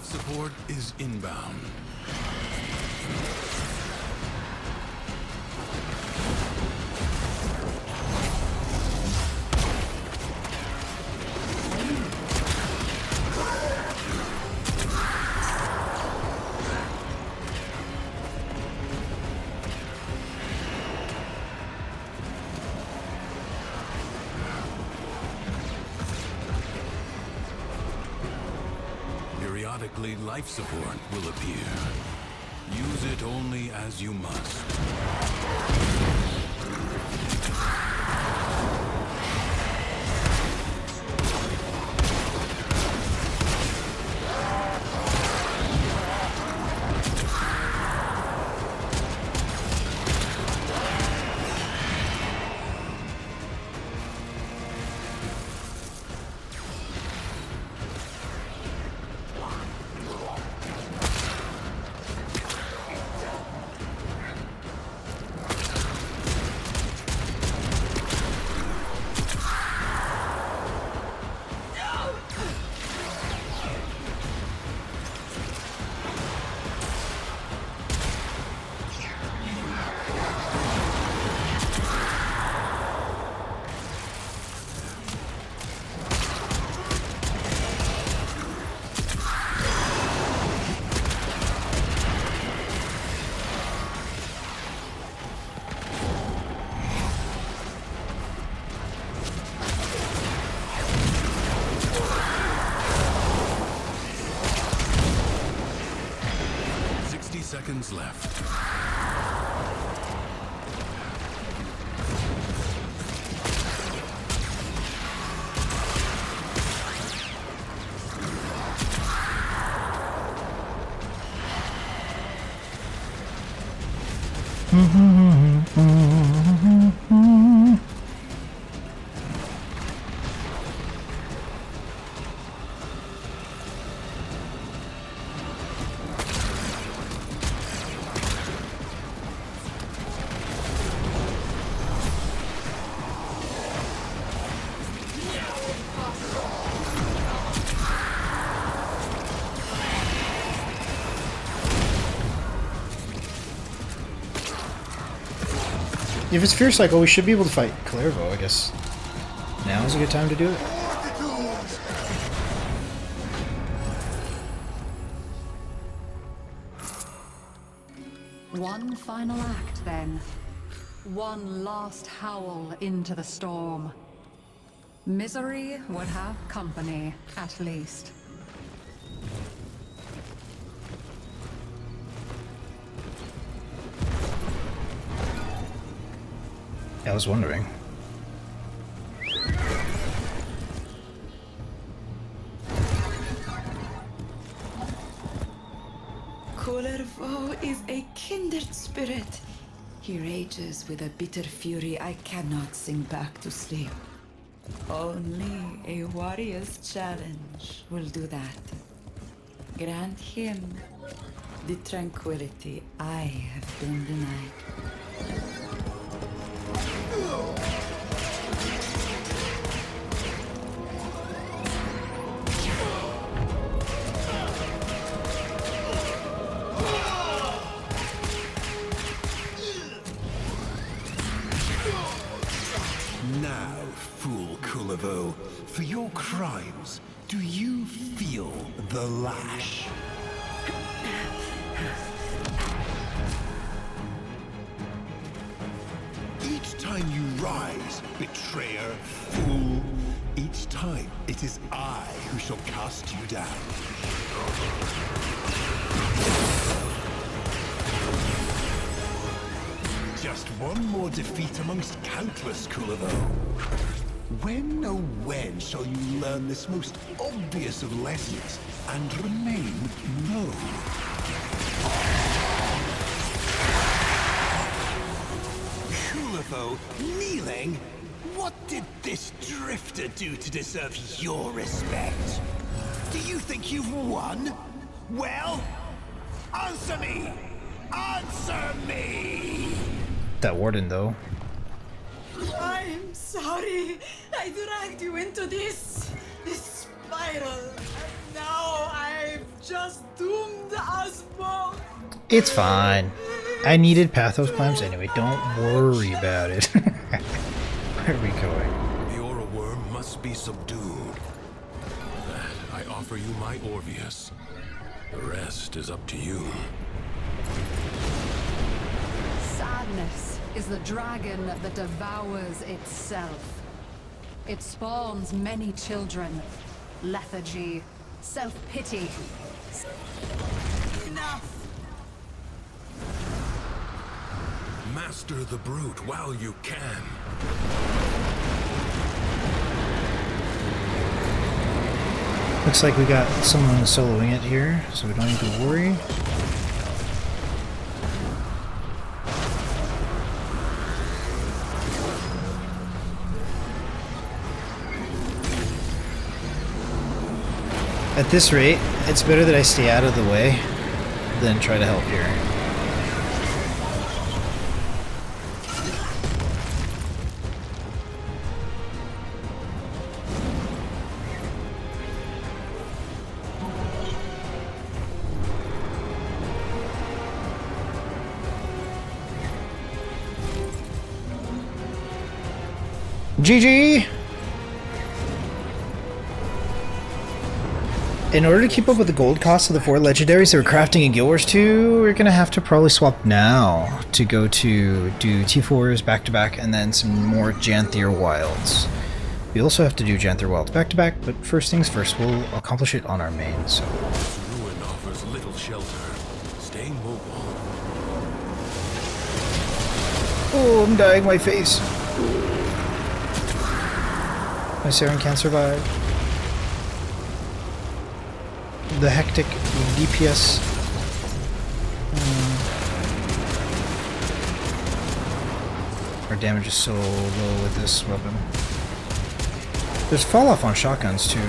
support is inbound. Periodically, life support will appear. Use it only as you must. Seconds left. If it's Fear Cycle, we should be able to fight Clairvo, I guess. Now is a good time to do it. One final act, then. One last howl into the storm. Misery would have company, at least. I was wondering. Koalabebop is a kindred spirit. He rages with a bitter fury I cannot sing back to sleep. Only a warrior's challenge will do that. Grant him the tranquility I have been denied. Now, fool Koalabebop, for your crimes, do you feel the lash? Each time you rise, betrayer, fool, each time it is I who shall cast you down. Just one more defeat amongst countless, Koalabebop. When, oh when, shall you learn this most obvious of lessons and remain low? Koalabebop, kneeling? What did this drifter do to deserve your respect? Do you think you've won? Well, answer me! Answer me! That warden, though. I'm sorry. I dragged you into this spiral. And now I've just doomed us both. It's fine. I needed Pathos Clams anyway. Don't worry about it. Where are we going? The aura worm must be subdued. That I offer you my Orvius. The rest is up to you. Sadness is the dragon that devours itself. It spawns many children. Lethargy, self-pity. Enough. Master the brute while you can. Looks like we got someone soloing it here, so we don't need to worry. At this rate, it's better that I stay out of the way than try to help here. GG! In order to keep up with the gold cost of the 4 legendaries that we're crafting in Guild Wars 2, we're gonna have to probably swap now to go to do T4s back-to-back and then some more Janthier Wilds. We also have to do Janthier Wilds back-to-back, but first things first, we'll accomplish it on our main, so... Ruin offers little shelter. Stay mobile. Oh, I'm dying my face. My Saryn can't survive. The hectic DPS. Our damage is so low with this weapon. There's fall off on shotguns too.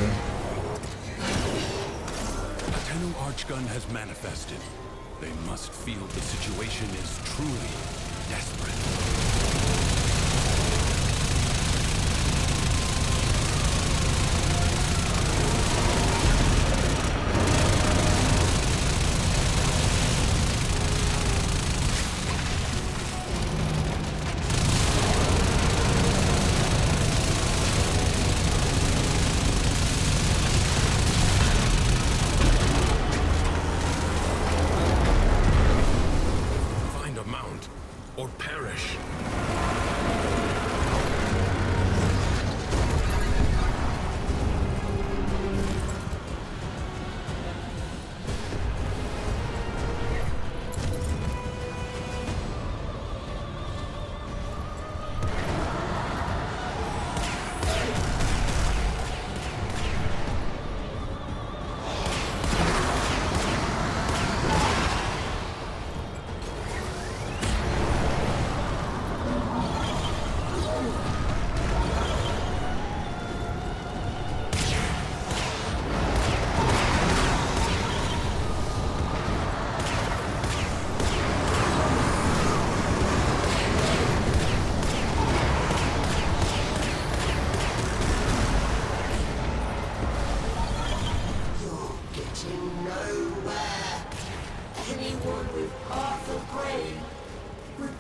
A Tenno Archgun has manifested. They must feel the situation is truly desperate. Or perish.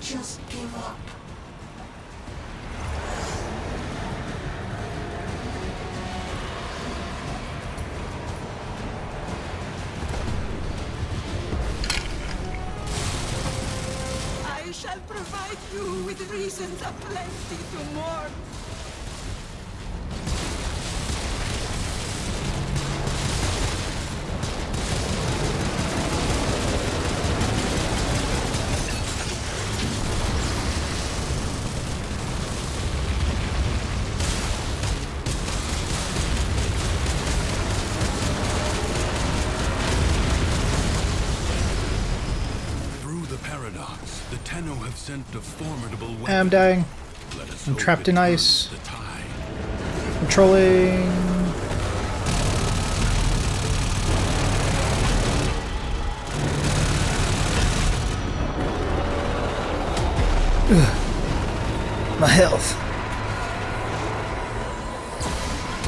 Just give up. I shall provide you with reasons aplenty to mourn. The Tenno have sent a formidable weapon. I'm dying. I'm trapped in ice. I'm trolling. Ugh. My health.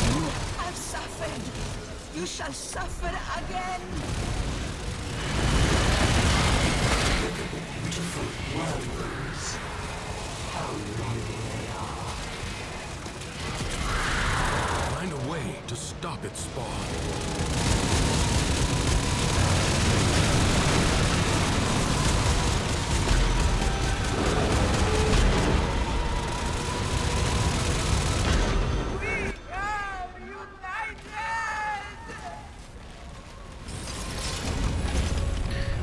You have suffered. You shall suffer again.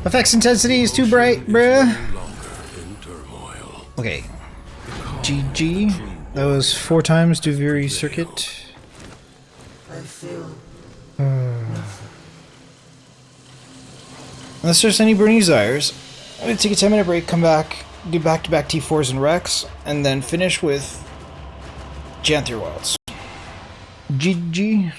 Effects intensity is too bright, bruh. No longer in turmoil. Okay. GG. That was 4 times Duviri circuit. I feel Unless there's any burning desires, I'm gonna take a 10-minute break, come back, do back-to-back T4s and Rex, and then finish with Janthir Wilds. GG.